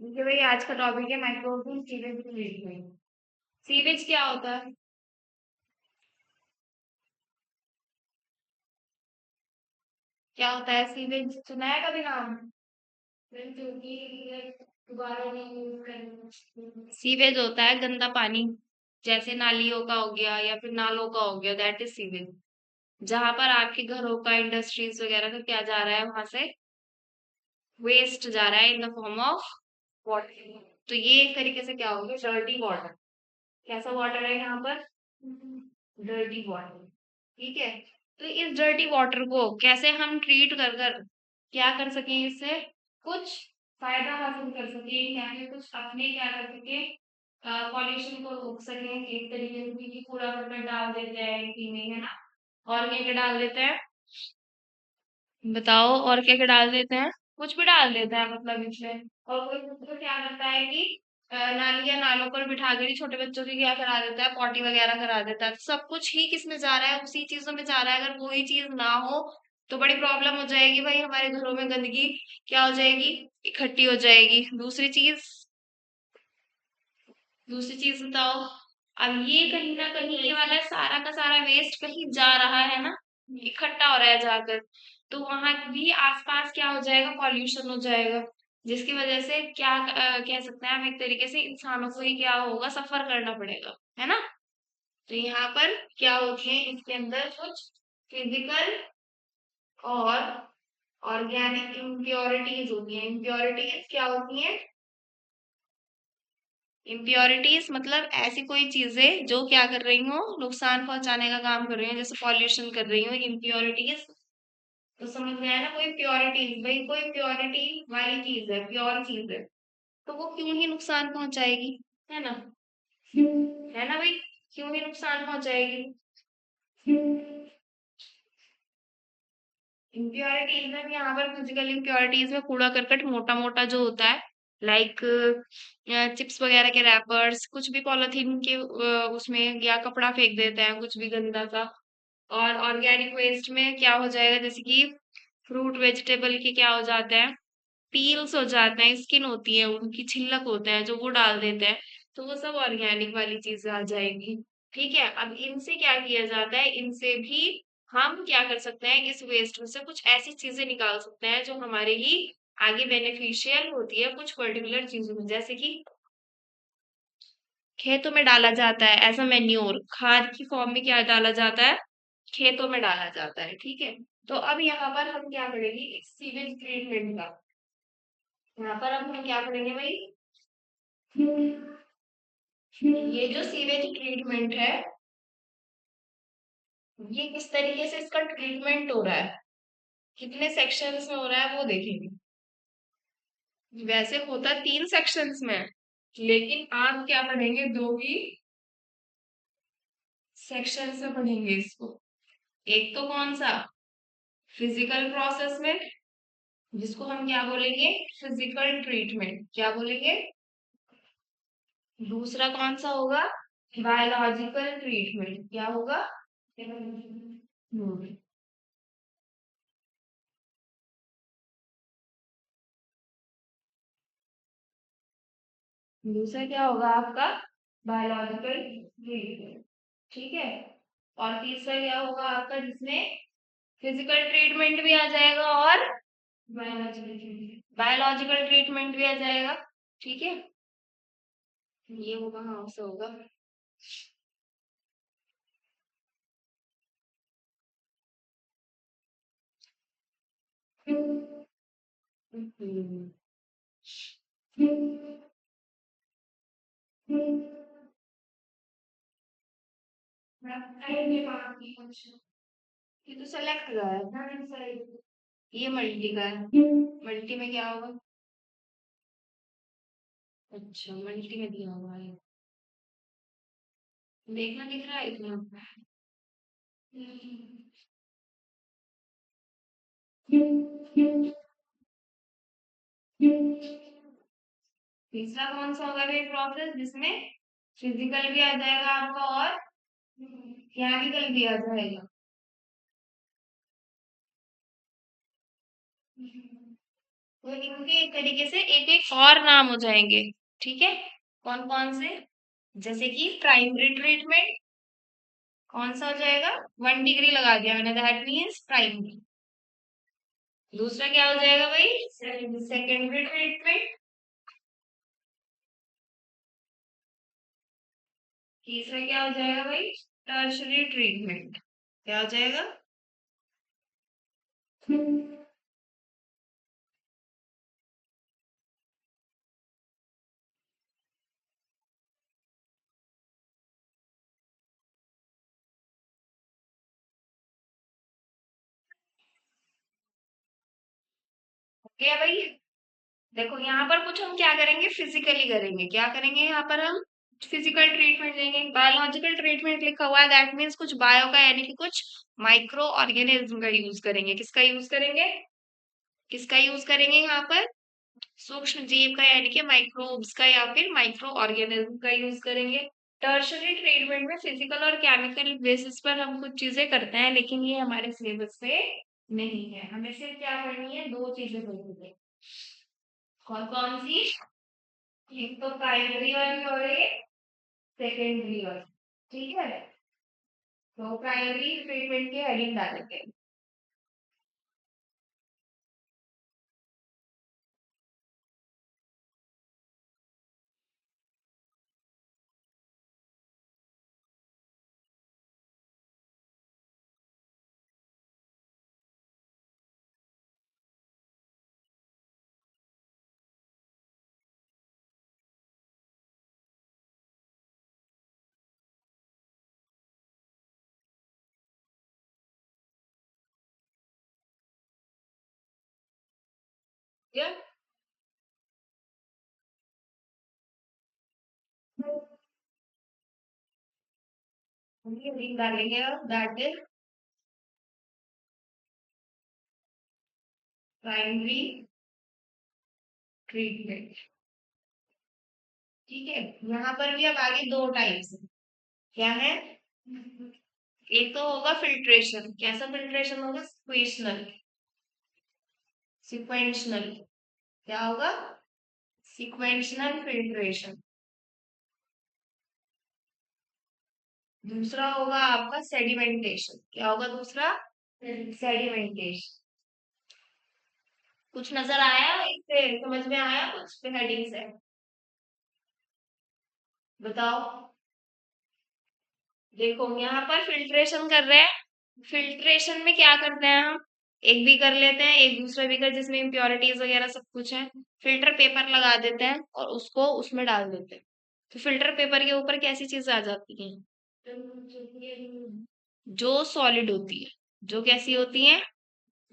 देखिए भाई, आज का टॉपिक है माइक्रोवेव सीवेज ट्रीटमेंट। सीवेज क्या होता है? क्या होता है सीवेज? सुना है कभी नाम? फिर क्योंकि दोबारा नहीं यूज करेंगे। सीवेज होता है गंदा पानी, जैसे नालियों का हो गया या फिर नालों का हो गया, दैट इज सीवेज। जहां पर आपके घरों का, इंडस्ट्रीज वगैरह का क्या जा रहा है, वहां से वेस्ट जा रहा है in the form of water. तो ये एक तरीके से क्या हो गया, डर्टी वाटर। कैसा वाटर है यहाँ पर? Dirty water. ठीक है। तो इस डर्टी वाटर को कैसे हम ट्रीट कर कर क्या कर सकें, इससे कुछ फायदा हासिल कर सकें, या फिर कुछ अपने क्या कर सकें, पॉल्यूशन को रोक सकें। एक तरीके से भी कूड़ा करकट डाल देते हैं इसी में, है ना? और क्या क्या डाल देते हैं, बताओ? और क्या क्या डाल देते हैं? कुछ भी डाल देते हैं मतलब इसमें। और कोई तो क्या करता है कि नाली या नालों पर बिठा कर ही छोटे बच्चों की क्या करा देता है, पॉटी वगैरह करा देता है। तो सब कुछ ही किस में जा रहा है, उसी चीजों में जा रहा है। अगर वही चीज ना हो तो बड़ी प्रॉब्लम हो जाएगी भाई, हमारे घरों में गंदगी क्या हो जाएगी, इकट्ठी हो जाएगी। दूसरी चीज बताओ। अब ये कहीं ना कहीं ये वाला सारा का सारा वेस्ट कहीं जा रहा है ना, इकट्ठा हो रहा है जाकर। तो वहां भी आसपास क्या हो जाएगा, पॉल्यूशन हो जाएगा। जिसकी वजह से क्या कह सकते हैं हम, एक तरीके से इंसानों को ही क्या होगा, सफर करना पड़ेगा, है ना? तो यहाँ पर क्या होती है, इसके अंदर कुछ फिजिकल और ऑर्गेनिक इम्प्योरिटीज होती हैं। इम्प्योरिटीज क्या होती हैं? इम्प्योरिटीज मतलब ऐसी कोई चीजें जो क्या कर रही हो, नुकसान पहुंचाने का काम कर रही हो, जैसे पॉल्यूशन कर रही हो, इम्प्योरिटीज। तो समझ में आया ना? कोई प्योरिटीज, भाई कोई प्योरिटी वाली चीज है, प्योर चीज है, तो वो क्यों ही नुकसान पहुंचाएगी, है ना? है ना भाई? क्यों ही नुकसान पहुंचाएगी? इम्प्योरिटीज में भी यहाँ पर फिजिकल इम्प्योरिटीज में कूड़ा करकट मोटा मोटा जो होता है, लाइक चिप्स वगैरह के रैपर्स, कुछ भी पॉलिथीन के उसमें, या कपड़ा फेंक देते हैं कुछ भी गंदा सा। और ऑर्गेनिक वेस्ट में क्या हो जाएगा, जैसे कि फ्रूट वेजिटेबल के क्या हो जाते हैं, पील्स हो जाते हैं, स्किन होती है उनकी, छिलक होते हैं जो, वो डाल देते हैं। तो वो सब ऑर्गेनिक वाली चीजें आ जाएंगी। ठीक है। अब इनसे क्या किया जाता है, इनसे भी हम क्या कर सकते हैं, इस वेस्ट में से कुछ ऐसी चीजें निकाल सकते हैं जो हमारे ही आगे बेनिफिशियल होती है, कुछ पर्टिकुलर चीजों में। जैसे कि खेतों में डाला जाता है एज अ मैन्योर, खाद की फॉर्म में क्या डाला जाता है, खेतों में डाला जाता है। ठीक है। तो अब यहाँ पर हम क्या करेंगे, सीवेज ट्रीटमेंट का, यहाँ पर अब हम क्या करेंगे भाई, ये जो सीवेज ट्रीटमेंट है, ये किस तरीके से इसका ट्रीटमेंट हो रहा है, कितने सेक्शंस में हो रहा है वो देखेंगे। वैसे होता 3 सेक्शंस में, लेकिन आप क्या पढ़ेंगे, 2 ही सेक्शंस में पढ़ेंगे इसको। एक तो कौन सा, फिजिकल प्रोसेस में, जिसको हम क्या बोलेंगे, फिजिकल ट्रीटमेंट, क्या बोलेंगे? दूसरा कौन सा होगा, बायोलॉजिकल ट्रीटमेंट, क्या होगा? हम्म, दूसरा क्या होगा आपका, बायोलॉजिकल ट्रीटमेंट। ठीक है। और तीसरा क्या होगा आपका, जिसमें फिजिकल ट्रीटमेंट भी आ जाएगा और बायोलॉजिकल ट्रीटमेंट भी आ जाएगा। ठीक है। ये होगा, हाँ से होगा। हम्म। ये तो सेलेक्ट का है, ये मल्टी का है। मल्टी में क्या होगा? अच्छा, मल्टी में दिया हुआ है, देखना दिख रहा है इतना। तीसरा कौन सा होगा फिर प्रोसेस, जिसमें फिजिकल भी आ जाएगा आपका और केमिकल भी आ जाएगा। तो इनके एक तरीके से एक एक और नाम हो जाएंगे। ठीक है, कौन कौन से? जैसे कि प्राइमरी ट्रीटमेंट कौन सा हो जाएगा? 1 डिग्री लगा दिया मैंने, दैट मीन्स प्राइमरी। दूसरा क्या हो जाएगा भाई? Secondary treatment. तीसरा क्या हो जाएगा भाई? Tertiary treatment. क्या हो जाएगा? ओके है भाई। देखो यहाँ पर कुछ हम क्या करेंगे, फिजिकली करेंगे। क्या करेंगे यहाँ पर हम? फिजिकल ट्रीटमेंट देंगे। बायोलॉजिकल ट्रीटमेंट लिखा हुआ है, दैट मीन्स कुछ बायो का यानी कि कुछ माइक्रो ऑर्गेनिज्म का यूज करेंगे। किसका यूज करेंगे? किसका यूज करेंगे यहाँ पर? सूक्ष्म जीव का यानी कि माइक्रोब्स का या फिर माइक्रो ऑर्गेनिज्म का यूज करेंगे। टर्शरी ट्रीटमेंट में फिजिकल और केमिकल बेसिस पर हम कुछ चीजें करते हैं, लेकिन ये हमारे सिलेबस पे नहीं है। हमें सिर्फ क्या करनी है, दो चीजें करनी है। कौन कौन सी? एक तो प्राइमरी वाली और एक सेकेंडरी वाली। ठीक है, तो प्राइमरी ट्रीटमेंट की हेडिंग डालेंगे। ठीक है, हेडिंग डालेंगे अब, दैट इज प्राइमरी ट्रीटमेंट। ठीक है, यहाँ पर भी अब आगे दो टाइप्स है। क्या है? एक तो होगा फिल्ट्रेशन। कैसा फिल्ट्रेशन होगा? सिक्वेशनल। सिक्वेंशनल। क्या होगा? सिक्वेंशनल फिल्ट्रेशन। दूसरा होगा आपका सेडिमेंटेशन। क्या होगा दूसरा? सेडिमेंटेशन। कुछ नजर आया इससे? समझ में आया कुछ हेडिंग से? बताओ। देखो यहाँ पर फिल्ट्रेशन कर रहे हैं। फिल्ट्रेशन में क्या करते हैं हम? एक बीकर लेते हैं, एक दूसरा बीकर जिसमें इम्प्योरिटीज वगैरह सब कुछ है। फिल्टर पेपर लगा देते हैं और उसको उसमें डाल देते हैं। तो फिल्टर पेपर के ऊपर कैसी चीज आ जाती है? जो सॉलिड होती है। जो कैसी होती है?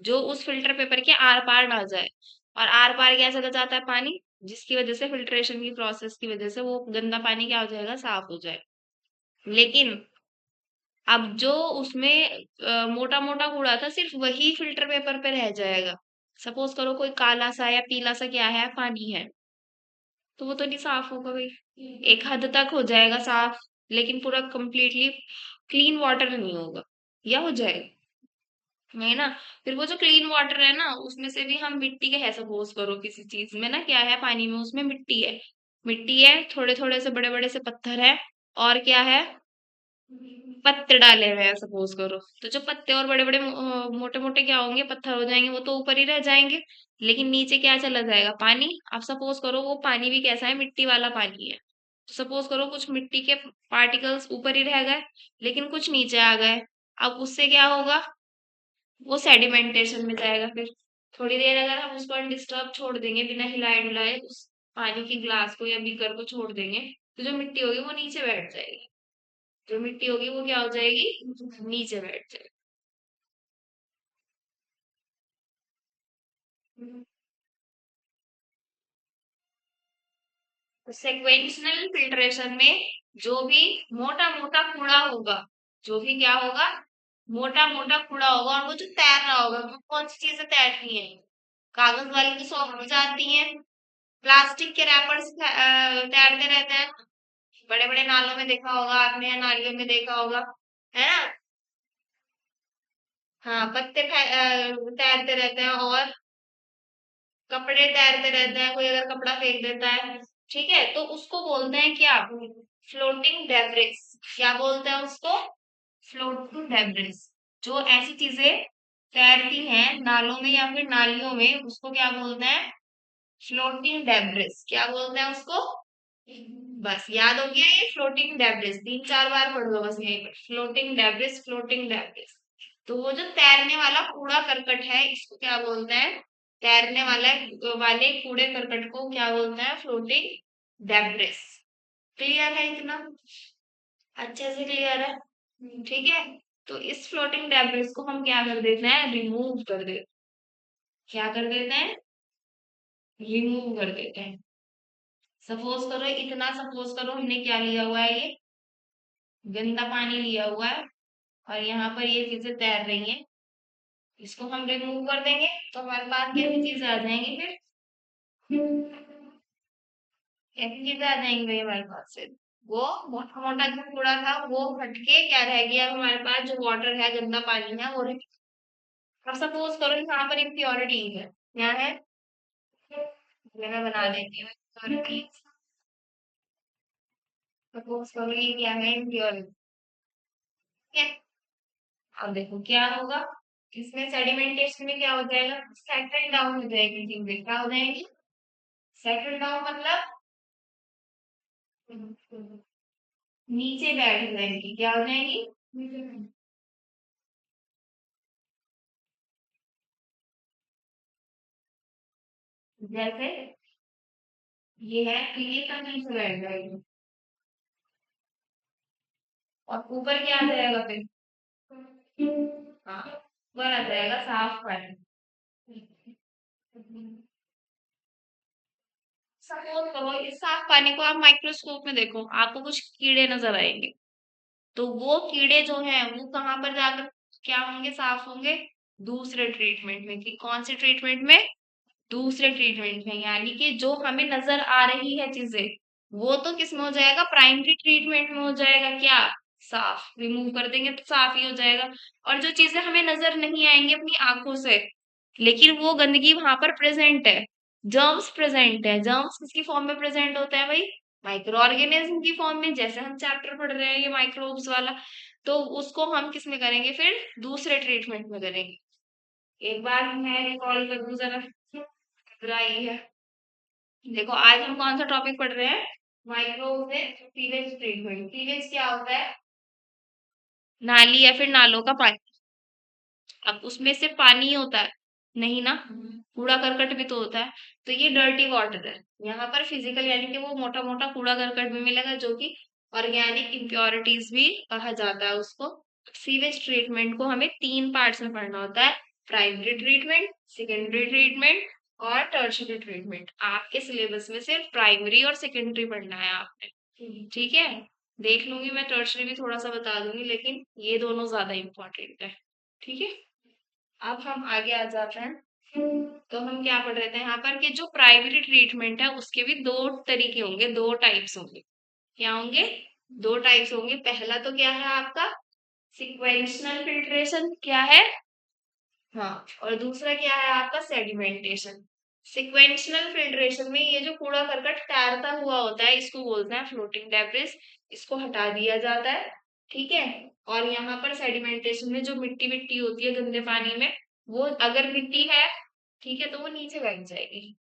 जो उस फिल्टर पेपर के आर पार ना जाए। और आर पार क्या चला जाता है? पानी। जिसकी वजह से फिल्ट्रेशन की प्रोसेस की वजह से वो गंदा पानी क्या हो जाएगा? साफ हो जाए। लेकिन अब जो उसमें मोटा मोटा कूड़ा था, सिर्फ वही फिल्टर पेपर पे रह जाएगा। सपोज करो कोई काला सा या पीला सा क्या है, पानी है, तो वो तो नहीं साफ होगा भाई। एक हद तक हो जाएगा साफ, लेकिन पूरा कंप्लीटली क्लीन वाटर नहीं होगा। या हो जाएगा? नहीं ना। फिर वो जो क्लीन वाटर है ना, उसमें से भी हम मिट्टी के है, सपोज करो किसी चीज में ना क्या है, पानी में, उसमें मिट्टी है। मिट्टी है, थोड़े थोड़े से बड़े बड़े से पत्थर है। और क्या है? पत्ते डाले हुए हैं सपोज करो। तो जो पत्ते और बड़े बड़े मोटे मोटे क्या होंगे, पत्थर हो जाएंगे, वो तो ऊपर ही रह जाएंगे। लेकिन नीचे क्या चला जाएगा? पानी। अब सपोज करो वो पानी भी कैसा है? मिट्टी वाला पानी है। तो सपोज करो कुछ मिट्टी के पार्टिकल्स ऊपर ही रह गए, लेकिन कुछ नीचे आ गए। अब उससे क्या होगा? वो सेडिमेंटेशन में जाएगा। फिर थोड़ी देर अगर हम उसको अनडिस्टर्ब छोड़ देंगे, बिना हिलाए डुलाए, उस पानी की ग्लास को या बीकर को छोड़ देंगे, तो जो मिट्टी होगी वो नीचे बैठ जाएगी। जो मिट्टी होगी वो क्या हो जाएगी? नीचे बैठ जाएगी। तो सेक्वेंशनल फिल्ट्रेशन में जो भी मोटा मोटा कूड़ा होगा, जो भी क्या होगा? मोटा मोटा कूड़ा होगा, और वो जो तैर रहा होगा, वो कौन सी चीजें तैर रही है? कागज वाली तो सॉफ्ट हो जाती है। प्लास्टिक के रैपर्स तैरते रहते हैं। बड़े बड़े नालों में देखा होगा आपने, या नालियों में देखा होगा, है ना? हाँ, पत्ते तैरते रहते हैं। और कपड़े तैरते रहते हैं, कोई अगर कपड़ा फेंक देता है, ठीक है, तो उसको बोलते हैं क्या? Floating debris. क्या बोलते हैं उसको? Floating debris. जो ऐसी चीजें तैरती हैं नालों में या फिर नालियों में, उसको क्या बोलते हैं? Floating debris. क्या बोलते हैं उसको? बस याद हो गया ये फ्लोटिंग डेब्रिस, 3-4 बार पढ़ लो बस यहीं पे, फ्लोटिंग डेब्रिस, फ्लोटिंग डेब्रिस। तो वो जो तैरने वाला कूड़ा करकट है, इसको क्या बोलते हैं? तैरने वाले कूड़े करकट को क्या बोलते हैं? Floating debris. क्लियर है इतना? अच्छे से क्लियर है? ठीक है। तो इस फ्लोटिंग डेब्रिस को हम क्या कर देते हैं? रिमूव कर देते। क्या कर देते हैं? रिमूव कर देते हैं। सपोज करो, इतना सपोज करो हमने क्या लिया हुआ है, ये गंदा पानी लिया हुआ है और यहाँ पर ये चीजें तैर रही हैं। इसको हम रिमूव कर देंगे तो हमारे पास कैसी चीजें आ जाएंगी फिर? कैसी चीजें आ जाएंगी भाई हमारे पास से? वो मोटा मोटा जो कूड़ा था वो हटके क्या रह गया? अब हमारे पास जो वाटर है, गंदा पानी है, वो रह गया। अब सपोज करो यहाँ पर इम्प्योरिटी है। क्या है? मैं बना देती हूँ इम्प्योरिटी। सपोज करो ये क्या है? इम्प्योरिटी। ठीक है। अब देखो क्या होगा, इसमें सेडिमेंटेशन में क्या हो जाएगा? सेटल डाउन हो जाएगी चीजें। क्या हो जाएगी? सेटल डाउन मतलब नीचे बैठ जाएंगी। क्या हो जाएंगी? जैसे ये है तो ये तो नीचे बैठ जाएगी और ऊपर क्या आ जाएगा फिर? हाँ, ऊपर आ जाएगा साफ पानी। सपोज करो इस साफ पानी को आप माइक्रोस्कोप में देखो, आपको कुछ कीड़े नजर आएंगे। तो वो कीड़े जो हैं वो कहाँ पर जाकर क्या होंगे? साफ होंगे दूसरे ट्रीटमेंट में। कि कौन से ट्रीटमेंट में? दूसरे ट्रीटमेंट में। यानी कि जो हमें नजर आ रही है चीजें, वो तो किस में हो जाएगा? प्राइमरी ट्रीटमेंट में हो जाएगा। क्या? साफ। रिमूव कर देंगे तो साफ ही हो जाएगा। और जो चीजें हमें नजर नहीं आएंगी अपनी आंखों से, लेकिन वो गंदगी वहां पर प्रेजेंट है, जर्म्स प्रेजेंट है। जर्म्स किसकी फॉर्म में प्रेजेंट होता है भाई? माइक्रो ऑर्गेनिज्म की फॉर्म में। जैसे हम चैप्टर पढ़ रहे हैं ये माइक्रोब्स वाला, तो उसको हम किस में करेंगे फिर? दूसरे ट्रीटमेंट में करेंगे। एक बार मैं रिकॉल कर दूं जरा, रही है। देखो आज हम कौन सा टॉपिक पढ़ रहे हैं? माइक्रोब में सीवेज ट्रीटमेंट। सीवेज क्या होता है? नाली या फिर नालों का पानी। अब उसमें से पानी ही होता है? नहीं ना, कूड़ा करकट भी तो होता है। तो ये डर्टी वाटर है। यहाँ पर फिजिकल यानी कि वो मोटा मोटा कूड़ा करकट भी मिलेगा, जो कि ऑर्गेनिक इम्प्योरिटीज भी कहा जाता है उसको। सीवेज ट्रीटमेंट को हमें 3 पार्ट्स में पढ़ना होता है: प्राइमरी ट्रीटमेंट, सेकेंडरी ट्रीटमेंट और टर्शियरी ट्रीटमेंट। आपके सिलेबस में सिर्फ प्राइमरी और सेकेंडरी पढ़ना है आपने। ठीक है। देख लूंगी मैं, टर्शियरी भी थोड़ा सा बता दूंगी, लेकिन ये दोनों ज्यादा इंपॉर्टेंट है। ठीक है। अब हम आगे आ जाते हैं। तो हम क्या पढ़ रहे थे यहाँ पर? कि जो प्राइमरी ट्रीटमेंट है उसके भी दो तरीके होंगे, दो टाइप्स होंगे। क्या होंगे? दो टाइप्स होंगे। पहला तो क्या है आपका? सिक्वेंशनल फिल्ट्रेशन। क्या है? हाँ। और दूसरा क्या है आपका? सेडिमेंटेशन। सिक्वेंशनल फिल्ट्रेशन में ये जो कूड़ा करकट तैरता हुआ होता है, इसको बोलते हैं फ्लोटिंग डेब्रिस। इसको हटा दिया जाता है। ठीक है। और यहाँ पर सेडिमेंटेशन में जो मिट्टी मिट्टी होती है गंदे पानी में, वो अगर मिट्टी है, ठीक है, तो वो नीचे बैठ जाएगी।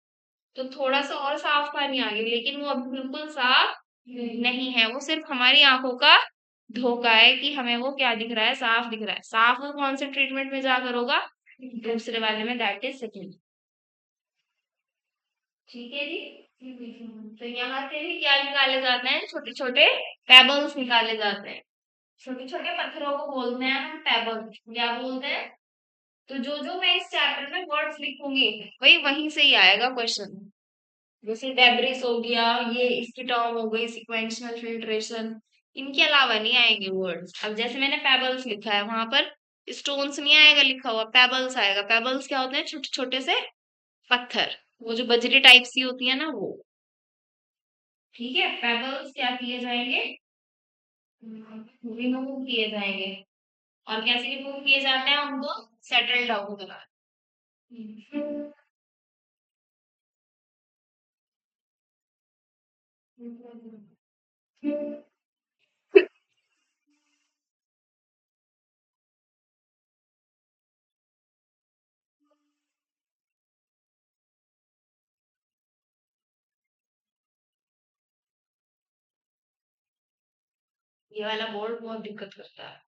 तो थोड़ा सा और साफ पानी आ गया, लेकिन वो अभी बिल्कुल साफ नहीं है। वो सिर्फ हमारी आंखों का धोखा है कि हमें वो क्या दिख रहा है? साफ दिख रहा है। साफ वो कौन से ट्रीटमेंट में जाकर होगा? दूसरे वाले में, दैट इज सेकेंड। ठीक है जी। तो यहाँ से भी क्या निकाले जाते हैं? छोटे छोटे पेबल्स निकाले जाते हैं। छोटे छोटे पत्थरों को बोलते हैं हम पेबल्स। क्या बोलते हैं? तो जो जो मैं इस चैप्टर में वर्ड्स लिखूंगी, वही वहीं से ही आएगा क्वेश्चन। जैसे डेब्रिस हो गया, ये इसकी टर्म हो गई सिक्वेंशनल फिल्ट्रेशन, इनके अलावा नहीं आएंगे वर्ड्स। अब जैसे मैंने पेबल्स लिखा है, वहां पर स्टोन्स नहीं आएगा लिखा हुआ, पेबल्स आएगा। पेबल्स क्या होते हैं? छोटे छोटे से पत्थर, वो जो बजरी टाइप सी होती है ना, वो। ठीक है। पेबल्स क्या किए जाएंगे? रिमूव किए जाएंगे। और कैसे रिमूव किए जाते हैं उनको? सेटल डाउन करा। ये वाला बोर्ड बहुत दिक्कत करता है।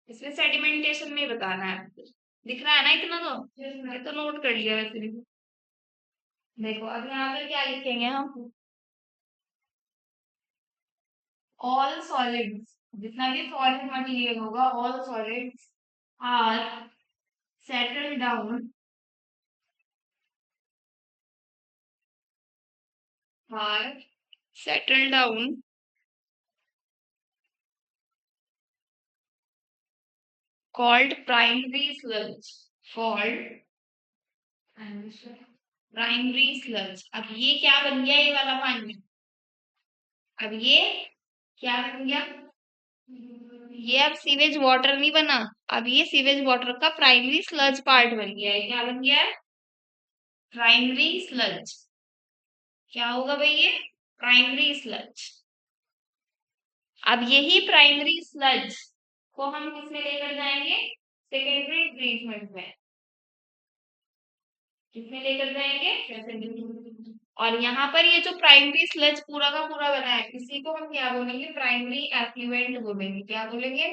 इसमें सेडिमेंटेशन में बताना है। दिख रहा है ना इतना तो? मैं तो नोट कर लिया वैसे भी। देखो अब यहाँ पर क्या लिखेंगे हम? ऑल सॉलिड्स, जितना भी सॉलिड मटेरियल होगा, all solids are settle down, are settle down called primary sludge, called primary sludge. अब ये क्या बन गया? ये वाला पानी। अब ये क्या बन गया? ये अब सीवेज वाटर नहीं बना। अब ये सीवेज वाटर का प्राइमरी स्लज पार्ट बन गया है। क्या बन गया है? Primary sludge. क्या होगा भाई ये? Primary sludge. अब यही प्राइमरी स्लज को हम किसमें लेकर जाएंगे? सेकेंडरी ट्रीटमेंट में। किसमें लेकर जाएंगे? सेकेंडरी। और यहाँ पर ये जो प्राइमरी स्लज पूरा का पूरा बना है, इसी को हम क्या बोलेंगे? प्राइमरी एफ्लुएंट बोलेंगे। क्या बोलेंगे?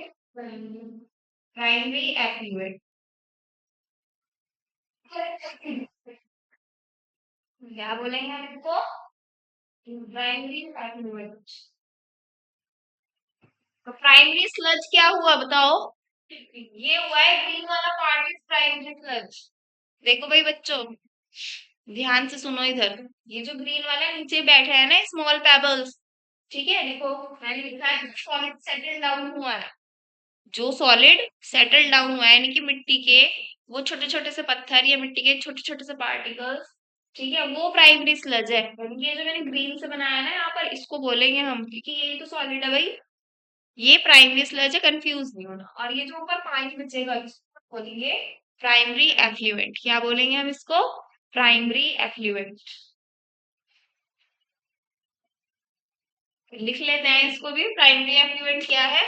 Primary effluent. क्या बोलेंगे हम इसको? Primary effluent. तो प्राइमरी स्लज क्या हुआ बताओ? ये हुआ है ग्रीन वाला पार्ट इज प्राइमरी स्लज। देखो भाई बच्चों, ध्यान से सुनो इधर। ये जो ग्रीन वाला नीचे बैठा है ना, स्मॉल पेबल्स, ठीक है? देखो मैंने लिखा है सॉलिड सेटल डाउन हुआ है। जो सॉलिड सेटल डाउन हुआ है यानी कि मिट्टी के वो छोटे छोटे से पत्थर या मिट्टी के छोटे छोटे से पार्टिकल्स, ठीक है, वो प्राइमरी स्लज है। और ये जो मैंने ग्रीन से बनाया ना यहाँ पर, इसको बोलेंगे हम, क्योंकि ये तो सॉलिड है भाई, ये प्राइमरी स्लज है, कंफ्यूज नहीं होना। और ये जो ऊपर पानी बचेगा इसको बोलेंगे प्राइमरी एफ्लुएंट। क्या बोलेंगे हम इसको? Primary effluent. लिख लेते हैं इसको भी। प्राइमरी एफ्लुएंट क्या है?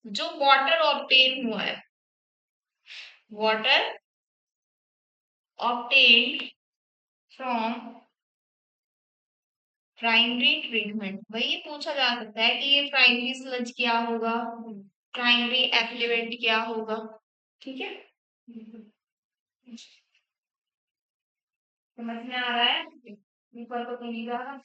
जो वाटर ऑब्टेन हुआ है, water obtained from primary treatment. वही पूछा जा सकता है कि ये प्राइमरी स्लज क्या होगा, प्राइमरी एफ्लुएंट क्या होगा। ठीक है, समझ में आ रहा है? ऊपर को तो नहीं रहा।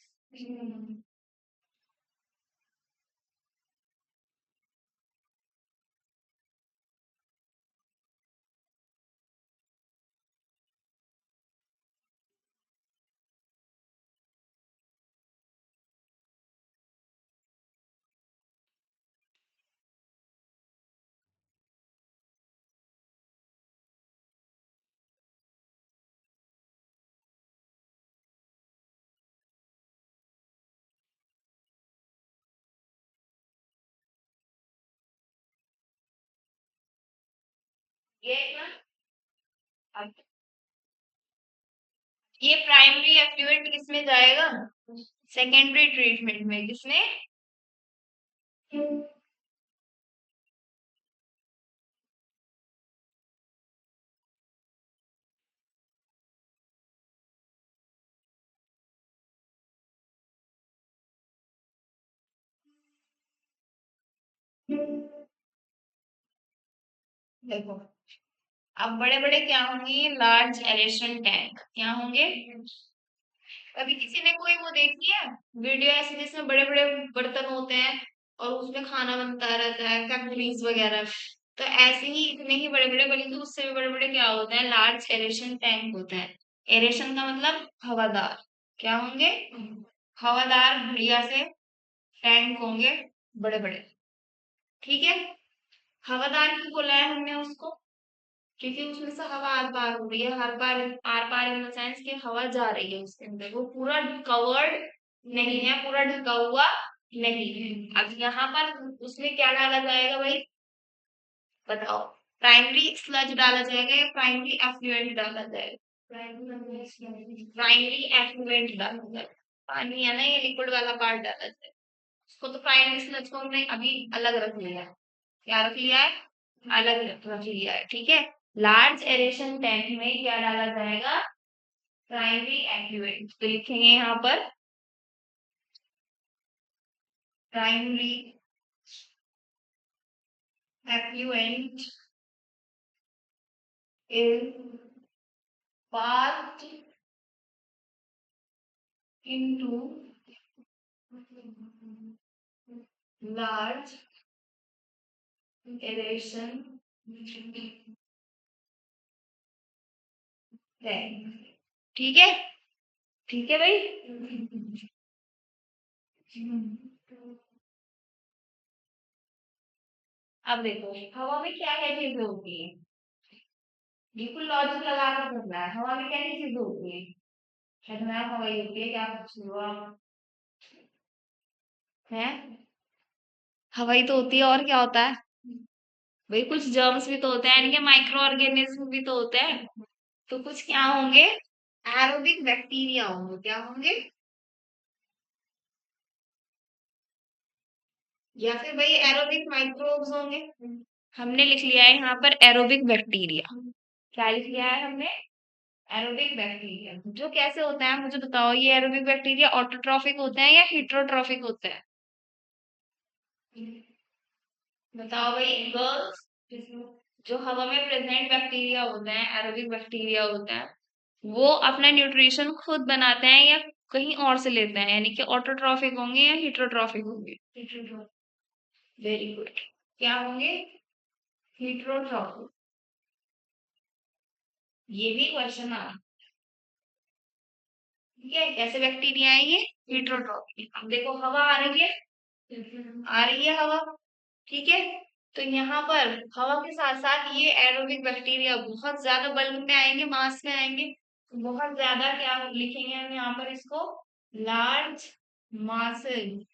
ये ना, अब ये प्राइमरी एफ्लुएंट किसमें जाएगा? सेकेंडरी ट्रीटमेंट में। किसमें? देखो अब बड़े बड़े क्या होंगे? Large aeration tank. क्या होंगे? कभी किसी ने कोई वो देखी है वीडियो ऐसी जिसमें बड़े बड़े बर्तन होते हैं और उसमें खाना बनता रहता है, फैक्ट्रीज वगैरह? तो ऐसे ही इतने ही बड़े बड़े, बल्कि उससे भी बड़े बड़े क्या होते हैं? लार्ज एरेशन टैंक होता है। एरेशन का मतलब हवादार। क्या होंगे? हवादार बढ़िया से टैंक होंगे, बड़े बड़े। ठीक है, हवादार क्यों बोला है हमने उसको? क्योंकि उसमें से हवा आर पार हो रही है। हर पार, आर पार इन द सेंस कि हवा जा रही है उसके अंदर, वो पूरा कवर्ड नहीं है, पूरा ढका हुआ नहीं है। अब यहाँ पर उसमें क्या डाला जाएगा भाई? बताओ, प्राइमरी स्लज डाला जाएगा या प्राइमरी एफ्लुएंट डाला जाएगा? प्राइमरी एफ्लुएंट डाला जाएगा, पानी है ना ये लिक्विड वाला पार्ट डाला जाएगा उसको। तो प्राइमरी स्लज को हमने अभी अलग रख लिया है। क्या रख लिया है? अलग रख लिया है, ठीक है। लार्ज एरेशन टैंक में क्या डाला जाएगा? Primary effluent. तो लिखेंगे यहाँ पर primary effluent is passed into large aeration tank। ठीक है, ठीक है भाई। अब देखो हवा में क्या क्या चीजें होती है, बिल्कुल लॉजिक लगा कर करना है। हवा में क्या क्या चीजें होती है? खतरनाक हवाई होती है, क्या पूछ रहे हो आप? है हवाई तो होती है, और क्या होता है भाई? कुछ जर्म्स भी तो होते हैं, इनके माइक्रो ऑर्गेनिज्म भी तो होते हैं। तो कुछ क्या होंगे? एरोबिक बैक्टीरिया होंगे। क्या होंगे? या फिर भाई एरोबिक माइक्रोब्स होंगे। हमने लिख लिया है यहाँ पर एरोबिक बैक्टीरिया। क्या लिख लिया है हमने? Aerobic bacteria. जो कैसे होता है मुझे बताओ, ये एरोबिक बैक्टीरिया ऑटोट्रॉफिक होते हैं या हेटेरोट्रॉफिक होते हैं? बताओ भाई गर्ल्स। जो हवा में प्रेजेंट बैक्टीरिया होते हैं, एरोबिक बैक्टीरिया होते हैं, वो अपना न्यूट्रिशन खुद बनाते हैं या कहीं और से लेते हैं? यानी कि ऑटोट्रॉफिक होंगे या हेटेरोट्रॉफिक होंगे? Very good. क्या होंगे? हेटेरोट्रॉफिक। ये भी क्वेश्चन आ, ठीक है। कैसे बैक्टीरिया है ये? हेटेरोट्रॉफिक। अब देखो हवा आ रही है, आ रही है हवा, ठीक है। तो यहाँ पर हवा के साथ साथ ये एरोबिक बैक्टीरिया बहुत ज्यादा बल्क में आएंगे, मास में आएंगे। तो बहुत ज्यादा क्या लिखेंगे हम यहाँ पर इसको? Large masses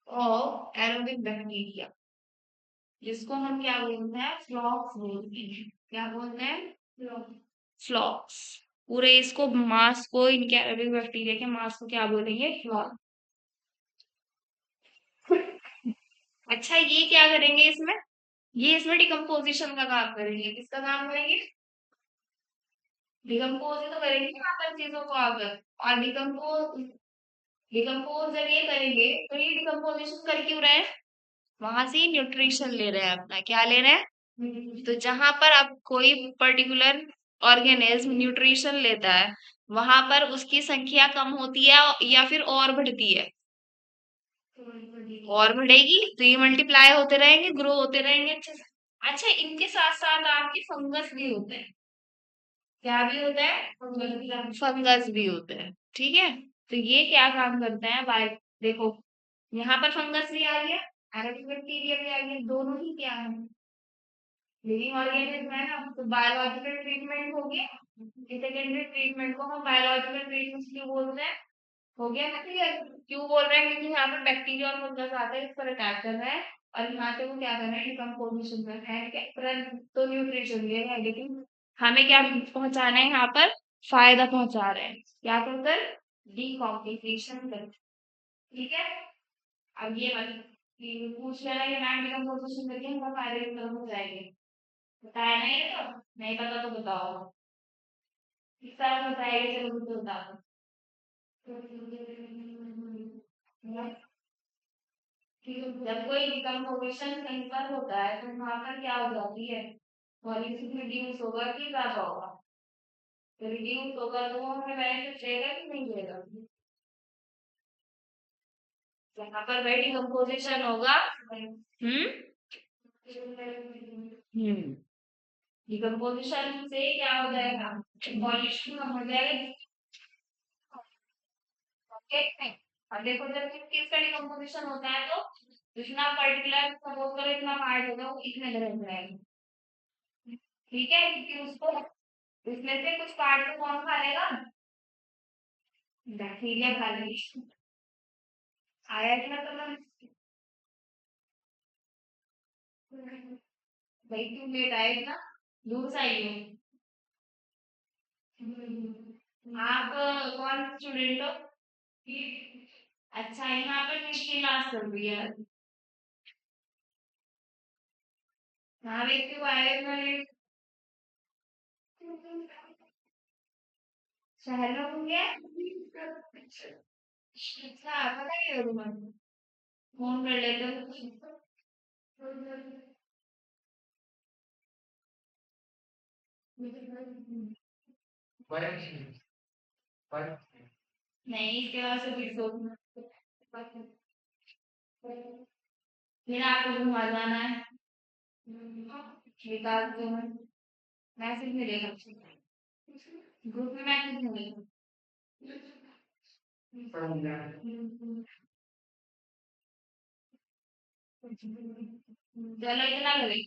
of aerobic bacteria, जिसको हम क्या बोलते हैं? फ्लॉक्स बोलते हैं। क्या बोलते हैं? फ्लॉक्स। पूरे इसको मास को, इनके एरोबिक बैक्टीरिया के मास को क्या बोलेंगे? फ्लॉक्स। अच्छा ये क्या करेंगे इसमें? ये इसमें डिकम्पोजिशन का काम करेंगे। किसका काम करेंगे? डिकम्पोज ही तो करेंगे यहाँ पर चीजों को आकर। और डिकम्पोज डिकम्पोज जब ये करेंगे तो ये डिकम्पोजिशन कर क्यों रहे हैं? वहां से न्यूट्रिशन ले रहे हैं अपना। क्या ले रहे हैं? तो जहां पर अब कोई पर्टिकुलर ऑर्गेनिज्म न्यूट्रिशन लेता है, वहां पर उसकी संख्या कम होती है या फिर और बढ़ती है? और बढ़ेगी। तो ये मल्टीप्लाई होते रहेंगे, ग्रो होते रहेंगे अच्छे से। अच्छा इनके साथ साथ आपके फंगस भी होते हैं। क्या भी होता है? फंगस भी होते हैं, ठीक है। तो ये क्या काम करते हैं बाय, देखो यहाँ पर फंगस भी आ गया, एरोबिक बैक्टीरिया भी आ गया, दोनों ही क्या है? लिविंग ऑर्गेनिज्म है ना। तो बायोलॉजिकल ट्रीटमेंट हो गया। सेकेंडरी ट्रीटमेंट को हम बायोलॉजिकल ट्रीटमेंट क्यों बोलते हैं? हो गया ना क्लियर? क्यों बोल रहे हैं? क्योंकि यहाँ पर बैक्टीरिया और फंगस आते हैं, इस पर अटैक कर रहे हैं और यहाँ से वो क्या कर रहे हैं? डिकम्पोजिशन कर रहे हैं, ठीक है। तुरंत तो न्यूट्रिशन ये है, लेकिन हमें क्या पहुंचाना है यहाँ पर? फायदा पहुंचा रहे हैं। क्या कर कर? डिकम्पोजिशन कर, ठीक है। अब ये मतलब कि पूछ लेना कि मैम डिकम्पोजिशन करके हमारा फायदे खत्म हो जाएंगे। बताया नहीं है तो? नहीं पता तो बताओ। किस तरह बताएगा? चलो मुझे बता दो। जब कोई डिकम्पोजिशन कहीं पर होता है तो वहां पर क्या हो जाती है? मॉलिक्यूल रिड्यूस होगा कि ज्यादा होगा? तो रिड्यूस होगा तो वो हमें बेनिफिट देगा कि नहीं देगा? यहाँ पर भाई डिकम्पोजिशन होगा। हम्म हम्म डिकम्पोजिशन से क्या हो जाएगा? मॉलिक्यूल कम हो जाएगा। ओके। और देखो जब किसका डिकम्पोजिशन होता है तो जितना पर्टिकुलर सपोज करो इतना पार्ट होगा वो इतने जगह में रहेगा, ठीक है। क्योंकि उसको इसमें से कुछ पार्ट को कौन खा लेगा? बैक्टीरिया खा लेगी। आया कि ना? तो भाई क्यों लेट आए इतना? दूर से आई हो? आप कौन स्टूडेंट हो? अच्छा, यहाँ पर किसकी क्लास चल रही है? हाँ भाई क्यों आए हो इतना लेट? शहर में घूम गया? अच्छा, पता नहीं है तुम्हें? फोन कर लेते हो। नहीं, इसके बाद से फिर सो। फिर आपको घुमा जाना है। विकास को मैसेज मिलेगा। ग्रुप में मैसेज मिलेगा। चलो इतना करें।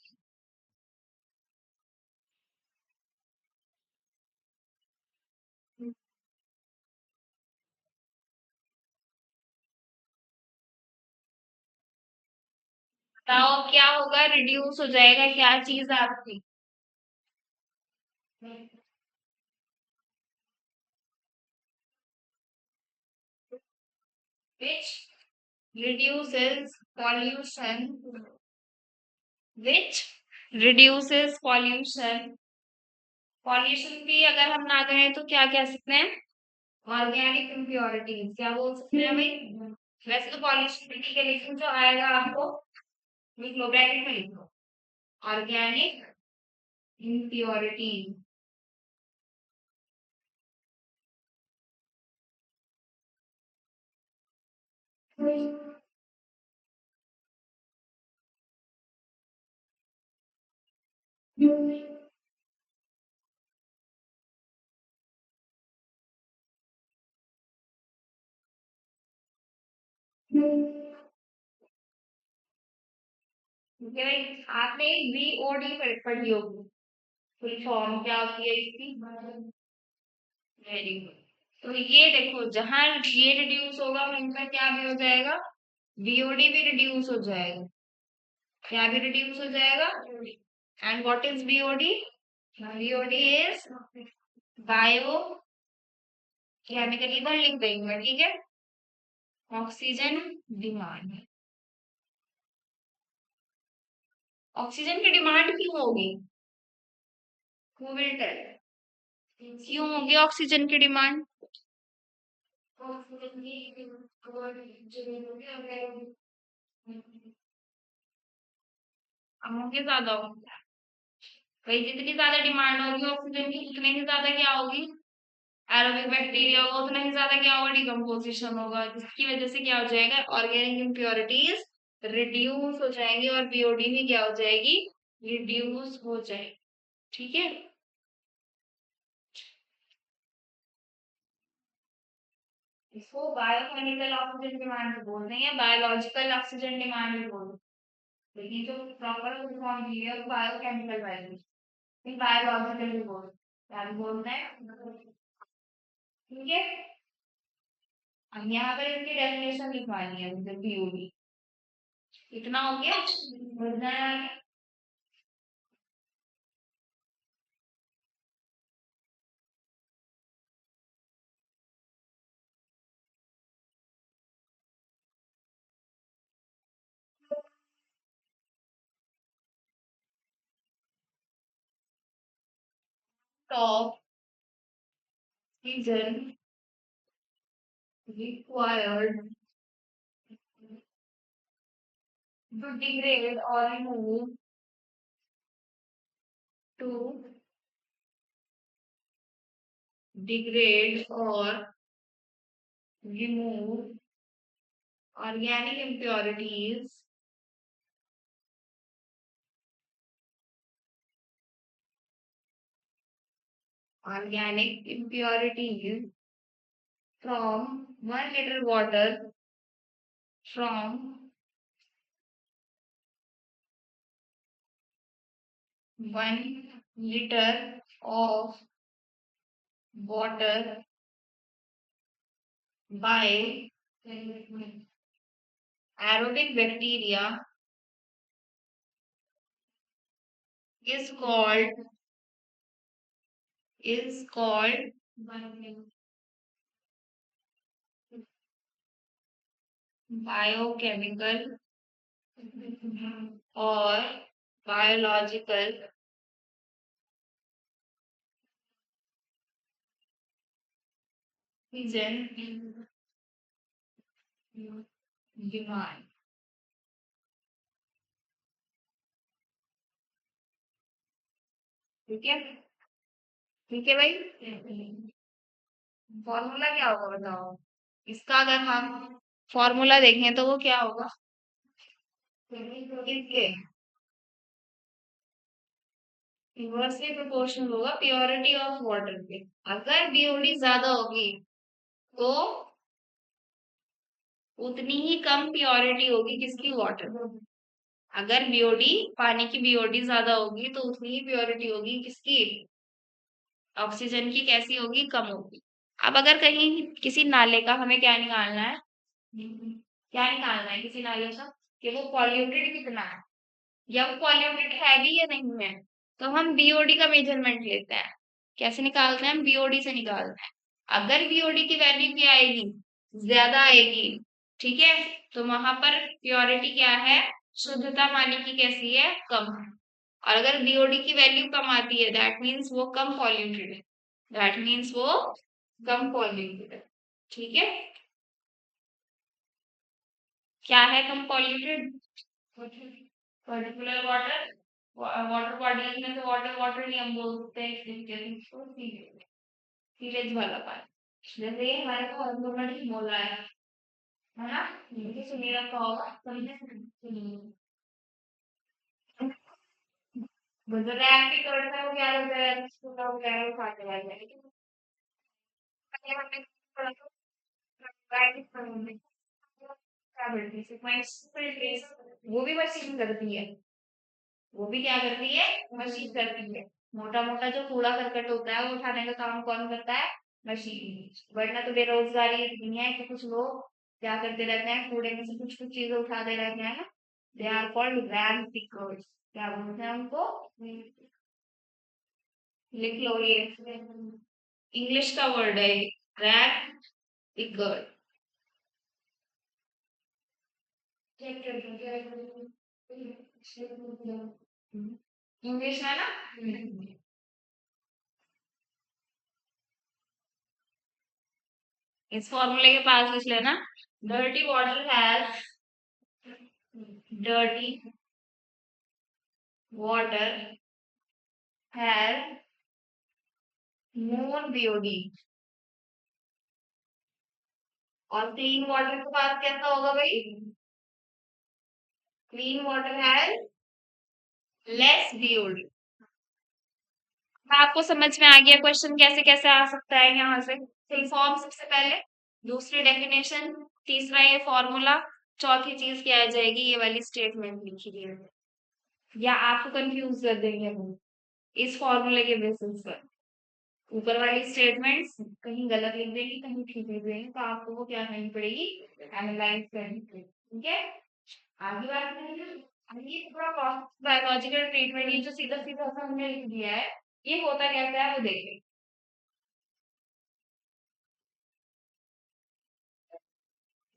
बताओ क्या होगा, रिड्यूस हो जाएगा क्या चीज आपकी? which reduces pollution, which reduces pollution। Pollution की अगर हम ना कहें तो क्या कह सकते हैं? ऑर्गेनिक इम्प्योरिटीज, क्या बोल सकते हैं भाई? वैसे तो पॉल्यूशन ठीक है, लेकिन जो आएगा आपको लिख लो, ब्रैकेट में लिख लो, ऑर्गेनिक इम्प्योरिटीज। ठीक है भाई, आपने बीओडी पढ़ी होगी, फुल फॉर्म क्या होती है इसकी? Very good. तो ये देखो, जहां ये रिड्यूस होगा वहीं पर क्या भी हो जाएगा? बीओडी भी रिड्यूस हो जाएगा। क्या भी रिड्यूस हो जाएगा? And what is BOD? BOD is biochemical, इधर लिख देंगे मैं, ठीक है? Oxygen demand. ऑक्सीजन की डिमांड क्यों होगी? Who will tell? क्यों होगी ऑक्सीजन की डिमांड? ऑक्सीजन की होंगे ज्यादा होगी भाई, जितनी ज्यादा डिमांड होगी ऑक्सीजन की उतनी ही ज्यादा क्या होगी? एरोबिक बैक्टीरिया होगा, उतना ही ज्यादा क्या होगा? डिकम्पोजिशन होगा, जिसकी वजह से क्या हो जाएगा? ऑर्गेनिक इम्प्योरिटीज रिड्यूस हो जाएंगी और बीओडी भी क्या हो जाएगी? रिड्यूस हो जाएगी। ठीक है? इसको बायोकेमिकल ऑक्सीजन डिमांड भी बोलते हैं या बायोलॉजिकल ऑक्सीजन डिमांड भी बोलते हैं, लेकिन जो प्रॉपर फॉर्म दी है वो बायोकेमिकल वैल्यू, फिर बायोलॉजिकल भी बोलते हैं, क्या भी बोलते हैं। ठीक है? अब यहाँ पर इसकी डेफिनेशन लिखवानी है मुझे, बीओडी। इतना हो गया, बढ़ना है आगे। Top reason required to degrade or remove, to degrade or remove organic impurities, organic impurities from 1 liter water, from 1 liter of water by aerobic bacteria is called biochemical or biological reason demand। ठीक है, ठीक है भाई। Formula क्या होगा बताओ इसका, अगर हम फॉर्मूला देखें तो वो क्या होगा किसके, इनवर्सली प्रोपोर्शनल होगा प्योरिटी ऑफ वाटर के। अगर बीओडी ज्यादा होगी तो उतनी ही कम प्योरिटी होगी किसकी, वाटर। अगर बीओडी, पानी की बीओडी ज्यादा होगी तो उतनी ही प्योरिटी होगी किसकी, ऑक्सीजन की, कैसी होगी, कम होगी। अब अगर कहीं किसी नाले का हमें क्या निकालना है, क्या निकालना है किसी नाले का, कि वो पॉल्यूटेड कितना है या वो पॉल्यूटेड है भी या नहीं है, तो हम बीओडी का मेजरमेंट लेते हैं। कैसे निकालते हैं, हम बीओडी से निकालते हैं। अगर बीओडी की वैल्यू क्या आएगी, ज्यादा आएगी, ठीक है, तो वहां पर प्योरिटी क्या है, शुद्धता पानी की कैसी है, कम है। और अगर बीओडी की वैल्यू कम आती है दैट मीन्स वो कम पॉल्यूटेड है, दैट मीन्स वो कम पॉल्यूटेड है। ठीक है, क्या है कम polluted, particular water, water bodies में तो वाटर वाटर नहीं हम बोल सकते हैं, सीवेज वाला पानी। जैसे ये हमारे को ऑटोमेटिक बोल रहा है ना, ये सुनील का होगा समझे, जो रिएक्ट करता है वो क्या करता है, उसको क्या है, वो खाने वाला है, लेकिन पहले हमने थोड़ा सा प्रैक्टिस करेंगे क्या करती है, सीक्वेंस वो भी मशीन करती है, वो भी क्या करती है, मशीन करती है। मोटा मोटा जो कूड़ा करकट होता है वो उठाने का काम कौन करता है, मशीन। वरना तो बेरोजगारी इतनी है कि कुछ लोग क्या करते रहते हैं, कूड़े में से कुछ कुछ चीजें उठाते रहते हैं ना, they are called rag pickers. क्या बोलते हैं उनको, लिख लो ये, इंग्लिश का वर्ड है रैग पिकर। इंग्लिश है ना, इस फॉर्मूले के पास लिख लेना, dirty water has, dirty water has more BOD। और क्लीन वाटर के पास कैसा होगा भाई, clean water has less BOD। आपको समझ में आ गया क्वेश्चन कैसे कैसे आ सकता है यहाँ से, फुल फॉर्म सबसे पहले, दूसरी डेफिनेशन, तीसरा ये फॉर्मूला, चौथी चीज क्या आ जाएगी, ये वाली स्टेटमेंट लिखी गई है, या आपको कंफ्यूज कर देंगे हम इस फॉर्मूले के बेसिस पर। ऊपर वाली स्टेटमेंट्स कहीं गलत लिख देंगे कहीं ठीक लिख देंगे, तो आपको वो क्या करनी पड़ेगी, एनालाइज करनी पड़ेगी। ठीक है, आगे बात करेंगे। ये थोड़ा बायोलॉजिकल ट्रीटमेंट, ये जो सीधा सीधा सा हमने लिख दिया है, ये होता कैसा है वो देखें।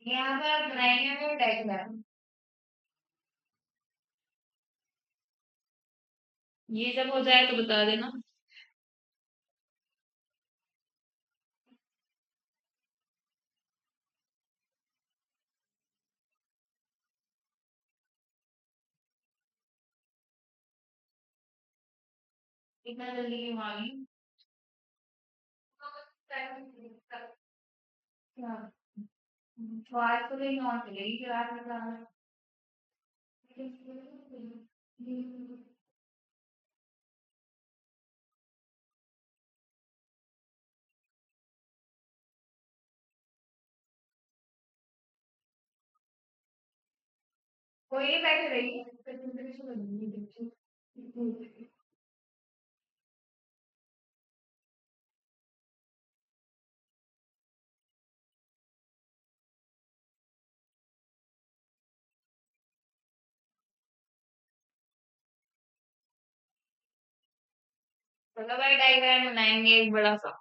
यहाँ पर आप बनाएंगे हमें डायग्राम, ये जब हो जाए तो बता देना। कितना जल्दी क्यों आ गई, हाँ, तो आज तो कहीं और चलेगी फिर आज बताना। कोई नहीं, बैठे रहिए। चलो भाई डायग्राम बनाएंगे एक बड़ा सा।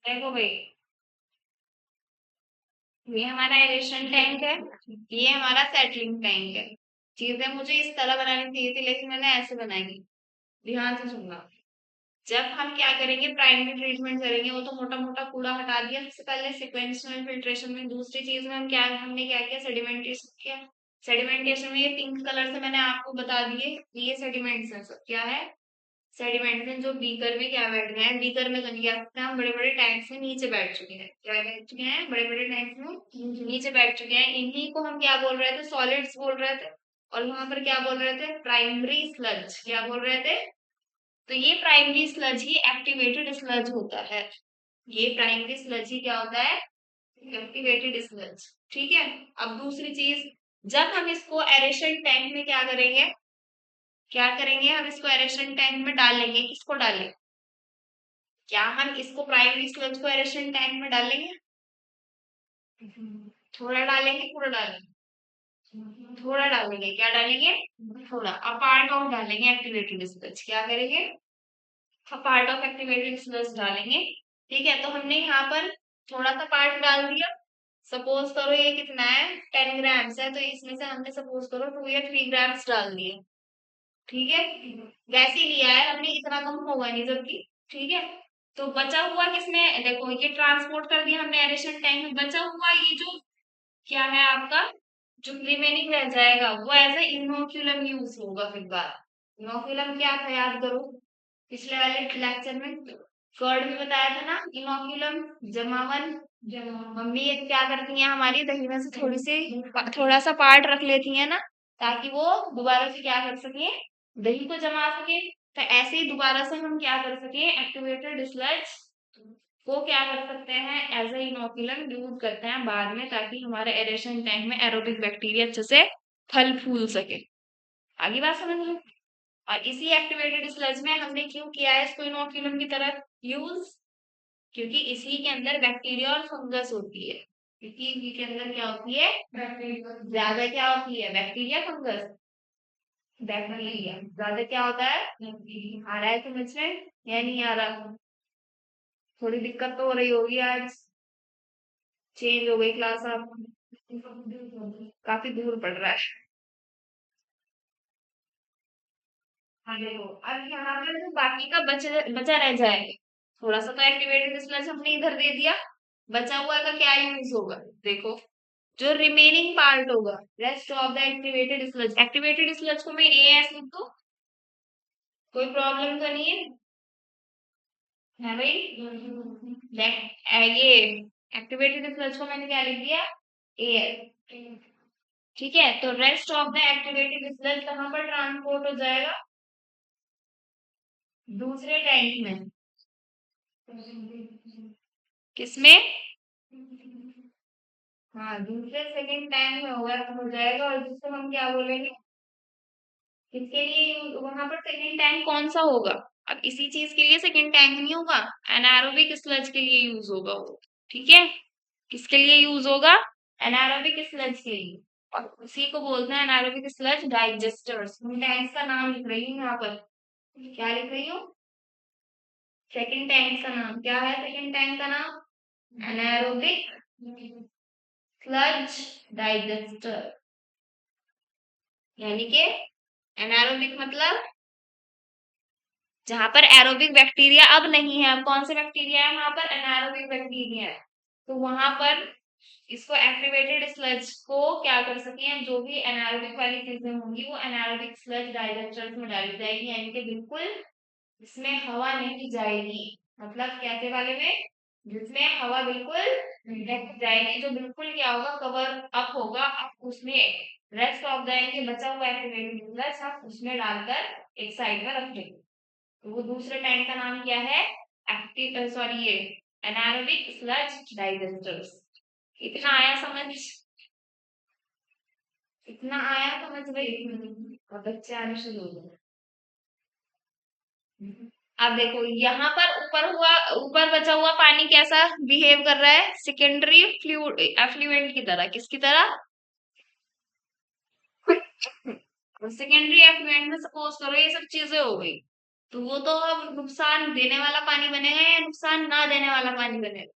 देखो भाई, ये हमारा एरेशन टैंक है, ये हमारा सेटलिंग टैंक है। चीजें मुझे इस तरह बनानी चाहिए थी लेकिन मैंने ऐसे बनाई। ध्यान से सुनना। जब हम क्या करेंगे, प्राइमरी ट्रीटमेंट करेंगे, वो तो मोटा मोटा कूड़ा हटा दिया सबसे पहले सिक्वेंशनल फिल्ट्रेशन में। दूसरी चीज में हमने क्या किया, सेडिमेंटेशन किया। सेडिमेंटेशन में ये पिंक कलर से मैंने आपको बता दिए, ये सेडिमेंट्स है सब। क्या है? सेडिमेंट में जो बीकर में क्या बैठ गए हैं, बीकर में तो नहीं कह सकते हम, बड़े बड़े टैंक्स में नीचे बैठ चुके हैं। क्या बैठ चुके हैं? बड़े बड़े टैंक्स में नीचे बैठ चुके हैं। इन्हीं को हम क्या बोल रहे थे, सॉलिड्स बोल रहे थे। और वहां पर क्या बोल रहे थे, प्राइमरी स्लज। क्या बोल रहे थे? तो ये प्राइमरी स्लज ही एक्टिवेटेड स्लज होता है। ये प्राइमरी स्लज ही क्या होता है, एक्टिवेटेड स्लज। ठीक है। अब दूसरी चीज, जब हम इसको एरेशन टैंक में क्या करेंगे, क्या करेंगे, हम इसको एरेशन टैंक में डालेंगे। किसको डालें? क्या हम इसको प्राइमरी स्लज को एरेशन टैंक में डालेंगे? थोड़ा डालेंगे, पूरा डालेंगे? थोड़ा डालेंगे। क्या डालेंगे? थोड़ा। अ पार्ट ऑफ डालेंगे एक्टिवेटेड स्लज। क्या करेंगे? A part of activated sludge डालेंगे। ठीक है, तो हमने यहाँ पर थोड़ा सा पार्ट डाल दिया। सपोज करो ये कितना है, 10 ग्राम्स है, तो इसमें से हमने सपोज करो 2 या 3 ग्राम्स डाल दिए। ठीक है। वैसे ही लिया है हमने, इतना कम होगा नहीं जबकि। ठीक है। तो बचा हुआ किसमें, देखो ये ट्रांसपोर्ट कर दिया हमने एडिशन टैंक में। बचा हुआ ये जो क्या है आपका, जो रिमेनिंग रह जाएगा वो एज ए इनोक्यूलम यूज होगा फिर बाद। इनोक्यूलम क्या था, याद करो पिछले वाले लेक्चर में कर्ड में बताया था ना, इनोक्यूलम जमावन। मम्मी ये क्या करती हैं हमारी, दही में से थोड़ा सा पार्ट रख लेती है ना, ताकि वो दोबारा से क्या कर सके, दही को जमा सके। तो ऐसे ही दोबारा से हम क्या कर सके, एक्टिवेटेड स्लज को क्या कर सकते हैं, एज ए इनोकुलम यूज करते हैं बाद में, ताकि हमारे एरेशन टैंक में एरोबिक बैक्टीरिया अच्छे से फल फूल सके। आगे बात समझ लो। और इसी एक्टिवेटेड स्लज में हमने क्यों किया है इसको इनोकुलम की तरह यूज, क्योंकि इसी के अंदर बैक्टीरिया और फंगस होती है। क्योंकि इसी के अंदर क्या होती है, ज्यादा क्या होती है, बैक्टीरिया फंगस, बैक्टीरिया ज्यादा क्या होता है, आ रहा है समझ में या नहीं आ रहा? थोड़ी दिक्कत तो हो रही होगी आज, चेंज हो गई क्लास आप, काफी दूर पड़ रहा है। हाँ देखो, अब यहाँ पर जो बाकी का बचा बचा रह जाएगा, थोड़ा सा तो एक्टिवेटेड स्लज हमने इधर दे दिया, बचा हुआ का क्या यूज होगा, देखो जो रिमेनिंग पार्ट होगा, rest of the activated sludge, activated sludge को मैं एएस लिख दूं, कोई प्रॉब्लम तो नहीं है भाई? ये एक्टिवेटेड स्लज को मैंने क्या लिख दिया, एयर। ठीक है, तो rest of the activated sludge कहाँ पर ट्रांसपोर्ट हो जाएगा, दूसरे टैंक में, किसमें, हाँ दूसरे सेकंड टैंक में होगा, हो जाएगा, और जिसको हम क्या बोलेंगे, इसके लिए वहां पर सेकंड टैंक कौन सा होगा, अब इसी चीज के लिए सेकंड टैंक नहीं होगा, एनारोबिक स्लज के लिए यूज होगा वो। ठीक है, किसके लिए यूज होगा, एनारोबिक स्लज के लिए, और उसी को बोलते हैं एनारोबिक स्लज डाइजेस्टर्स। टैंक्स का नाम लिख रही हूँ यहाँ पर, क्या लिख रही हूँ, सेकंड टैंक का नाम क्या है, सेकंड टैंक का नाम एनारोबिक स्लज डाइजेस्टर, यानी कि एनारोबिक मतलब जहां पर एरोबिक बैक्टीरिया अब नहीं है, अब कौन से बैक्टीरिया है वहां पर, एनारोबिक बैक्टीरिया है, तो वहां पर इसको एक्टिवेटेड स्लज को क्या कर सके, जो भी एनारोबिक वाली चीजें होंगी वो एनारोबिक स्लज डाइजेस्टर्स में डाली जाएगी, यानी कि बिल्कुल इसमें हवा नहीं जाएगी, मतलब कैसे वाले में, जिसमें हवा बिल्कुल नहीं जाएगी, जो बिल्कुल क्या होगा, कवर अप होगा, अब उसमें रेस्ट ऑफ द बचा हुआ एक्टिवेटेड स्लज हम उसमें डालकर एक साइड में रख देंगे, तो वो दूसरे टैंक का नाम क्या है, एक्टिव सॉरी ये एनारोबिक स्लज डाइजेस्टर्स। इतना आया समझ, इतना आया समझ भाई, और बच्चे आने शुरू हो गए। अब देखो यहाँ पर ऊपर हुआ, ऊपर बचा हुआ पानी कैसा बिहेव कर रहा है, सेकेंडरी फ्लूइड एफ्लुएंट की तरह, किसकी तरह, सेकेंडरी एफ्लुएंट में सपोज करो ये सब चीजें हो गई, तो वो तो अब नुकसान देने वाला पानी बनेगा या नुकसान ना देने वाला पानी बनेगा,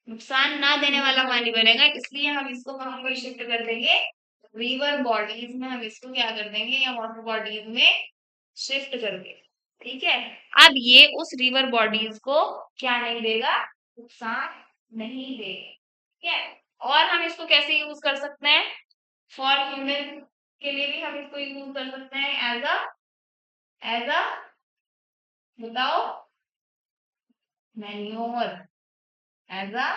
नुकसान ना देने वाला पानी बनेगा, इसलिए हम इसको कहाँ पर शिफ्ट कर देंगे, रिवर बॉडीज में हम इसको क्या कर देंगे, या वाटर बॉडीज में शिफ्ट कर देंगे। ठीक है, अब ये उस रिवर बॉडीज को क्या नहीं देगा, नुकसान नहीं देगा। ठीक है, और हम इसको कैसे यूज कर सकते हैं, फॉर ह्यूमन के लिए भी हम इसको यूज कर सकते हैं एज अ बताओ, मैन्योर, एज अ,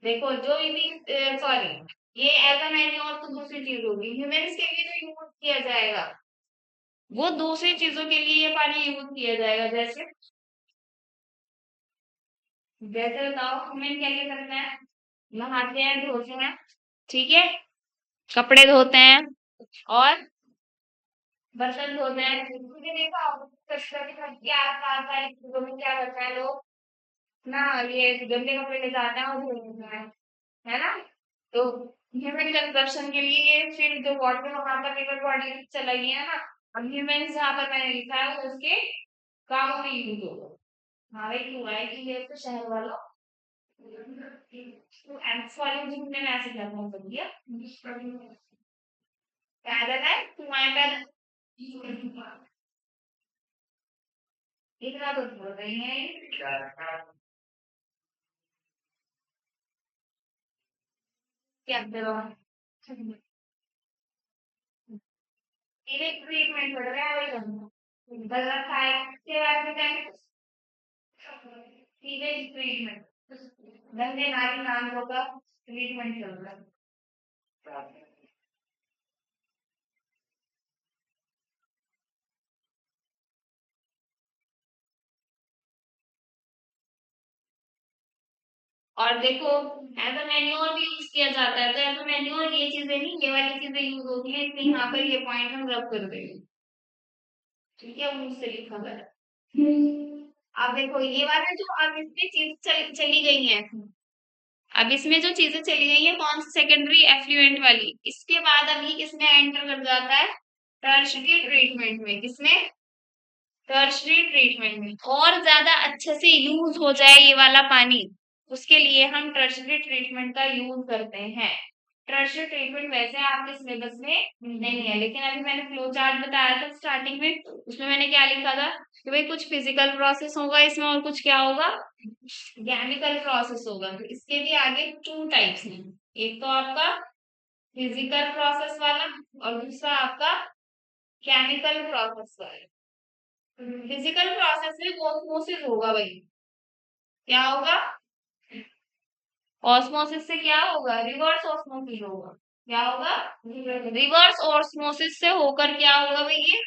देखो जो भी सॉरी, ये एज अ मैन्योर तो दूसरी चीज होगी, ह्यूमन्स के लिए जो यूज किया जाएगा वो दूसरी चीजों के लिए ये पानी यूज किया जाएगा, जैसे जैसे बताओ, ह्यूमन क्या क्या करते हैं, नहाते हैं धोते हैं, ठीक है, कपड़े धोते हैं, और बर्तन धोते हैं, तुमने देखा होगा, कचरा के घर के आसपास वाली चीजों में क्या करते हैं लोग ना, ये गंदे कपड़े ले जाते हैं और धो देते हैं, है ना, तो ह्यूमन कंजप्शन के लिए ये फिर जो वाटर वहां पर रिवर बॉडी चला गया है ना, अब ह्यूमन जहाँ पर मैंने लिखा है वो उसके कामों में यूज होगा। हाँ भाई क्यों है कि ये तो शहर वालों, तो एम्स वाले जिनने मैसेज करना कर दिया, पैदल है तुम्हारे पैदल, इतना तो बोल रही है, क्या करो, सीधे ट्रीटमेंट पड़ रहा है वही करना, गलत खाए के बाद में क्या, सीधे ट्रीटमेंट, गंदे नाली नालियों का ट्रीटमेंट चल रहा है। और देखो एज अ मैन्योर भी यूज किया जाता है, तो एज अ मैन्योर ये चीजें नहीं, ये वाली चीजें यूज होती है, इसलिए यहाँ पर ये पॉइंट हम रब कर देंगे। ठीक है, मुझसे लिखा गया है। अब देखो ये वाला जो अब इसमें चीज चली गई है, अब इसमें जो चीजें चली गई है कौन सी, सेकेंडरी एफ्लुएंट वाली, इसके बाद अब ये किसमें एंटर कर जाता है, टर्शरी ट्रीटमेंट में। किसमें, टर्शरी ट्रीटमेंट में। और ज्यादा अच्छे से यूज हो जाए ये वाला पानी, उसके लिए हम टर्शरी ट्रीटमेंट का यूज करते हैं। टर्शरी ट्रीटमेंट वैसे आपके सिलेबस में नहीं है, लेकिन अभी मैंने फ्लो चार्ट बताया था स्टार्टिंग में, उसमें मैंने क्या लिखा था कि भाई कुछ फिजिकल प्रोसेस होगा इसमें और कुछ क्या होगा, केमिकल प्रोसेस होगा। तो इसके भी आगे टू टाइप्स हैं, एक तो आपका फिजिकल प्रोसेस वाला और दूसरा आपका केमिकल प्रोसेस वाला। फिजिकल प्रोसेस में ऑस्मोसिस होगा भाई, क्या होगा, ऑस्मोसिस से क्या होगा, रिवर्स ऑस्मोसिस होगा। क्या होगा, रिवर्स ऑस्मोसिस से होकर क्या होगा भाई, ये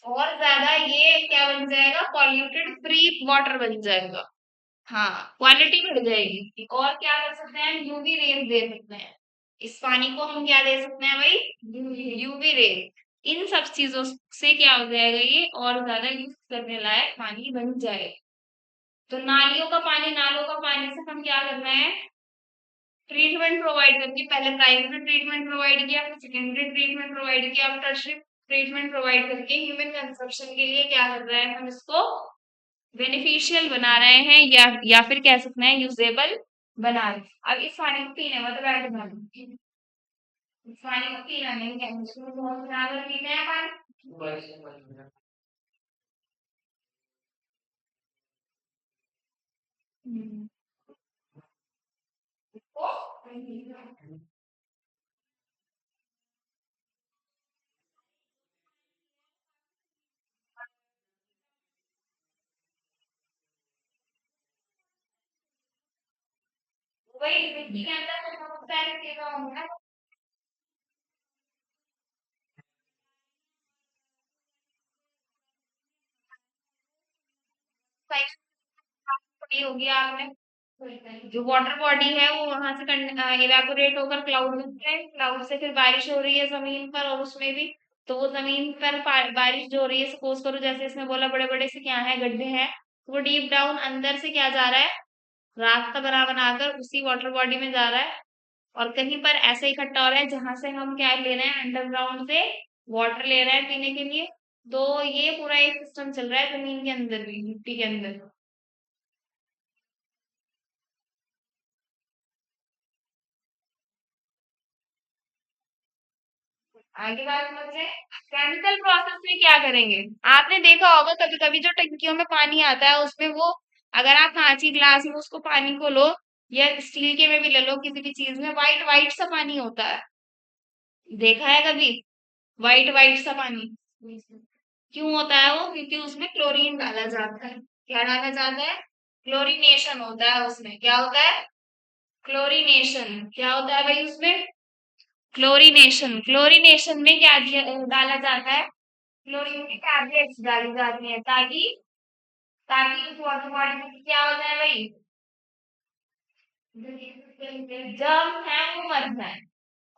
और ज्यादा ये क्या बन जाएगा, पॉल्यूटेड फ्री वाटर बन जाएगा। हाँ, क्वालिटी बढ़ जाएगी। और क्या कर सकते हैं, यूवी रेज दे सकते हैं इस पानी को, हम क्या दे सकते हैं भाई, यूवी रेज। इन सब चीजों से क्या हो जाएगा, ये और ज्यादा यूज करने लायक पानी बन जाएगा। तो नालियों का पानी, नालों का पानी से हम क्या करना है, ट्रीटमेंट प्रोवाइड करनी। पहले प्राइमरी ट्रीटमेंट प्रोवाइड किया, फिर सेकेंडरी ट्रीटमेंट प्रोवाइड किया, अब टर्शरी ट्रीटमेंट प्रोवाइड करके ह्यूमन कंजप्शन के लिए क्या कर रहे हैं, हम इसको बेनिफिशियल बना रहे हैं, या फिर कह सकते हैं यूजेबल बना रहे हैं। अब इस पानी को पीने मतलब ऐड करना, इस पानी को पीना नहीं है, इसको बहुत ज्यादा पीते हैं पानी। हम्म। वही मिट्टी के अंदर जो बहुत सारे चीजें होंगे ना, पड़ी होगी आपने, जो वाटर बॉडी है वो वहां से इवेपोरेट होकर क्लाउड में है, क्लाउड से फिर बारिश हो रही है जमीन पर, और उसमें भी तो वो जमीन पर बारिश जो हो रही है, सपोज करो जैसे इसमें बोला बड़े बड़े से क्या है, गड्ढे हैं, तो वो डीप डाउन अंदर से क्या जा रहा है, रास्ता बना बनाकर उसी वाटर बॉडी में जा रहा है। और कहीं पर ऐसे इकट्ठा हो रहा है जहां से हम क्या ले रहे हैं, अंडरग्राउंड से वाटर ले रहे हैं पीने के लिए। तो ये पूरा एक सिस्टम चल रहा है जमीन के अंदर भी, मिट्टी के अंदर। आगे बात समझे, केमिकल प्रोसेस में क्या करेंगे, आपने देखा होगा कभी कभी जो टंकियों में पानी आता है उसमें वो, अगर आप कांची ग्लास में उसको पानी को लो, या स्टील के में भी ले लो, किसी भी चीज में वाइट वाइट सा पानी होता है, देखा है कभी, वाइट वाइट सा पानी। क्यों होता है वो, क्योंकि उसमें क्लोरीन डाला जाता है। क्या डाला जाता है, क्लोरीनेशन होता है उसमें। क्या होता है, क्लोरीनेशन। क्या होता है भाई उसमें, क्लोरीनेशन। क्लोरीनेशन में क्या डाला जाता है, क्लोरीन की टैबलेट्स डाली जाती हैं, ताकि ताकि उस वाटर बॉडी में क्या हो जाए भाई, जर्म है वो मर जाए।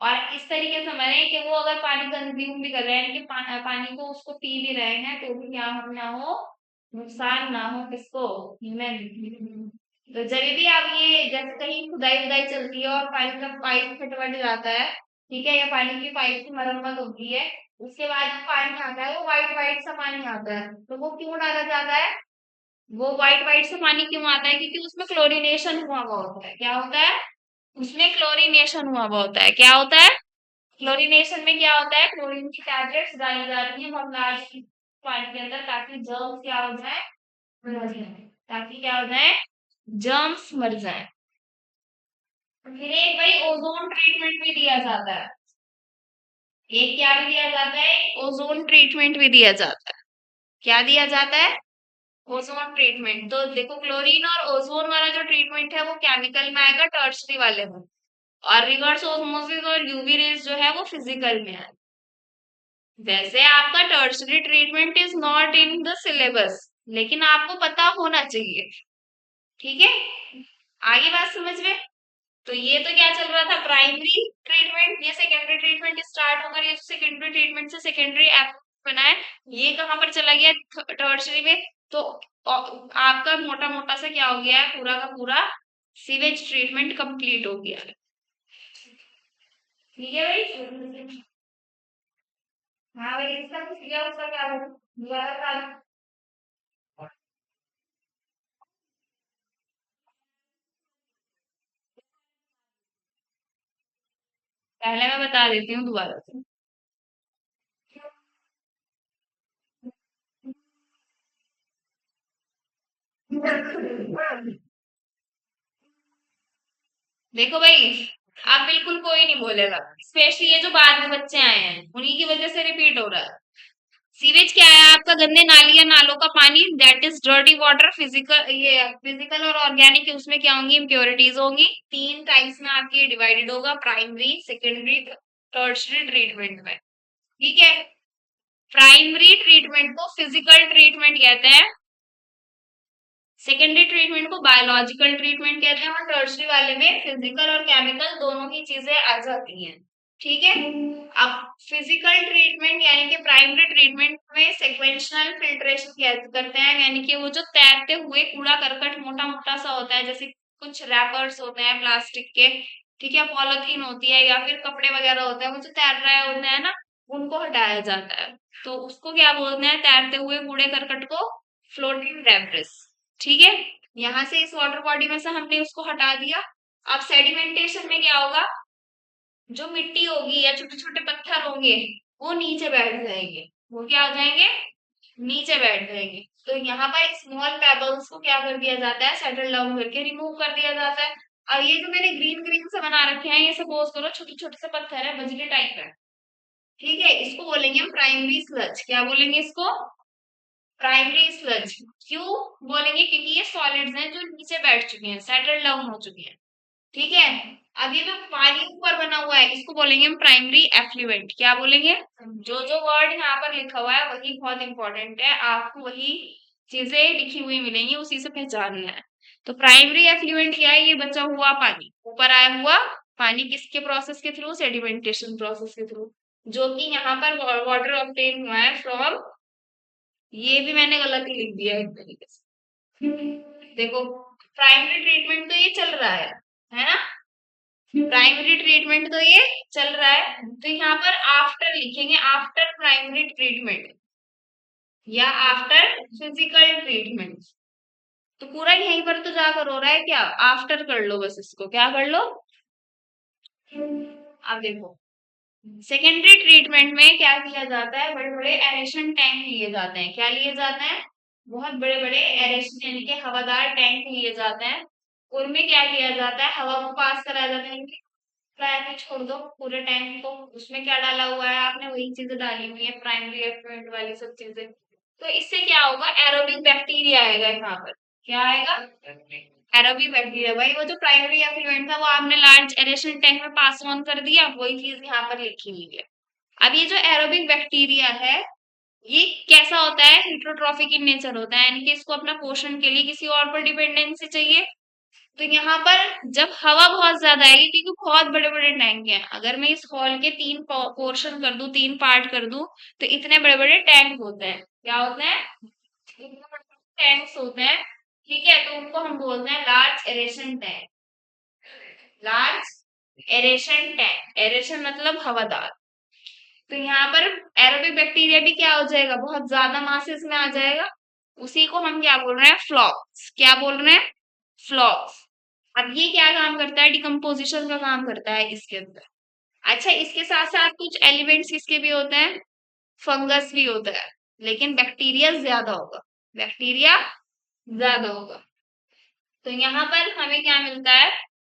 और इस तरीके से मरे कि वो अगर पानी कंज्यूम भी कर रहे हैं, कि पानी को उसको पी भी रहे हैं, तो भी क्या हो ना हो, नुकसान ना हो किसको, ह्यूमन। तो जब भी आप ये जैसे कहीं खुदाई वुदाई चलती है और पानी का पाइप फट वट जाता है, ठीक है, या पानी की पाइप की मरम्मत होती है, उसके बाद जो पानी आता है वो व्हाइट व्हाइट सा पानी आता है, तो वो क्यों डाला जाता है, वो व्हाइट व्हाइट सा पानी क्यों आता है, क्योंकि उसमें क्लोरीनेशन हुआ हुआ होता है। क्या होता है, उसमें क्लोरीनेशन हुआ हुआ होता है। क्या होता है, क्लोरीनेशन में क्या होता है, क्लोरीन की टैबलेट्स डाली जाती है बहुत लार्ज पानी के अंदर, ताकि जर्म्स क्या हो जाए, मर जाए, ताकि क्या हो जाए, जर्म्स मर जाए। फिर एक भाई ओजोन ट्रीटमेंट भी दिया जाता है, एक क्या भी दिया जाता है, ओजोन ट्रीटमेंट भी दिया जाता है। क्या दिया जाता है, ओजोन ट्रीटमेंट। तो देखो क्लोरीन और ओजोन वाला जो ट्रीटमेंट है वो केमिकल में आएगा, टर्शरी वाले में। और रिवर्स ऑस्मोसिस और यूवी रेज जो है वो फिजिकल में है। वैसे आपका tertiary treatment is not in the syllabus, लेकिन आपको पता होना चाहिए। ठीक है, आगे बात समझ में? तो ये तो क्या चल रहा था, प्राइमरी ट्रीटमेंट। ये सेकेंडरी ट्रीटमेंट स्टार्ट होकर ये सेकेंडरी ट्रीटमेंट से सेकेंडरी बना है, ये कहाँ पर चला गया, टर्शरी में। तो आपका मोटा मोटा सा क्या हो गया है, पूरा का पूरा सीवेज ट्रीटमेंट कंप्लीट हो गया है। ठीक है भाई? हाँ भाई, इसका कुछ किया, उसका क्या हो, दोबारा बता। पहले मैं बता देती हूँ दोबारा से। देखो भाई, आप बिल्कुल कोई नहीं बोलेगा, स्पेशली ये जो बाद में बच्चे आए हैं उन्हीं की वजह से रिपीट हो रहा है। सीवेज क्या है आपका, गंदे नाली या नालों का पानी, that is dirty water. Physical, ये फिजिकल और ऑर्गेनिक, उसमें क्या होंगी, इम्प्योरिटीज होंगी। तीन टाइप्स में आपकी डिवाइडेड होगा, प्राइमरी, सेकेंडरी, टर्शरी ट्रीटमेंट में। ठीक है? प्राइमरी ट्रीटमेंट को फिजिकल ट्रीटमेंट कहते हैं, सेकेंडरी ट्रीटमेंट को बायोलॉजिकल ट्रीटमेंट कहते हैं, और टर्शरी वाले में फिजिकल और केमिकल दोनों की चीजें आ जाती हैं। ठीक है? अब फिजिकल ट्रीटमेंट यानी कि प्राइमरी ट्रीटमेंट में सिक्वेंशनल फिल्ट्रेशन करते हैं, यानी कि वो जो तैरते हुए कूड़ा करकट मोटा मोटा सा होता है, जैसे कुछ रैपर्स होते हैं प्लास्टिक के, ठीक है, पॉलिथीन होती है, या फिर कपड़े वगैरह होते हैं, वो जो तैर रहे होते हैं ना, उनको हटाया जाता है। तो उसको क्या बोलते हैं, तैरते हुए कूड़े करकट को फ्लोटिंग डेब्रिस। ठीक है? यहाँ से इस वाटर बॉडी में से हमने उसको हटा दिया। अब सेडिमेंटेशन में क्या होगा, जो मिट्टी होगी या छोटे छोटे पत्थर होंगे वो नीचे बैठ जाएंगे। वो क्या हो जाएंगे, नीचे बैठ जाएंगे। तो यहाँ पर स्मॉल पेबल्स को क्या कर दिया जाता है, सेटल डाउन करके रिमूव कर दिया जाता है। और ये जो मैंने ग्रीन ग्रीन से बना रखे हैं, ये सपोज करो छोटे छोटे से पत्थर है, बजरी टाइप है। ठीक है? इसको बोलेंगे हम प्राइमरी स्लज। क्या बोलेंगे इसको, प्राइमरी स्लज। क्यों बोलेंगे, क्योंकि ये सॉलिड्स हैं जो नीचे बैठ चुके हैं, सेटल डाउन हो चुके हैं। ठीक है? अब ये जो पानी ऊपर बना हुआ है, इसको बोलेंगे हम प्राइमरी एफ्लुएंट। क्या बोलेंगे, जो जो वर्ड यहाँ पर लिखा हुआ है वही बहुत इंपॉर्टेंट है, आपको वही चीजें लिखी हुई मिलेंगी, उसी से पहचानना है। तो प्राइमरी एफ्लुएंट क्या है, ये बचा हुआ पानी, ऊपर आया हुआ पानी, किसके प्रोसेस के थ्रू, सेडिमेंटेशन प्रोसेस के थ्रू, जो कि यहाँ पर वाटर ऑब्टेन हुआ है फ्रॉम, ये भी मैंने गलत ही लिख दिया है एक तरीके से। देखो, प्राइमरी ट्रीटमेंट तो ये चल रहा है ना, प्राइमरी ट्रीटमेंट तो ये चल रहा है, तो यहाँ पर आफ्टर लिखेंगे, आफ्टर प्राइमरी ट्रीटमेंट या आफ्टर फिजिकल ट्रीटमेंट। तो पूरा यहीं पर तो जाकर हो रहा है क्या, आफ्टर कर लो बस, इसको क्या कर लो। अब देखो, सेकेंडरी ट्रीटमेंट में क्या किया जाता है, बड़े बड़े एरेशन टैंक लिए जाते हैं। क्या लिए जाते हैं, बहुत बड़े बड़े एरेशन यानी कि हवादार टैंक लिए जाते हैं। उनमें क्या किया जाता है, हवा को पास कराया जाता है, ऐसे छोड़ दो पूरे टैंक को। उसमें क्या डाला हुआ है आपने, वही चीजें डाली हुई है, प्राइमरी एफ्लुएंट वाली सब चीजें। तो इससे क्या होगा, एरोबिक बैक्टीरिया आएगा यहाँ पर। क्या आएगा, एरोबिक बैक्टीरिया। भाई वो जो प्राइमरी एफ्लुएंट था वो आपने लार्ज एरेशन टैंक में पास ऑन कर दिया, वही चीज यहाँ पर लिखी हुई है। अब ये जो एरोबिक बैक्टीरिया है, ये कैसा होता है, हेटेरोट्रॉफिक इन नेचर होता है, यानी कि इसको अपना पोषण के लिए किसी और पर डिपेंडेंसी चाहिए। तो यहाँ पर जब हवा बहुत ज्यादा आएगी, क्योंकि बहुत बड़े बड़े टैंक हैं, अगर मैं इस हॉल के तीन पोर्शन कर दूं, तीन पार्ट कर दूं, तो इतने बड़े बड़े टैंक होते हैं। क्या होते हैं, इतने बड़े टैंक्स होते हैं। ठीक है? तो उनको हम बोलते हैं large aeration tank. Large aeration tank, aeration मतलब हवादार। तो यहाँ पर एरोबिक बैक्टीरिया भी क्या हो जाएगा, बहुत ज्यादा मासेस में आ जाएगा। उसी को हम क्या बोल रहे हैं, फ्लॉक्स। क्या बोल रहे हैं, फ्लॉक्स। अब ये क्या काम करता है, डिकम्पोजिशन का काम करता है इसके अंदर। अच्छा, इसके साथ साथ कुछ एलिमेंट्स इसके भी होते हैं, फंगस भी होता है, लेकिन बैक्टीरिया ज्यादा होगा, बैक्टीरिया ज्यादा होगा। तो यहाँ पर हमें क्या मिलता है,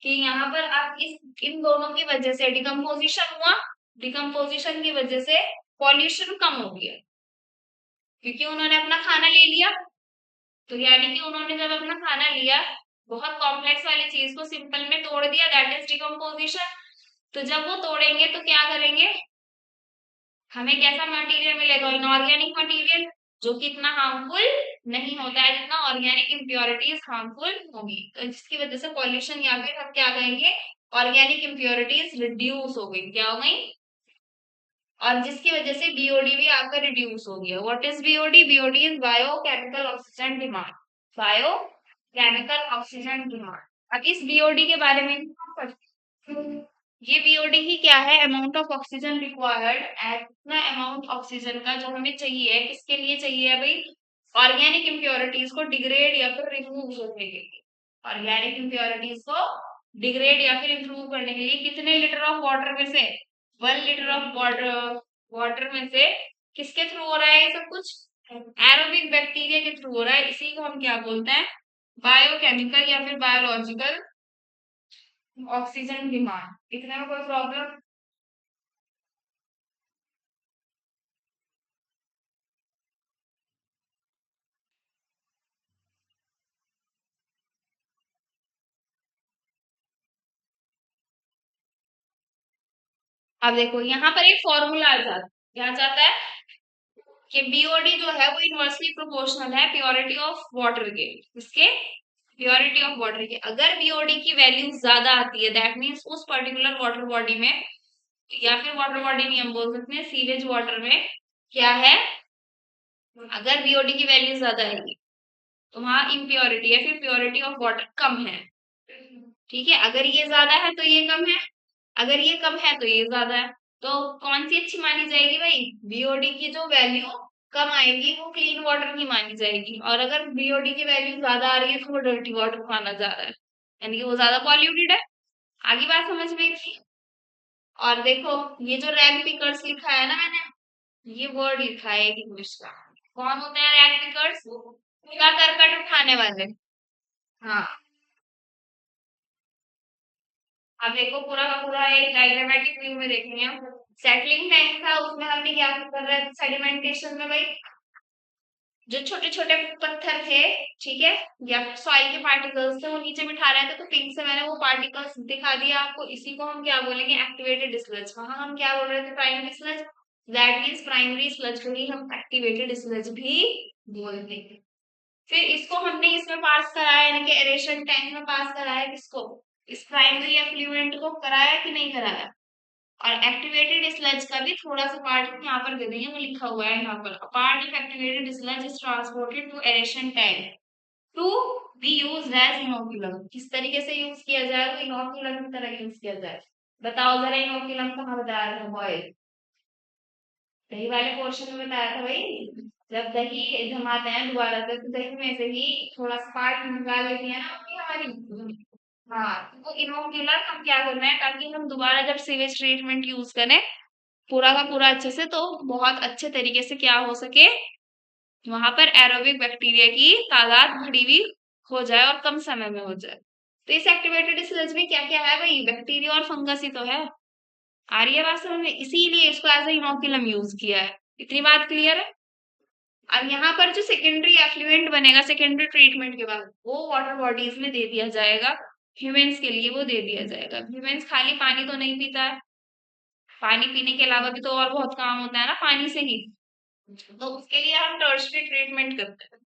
कि यहाँ पर आप इस इन दोनों की वजह से डिकम्पोजिशन हुआ, डिकम्पोजिशन की वजह से पॉल्यूशन कम हो गया, क्योंकि उन्होंने अपना खाना ले लिया। तो यानी कि उन्होंने जब अपना खाना लिया, बहुत कॉम्प्लेक्स वाली चीज को सिंपल में तोड़ दिया, दैट इज डिकम्पोजिशन। तो जब वो तोड़ेंगे तो क्या करेंगे, हमें कैसा मटेरियल मिलेगा, इनऑर्गेनिक मटेरियल। जो कि इतना हार्मफुल नहीं होता है जितना ऑर्गेनिक इम्प्योरिटीज हार्मफुल होगी। तो जिसकी वजह से पॉल्यूशन या फिर हम क्या कहेंगे, ऑर्गेनिक इम्प्योरिटीज रिड्यूस हो गई, क्या हो गई, और जिसकी वजह से बीओडी भी आपका रिड्यूस हो गया। What is BOD? BOD is biochemical oxygen demand, biochemical oxygen demand. अब इस बीओडी के बारे में हम पढ़ते हैं। ये बीओडी ही क्या है? अमाउंट ऑफ ऑक्सीजन रिक्वायर्ड, इतना अमाउंट ऑक्सीजन का जो हमें चाहिए, किसके लिए चाहिए है भाई? ऑर्गेनिक इम्प्योरिटीज को डिग्रेड या फिर रिमूव करने के लिए। ऑर्गेनिक इम्प्योरिटीज को डिग्रेड या फिर इम्प्रूव करने के लिए कितने लीटर ऑफ वाटर में से? 1 लीटर ऑफ वाटर, वाटर में से किसके थ्रू हो रहा है ये सब कुछ? एरोबिक बैक्टीरिया के थ्रू हो रहा है। इसी को हम क्या बोलते हैं? बायोकेमिकल या फिर बायोलॉजिकल ऑक्सीजन डिमांड। इतने में कोई प्रॉब्लम? अब देखो यहाँ पर एक फॉर्मूला आ जाता है, क्या जाता है कि बीओडी जो है वो इनवर्सली प्रोपोर्शनल है प्योरिटी ऑफ वाटर के, इसके प्योरिटी ऑफ वाटर की। अगर बीओडी की वैल्यू ज्यादा आती है, दैट मीन्स उस पर्टिकुलर वाटर बॉडी में, या फिर वाटर बॉडी नहीं हम बोल सकते हैं, सीवेज वाटर में क्या है, अगर बीओडी की वैल्यू ज्यादा आएगी तो वहां इम्प्योरिटी है, फिर प्योरिटी ऑफ वाटर कम है। ठीक है, अगर ये ज्यादा है तो ये कम है, अगर ये कम है तो ये ज्यादा है। तो कौन सी अच्छी मानी जाएगी भाई? बीओडी की जो वैल्यू कम आएगी वो क्लीन वाटर की मानी जाएगी, और अगर बीओडी की वैल्यू ज्यादा आ रही है तो वो डर्टी वाटर माना जा रहा है, यानी कि वो ज्यादा पॉल्यूटेड है। आगे बात समझ में आई? और देखो ये जो रैग पिकर्स लिखा है ना मैंने, ये वर्ड लिखा है एक इंग्लिश का। कौन होते हैं रैग पिकर्स? कूड़ा करकट उठाने वाले। हाँ, अब देखो पूरा का पूरा एक डायग्रामेटिक व्यू में देखेंगे हम। सेटलिंग टाइम था, उसमें हमने क्या कर रहे थे सेडिमेंटेशन में भाई? जो छोटे छोटे पत्थर थे, ठीक है, या फिर सॉइल के पार्टिकल्स थे, वो नीचे बिठा रहे थे, तो पिंक से मैंने वो पार्टिकल्स दिखा दिया आपको। इसी को हम क्या बोलेंगे? Activated sludge. वहां हम क्या बोल रहे थे? Primary sludge. That means primary sludge को ही हम एक्टिवेटेड स्लज भी बोलते हैं। फिर इसको हमने इसमें पास कराया, यानी कि एरेशन टैंक में पास कराया। किसको? इस प्राइमरी एफ्लुएंट को कराया कि नहीं कराया? और एक्टिवेटेड स्लज का भी थोड़ा सा पार्ट यहाँ पर दे देंगे, वो लिखा हुआ है यहाँ पर। Part of activated sludge is transported to aeration tank to be used as inoculum. किस तरीके से यूज किया जाए? वो इनोकुलम की तरह यूज किया जाए। बताओ जरा, इनोकुलम कहाँ बताया था बॉयज? दही वाले पोर्शन में बताया था भाई। जब दही जमाते हैं दोबारा से, तो दही में से ही थोड़ा सा पार्ट निकाल लेती है ना मम्मी हमारी। हाँ, तो वो इनोक्यूलर हम क्या करना है, ताकि हम दोबारा जब सीवेज ट्रीटमेंट यूज करें पूरा का पूरा अच्छे से, तो बहुत अच्छे तरीके से क्या हो सके, वहां पर एरोबिक बैक्टीरिया की तादाद बढ़ी हुई हो जाए और कम समय में हो जाए। तो इस एक्टिवेटेड स्लज में क्या क्या है भाई? बैक्टीरिया और फंगस ही तो है। आ रही है बात समझ में? इसीलिए इसको एज ए इनोकुलम यूज किया है। इतनी बात क्लियर है? अब यहाँ पर जो सेकेंडरी एफ्लुएंट बनेगा सेकेंडरी ट्रीटमेंट के बाद, वो वाटर बॉडीज में दे दिया जाएगा। ह्यूमंस के लिए वो दे दिया जाएगा। ह्यूमंस खाली पानी तो नहीं पीता है, पानी पीने के अलावा भी तो और बहुत काम होता है ना पानी से ही। तो उसके लिए हम टर्शरी ट्रीटमेंट करते हैं।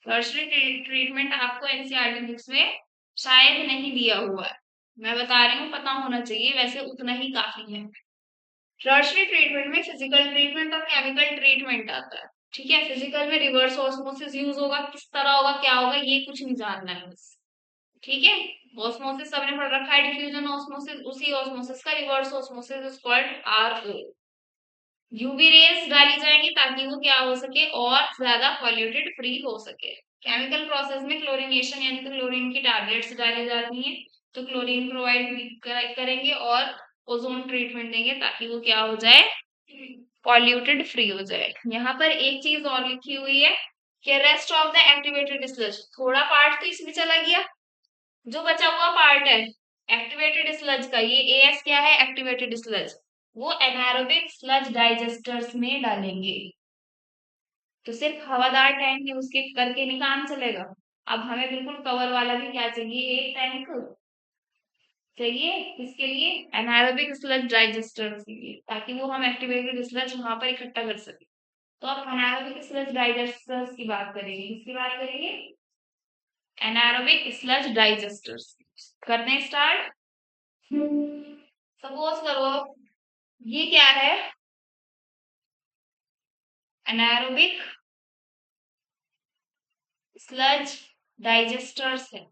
टर्शरी ट्रीटमेंट आपको एनसीईआरटी बुक्स में शायद नहीं दिया हुआ है, मैं बता रही हूँ, पता होना चाहिए, वैसे उतना ही काफी है। टर्शरी ट्रीटमेंट में फिजिकल ट्रीटमेंट और केमिकल ट्रीटमेंट आता है। ठीक है, फिजिकल में रिवर्स ऑस्मोसिस यूज होगा, किस तरह होगा, क्या होगा, ये कुछ नहीं जानना है बस। ठीक है, ऑस्मोसिस सबने पढ़ रखा है, डिफ्यूजन ऑस्मोसिस, उसी ऑस्मोसिस का reverse osmosis is called RO. UV rays डाली जाएंगी ताकि वो क्या हो सके, और ज्यादा पॉल्यूटेड फ्री हो सके। केमिकल प्रोसेस में क्लोरीनेशन यानी तो क्लोरीन की टैबलेट्स डाली जाती हैं, तो क्लोरीन प्रोवाइड करेंगे और ओजोन ट्रीटमेंट देंगे ताकि वो क्या हो जाए, पॉल्यूटेड फ्री हो जाए। यहाँ पर एक चीज और लिखी हुई है कि rest of the activated sludge, थोड़ा पार्ट तो इसमें चला गया, जो बचा हुआ पार्ट है एक्टिवेटेड स्लज का, ये एएस क्या है? एक्टिवेटेड स्लज, वो एनारोबिक स्लज डाइजेस्टर्स में डालेंगे। तो सिर्फ हवादार टैंक यूज के करके नहीं काम चलेगा। अब हमें बिल्कुल कवर वाला भी क्या चाहिए, एक टैंक चाहिए। इसके लिए एनारोबिक स्लज डाइजेस्टर के लिए, ताकि वो हम एक्टिवेटेड स्लज वहां पर इकट्ठा कर सके। तो अब एनारोबिक स्लज डाइजेस्टर्स की बात करेंगे, किसकी बात करेंगे? Anaerobic sludge digesters. करते हैं स्टार्ट। सपोज करो ये क्या है? एनारोबिक स्लज डाइजेस्टर्स है।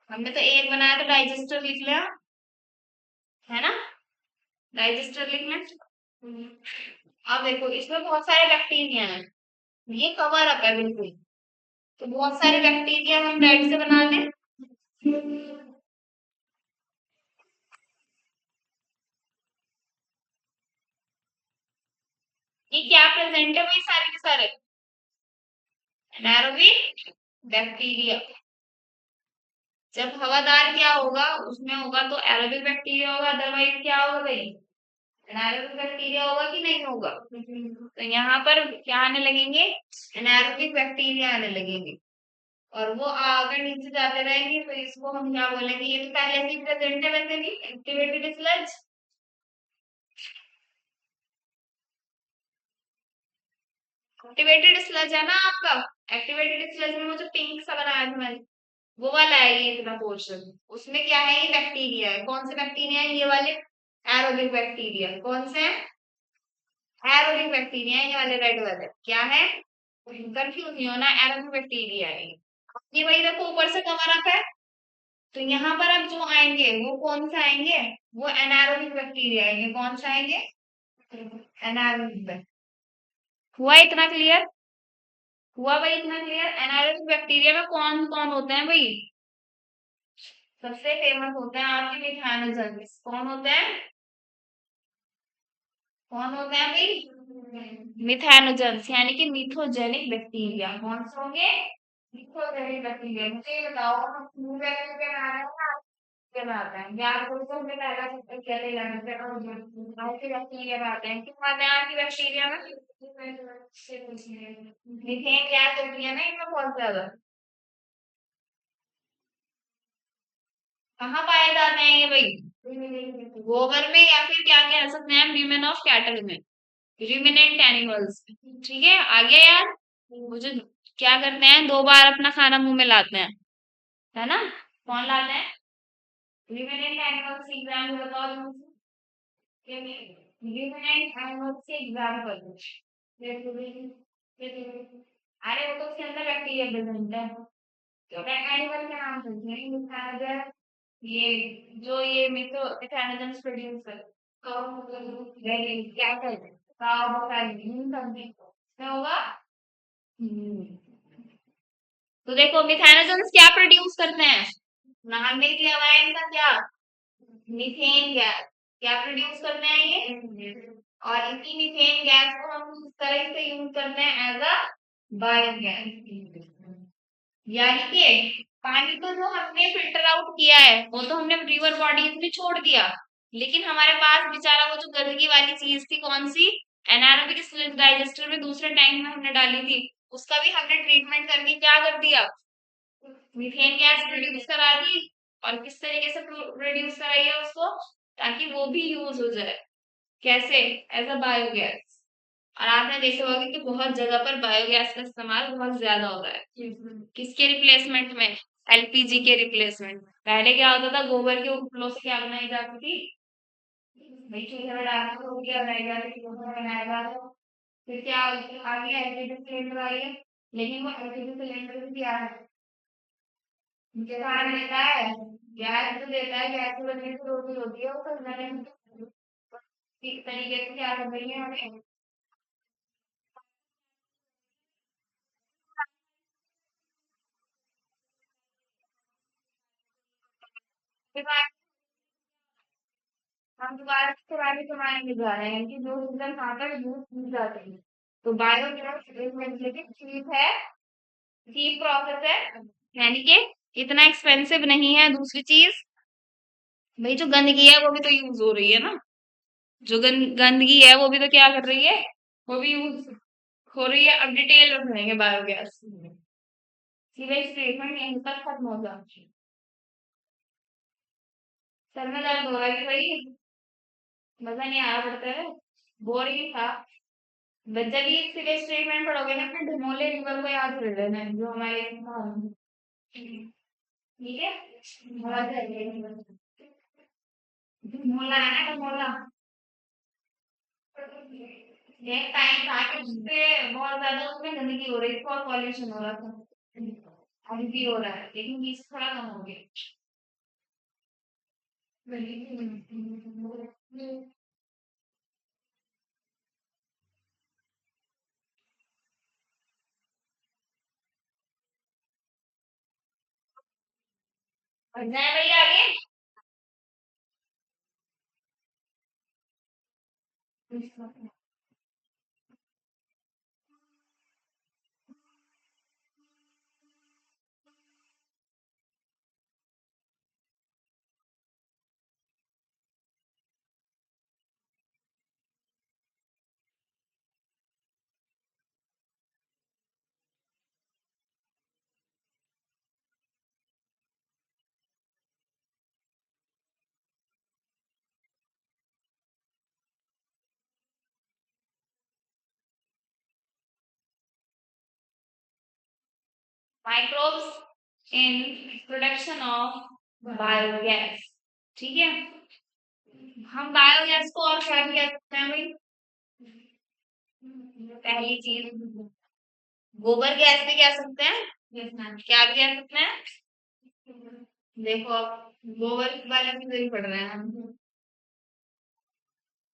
हमने तो एक बनाया तो डाइजेस्टर लिख लिया, है ना? डाइजेस्टर लिख लें। अब देखो इसमें बहुत सारे बैक्टीरिया हैं, ये कवर अप है बिल्कुल। तो बहुत सारे बैक्टीरिया हम डाइट से बना दें। ये क्या प्रेजेंट है भाई? सारे के सारे एनारोबिक बैक्टीरिया। जब हवादार क्या होगा उसमें होगा तो एरोबिक बैक्टीरिया होगा, अदरवाइज क्या होगा भाई? एनारोबिक बैक्टीरिया होगा कि नहीं होगा? तो यहाँ पर क्या आने लगेंगे? एनारोबिक बैक्टीरिया आने लगेंगे और वो अगर नीचे जाते रहेंगे तो इसको हम क्या बोलेंगे? ये तो पहले से ही प्रेजेंट है वैसे भी, एक्टिवेटेड स्लज। एक्टिवेटेड स्लज है ना आपका? एक्टिवेटेड स्लज में वो जो पिंक सा बनाया था मैंने, वो वाला है ये इतना पोर्शन। उसमें क्या है? ये बैक्टीरिया है। कौन से बैक्टीरिया है ये वाले? Aerobic bacteria. कौन से हैं? एरोबिक बैक्टीरिया है ये वाले, रेड वाले क्या है? कंफ्यूज नहीं होना, एरोबिक बैक्टीरिया है ये भाई। देखो ऊपर से कवर अप है, तो यहाँ पर अब जो आएंगे वो कौन से आएंगे? वो एनारोबिक बैक्टीरिया आएंगे। कौन से आएंगे? एनारोबिक। हुआ इतना क्लियर? हुआ भाई इतना क्लियर? एनारोबिक बैक्टीरिया में कौन कौन होते हैं भाई? सबसे फेमस होते हैं आपके मिथानोजेंस। कौन होते हैं? कौन होते हैं भाई? मिथानोजेंस यानी कि मिथोजेनिक बैक्टीरिया। कौन से होंगे? मिथोजेनिक बैक्टीरिया। मुझे ये बताओ हम फ्लू वैक्सीन के बना रहे हैं ना, क्या बनाते हैं? या आपको तो हमने पहला चैप्टर क्या ले जाना है? आपके बैक्टीरिया बनाते हैं, क्यों आते हैं आपकी बैक्टीरिया में? मीथेन गैस होती है ना इनमें बहुत ज्यादा। कहाँ पाए जाते हैं ये भाई? गोबर में, या फिर क्या कह सकते हैं हम, ल्यूमेन ऑफ कैटल में, ruminant एनिमल्स। ठीक है, आ गया यार? मुझे क्या करते हैं, 2 बार अपना खाना मुंह में लाते हैं, है ना? कौन लाते हैं? ruminant एनिमल्स की एग्जाम्पल बताओ मुझे। ruminant एनिमल्स के एग्जाम्पल। अरे वो तो उसके अंदर बैक्टीरिया प्रेजेंट है, तो एनिमल के नाम सुनते हैं मिथानोजन। ये जो ये मिथो मिथानोजेंस प्रोड्यूस कर क्या कहते हैं, कार्बोहाइड्रेट समथिंग क्या होगा? तो देखो मिथानोजेंस क्या प्रोड्यूस करते हैं? नाम में दिया हुआ है इनका क्या? Methane gas. क्या प्रोड्यूस करते हैं ये? और इसी मीथेन गैस को हम इस तरह से यूज करते हैं एज अ बायोगैस। यानी कि पानी को जो हमने फिल्टर आउट किया है वो तो हमने रिवर बॉडीज में छोड़ दिया, लेकिन हमारे पास बेचारा वो जो गंदगी वाली चीज थी, कौन सी? एनारोबिक स्लज डाइजेस्टर में दूसरे टाइम में हमने डाली थी, उसका भी हमने ट्रीटमेंट करके क्या कर दिया? मीथेन गैस प्रोड्यूस करा दी। और किस तरीके से प्रोड्यूस कराई है उसको? ताकि वो भी यूज हो जाए। कैसे? As a biogas. और आपने देखा होगा कि बहुत जगह पर बायोगैस का इस्तेमाल बहुत ज्यादा हो रहा है। किसके रिप्लेसमेंट में? एलपीजी के रिप्लेसमेंट। पहले क्या होता था, गोबर के उपलों से क्या बनाई जाती थी भाई? चूल्हे में डाल के वो क्या बनाई जाती थी? गोबर बनाया जाता था। फिर क्या आ गया? एलपीजी सिलेंडर आई है। लेकिन वो एलपीजी सिलेंडर भी क्या है? क्या देता है? गैस तो देता है, गैस की बनने से रोटी होती है, वो तो मैंने तरीके से क्या कर रही है हमें? हम दोबारा से पुराने जमाने में जा रहे हैं कि जो ईंधन वहां पर यूज की जाते हैं। तो बायोगैस एक तरीके की चीज है, चीप प्रोसेस है, यानी कि इतना एक्सपेंसिव नहीं है। दूसरी चीज भाई, जो गंदगी है वो भी तो यूज हो रही है ना। जो गंदगी है वो भी तो क्या कर रही है? वो भी यूज हो रही है। अब डिटेल में सुनेंगे बायोगैस। सीवेज ट्रीटमेंट यहीं तक खत्म हो जाती है। सर में दर्द हो रहा है कि भाई? मजा नहीं आ रहा पड़ता है? बोरिंग था। जब ये सीवेज ट्रीटमेंट पढ़ोगे ना फिर धमोले रिवर को याद कर लेना है, जो हमारे ठीक है। धमोला है ना, धमोला एक टाइम था कि उससे बहुत ज्यादा उसमें गंदगी हो रही थी, बहुत पॉल्यूशन हो रहा था। अभी भी हो रहा है लेकिन बीच थोड़ा कम हो गया। और जाए भैया आगे। Microbes in production of biogas. ठीक है, हम बायोगैस को और क्या कह सकते हैं भाई? पहली चीज गोबर गैस भी कह सकते हैं, क्या भी कह सकते हैं? देखो अब गोबर वाले भी नहीं पढ़ रहे हैं हम।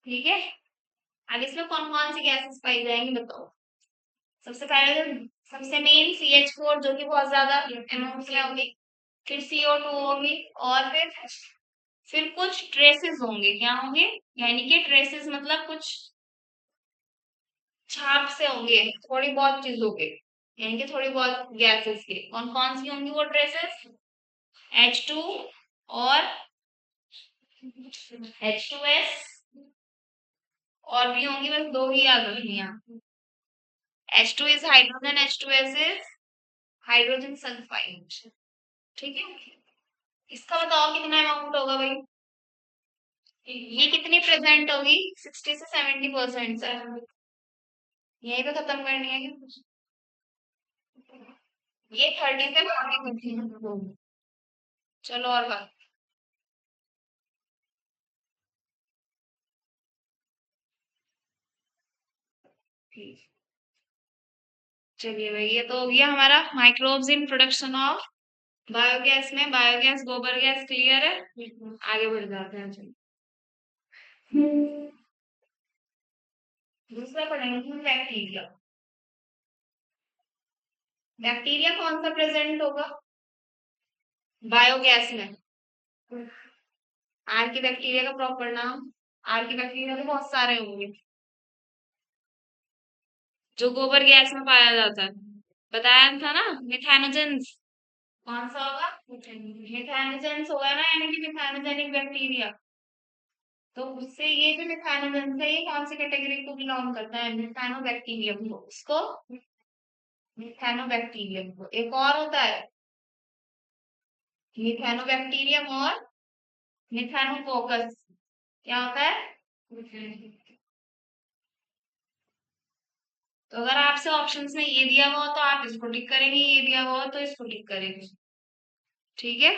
ठीक है, अब इसमें कौन कौन सी गैसेस पाई जाएंगी बताओ। सबसे पहले तो सबसे मेन CH4 जो कि बहुत ज्यादा अमाउंट में होगी, फिर CO2 होगी, और फिर कुछ ट्रेसेस होंगे। क्या होंगे? यानी कि ट्रेसेस मतलब कुछ छाप से होंगे, थोड़ी बहुत चीजों के, यानी कि थोड़ी बहुत गैसेस के। कौन कौन सी होंगी वो ट्रेसेस? H2 और H2S, और भी होंगी, बस दो ही याद रखनी है। H2 is hydrogen, H2S is hydrogen sulphide. ठीक है, इसका बताओ कितना अमाउंट होगा भाई? ये कितनी प्रेजेंट होगी? 60 से 70% से। यहीं पे खत्म करनी है क्या? ये 30 से 40% होगी। चलो और बात। चलिए भाई, ये तो हो गया हमारा microbes in production of biogas में बायोगैस, गोबर गैस। क्लियर है? आगे बढ़ जाते हैं। चलिए दूसरा पढ़ेंगे बैक्टीरिया। बैक्टीरिया कौन सा प्रेजेंट होगा बायोगैस में? आर की बैक्टीरिया का प्रॉपर नाम? आर की बैक्टीरिया तो बहुत सारे होंगे जो गोबर गैस में पाया जाता है। बताया था ना, मिथेनोजेंस। कौन सा होगा? मिथेनोजेंस होगा ना, यानी कि मिथेनोजेनिक बैक्टीरिया। तो उससे ये जो मिथेनोजेंस है, ये कौन सी कैटेगरी को बिलोंग करता है? मिथानोबैक्टीरियम को। इसको मिथानोबैक्टीरियम को। एक और होता है मिथानोबैक्टीरियम और मिथानोकोकस। क्या होता है? तो अगर आपसे ऑप्शंस में ये दिया हुआ हो तो आप इसको टिक करेंगे, ये दिया हुआ हो तो इसको टिक करेंगे। ठीक है।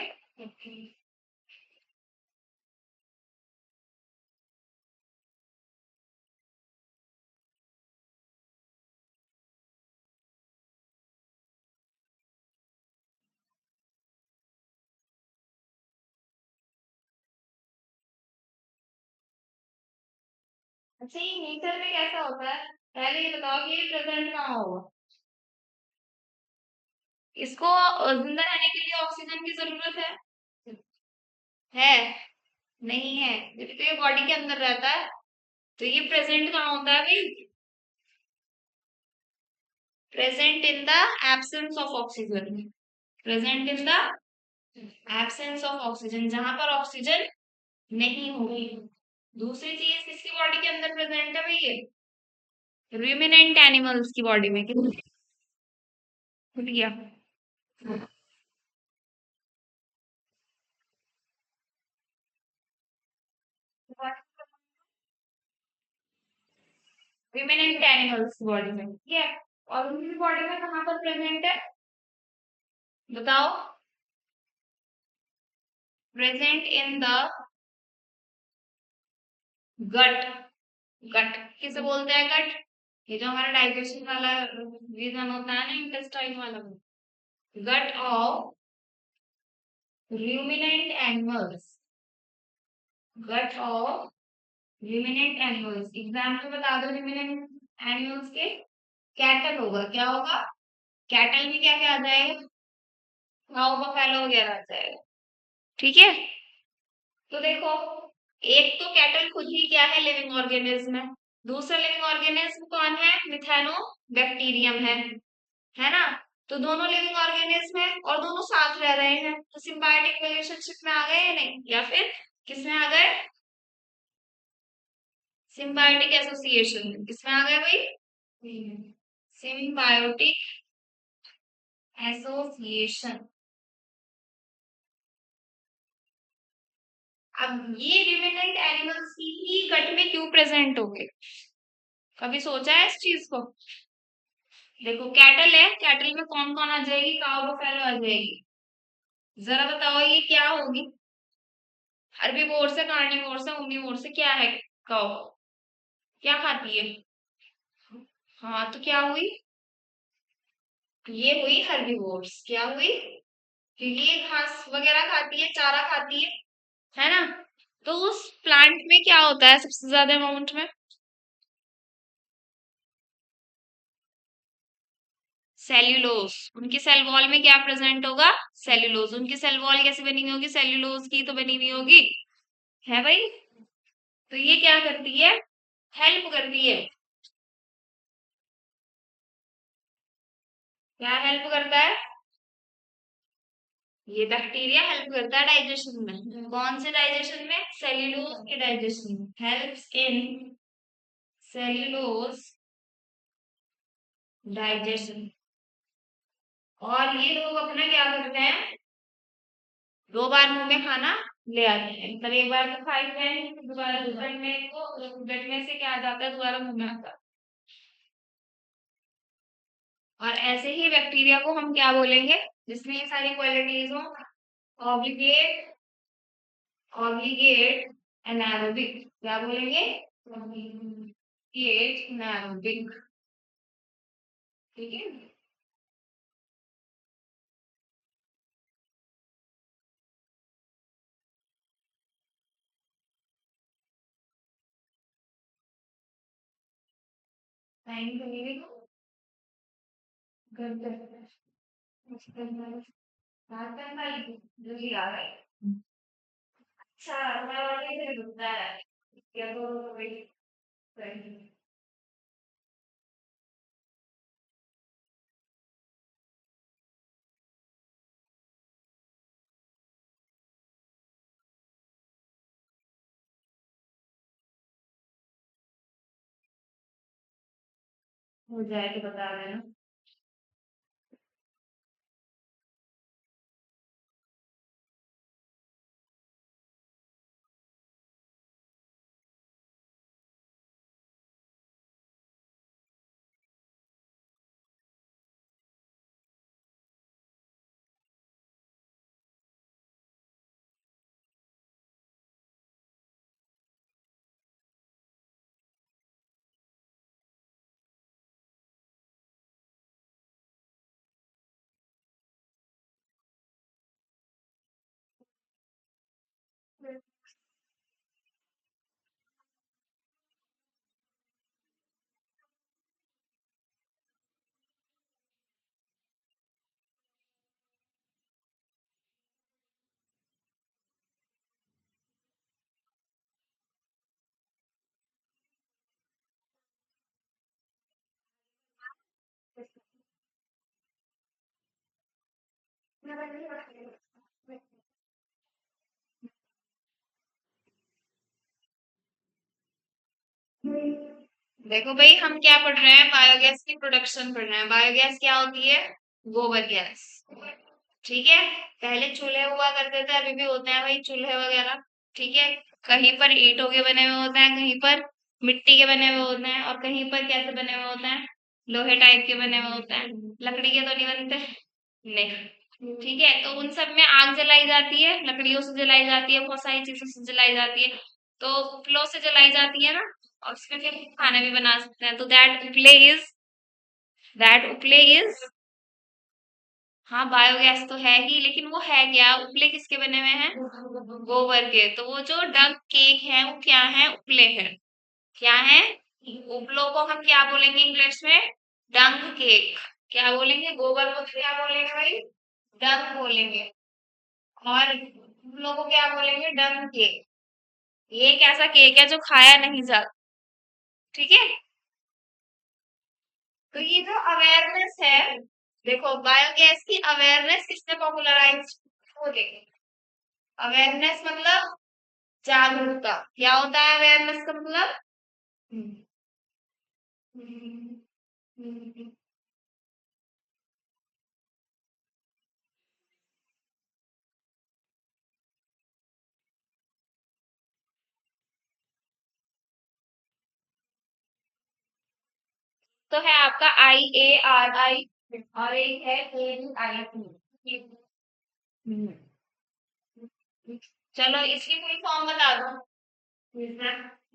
अच्छा, ये नेचर में कैसा होता है? पहले ये बताओ कि ये प्रेजेंट कहाँ होगा? इसको जिंदा रहने के लिए ऑक्सीजन की जरूरत है? नहीं है, जब तो ये बॉडी के अंदर रहता है। तो ये प्रेजेंट कहाँ होता है भाई? Present in the absence of oxygen. Present in the absence of oxygen, जहां पर ऑक्सीजन नहीं होगी। दूसरी चीज किसकी बॉडी के अंदर प्रेजेंट है भाई? ये रूमिनेंट एनिमल्स की बॉडी में। कितनी छूट गया? रिमेनेंट एनिमल्स बॉडी में, ठीक है। और उनकी बॉडी में कहाँ पर प्रेजेंट है बताओ? Present in the gut. गट किसे बोलते हैं? गट, ये जो हमारा डाइजेशन वाला रीजन होता है ना, इंटेस्टाइन वाला, gut of ruminant animals, gut of ruminant animals। Example बता दो ruminant animals के। कैटल होगा, क्या होगा? कैटल में क्या क्या आ जाएगा? काऊ बफेलो वगैरह आ जाएगा, ठीक है। तो देखो, एक तो कैटल खुद ही क्या है? लिविंग ऑर्गेनिज्म है। दूसरा लिविंग ऑर्गेनिज्म कौन है? मिथेनो बैक्टीरियम है ना। तो दोनों लिविंग ऑर्गेनिज्म है और दोनों साथ रह रहे हैं, तो सिम्बायोटिक रिलेशनशिप में आ गए या नहीं? या फिर किसमें आ गए? सिम्बायोटिक एसोसिएशन में। किसमें आ गए भाई? Symbiotic association. अब ये रिमेनेंट एनिमल्स ही गट में क्यों प्रेजेंट होंगे? कभी सोचा है इस चीज को? देखो, कैटल है, कैटल में कौन कौन आ जाएगी? काऊ बफेलो आ जाएगी। जरा बताओ ये क्या होगी? हर्बीवोर से, कार्निवोर से, ओमनीवोर से क्या है? काऊ क्या खाती है? हाँ, तो क्या हुई? ये हुई हर्बीवोर्स। क्या हुई? क्योंकि ये घास वगैरह खाती है, चारा खाती है ना। तो उस प्लांट में क्या होता है सबसे ज्यादा अमाउंट में? सेल्यूलोज। उनकी सेल वॉल में क्या प्रेजेंट होगा? सेल्यूलोज। उनकी सेल वॉल कैसे बनी हुई होगी? सेल्यूलोज की तो बनी हुई होगी, है भाई। तो ये क्या करती है? हेल्प करती है। क्या हेल्प करता है? ये बैक्टीरिया हेल्प करता है डाइजेशन में। कौन से डाइजेशन में? सेल्यूलोज के डाइजेशन में। Helps in cellulose digestion. और ये लोग अपना क्या करते हैं? दो बार मुंह में खाना ले आते हैं, मतलब एक बार तो खाई हैं, फिर दोबारा गट में को गट में से क्या आ जाता है? दोबारा मुंह में आता है। और ऐसे ही बैक्टीरिया को हम क्या बोलेंगे जिसमें ये सारी क्वालिटीज हो? Obligate, obligate anaerobic. क्या बोलेंगे? ऑब्लिगेट एनारोबिक, ठीक है। टाइम करेंगे तो कर कर बात करना ही जल्दी आ रहा है। अच्छा, हमारा और कैसे रुकता है? क्या तो वही सही हो जाए तो बता देना। देखो भाई, हम क्या पढ़ रहे हैं? बायोगैस की प्रोडक्शन पढ़ रहे हैं। बायोगैस क्या होती है? गोबर गैस, ठीक है। पहले चूल्हे हुआ करते थे, अभी भी होते हैं भाई चूल्हे वगैरह, ठीक है। कहीं पर ईंटों के बने हुए होते हैं, कहीं पर मिट्टी के बने हुए होते हैं, और कहीं पर कैसे बने हुए होते हैं, लोहे टाइप के बने हुए होते हैं। लकड़ी के तो नहीं बनते, नहीं। ठीक है, तो उन सब में आग जलाई जाती है, लकड़ियों से जलाई जाती है, बहुत सारी चीजों से जलाई जाती है। तो उपलों से जलाई जाती है ना, और उसमें फिर खाना भी बना सकते हैं। तो दैट उपले इज हाँ, बायोगैस तो है ही, लेकिन वो है क्या, उपले किसके बने हुए हैं, गोबर के। तो वो जो डंक केक है वो क्या है, उपले है। क्या है, उपलों को हम क्या बोलेंगे इंग्लिश में, डंक केक। क्या बोलेंगे, गोबर को क्या बोलेंगे भाई, डंक बोलेंगे। और उपलों को क्या बोलेंगे, डंक केक। ये एक ऐसा केक है जो खाया नहीं जाता। ठीक है, तो ये जो अवेयरनेस है, देखो बायोगैस की अवेयरनेस किसने पॉपुलराइज, वो देखो। अवेयरनेस मतलब जागरूकता। क्या होता है अवेयरनेस का मतलब, हम्म, हम्म, हम्म। तो है आपका IARI, और एक है ABIT। चलो इसकी फुल फॉर्म बता दो।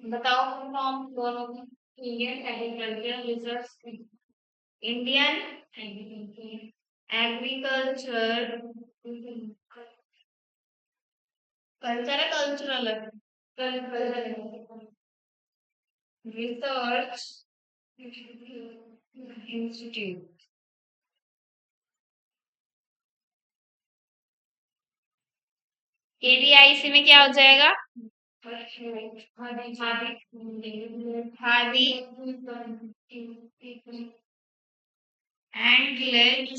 बताओ फुल फॉर्म दोनों की। Indian agriculture research, Indian agriculture, culture है कल्चरल है, कल्चरल रिसर्च इंस्टीट्यूट। KDIC में क्या हो जाएगा, khadi and village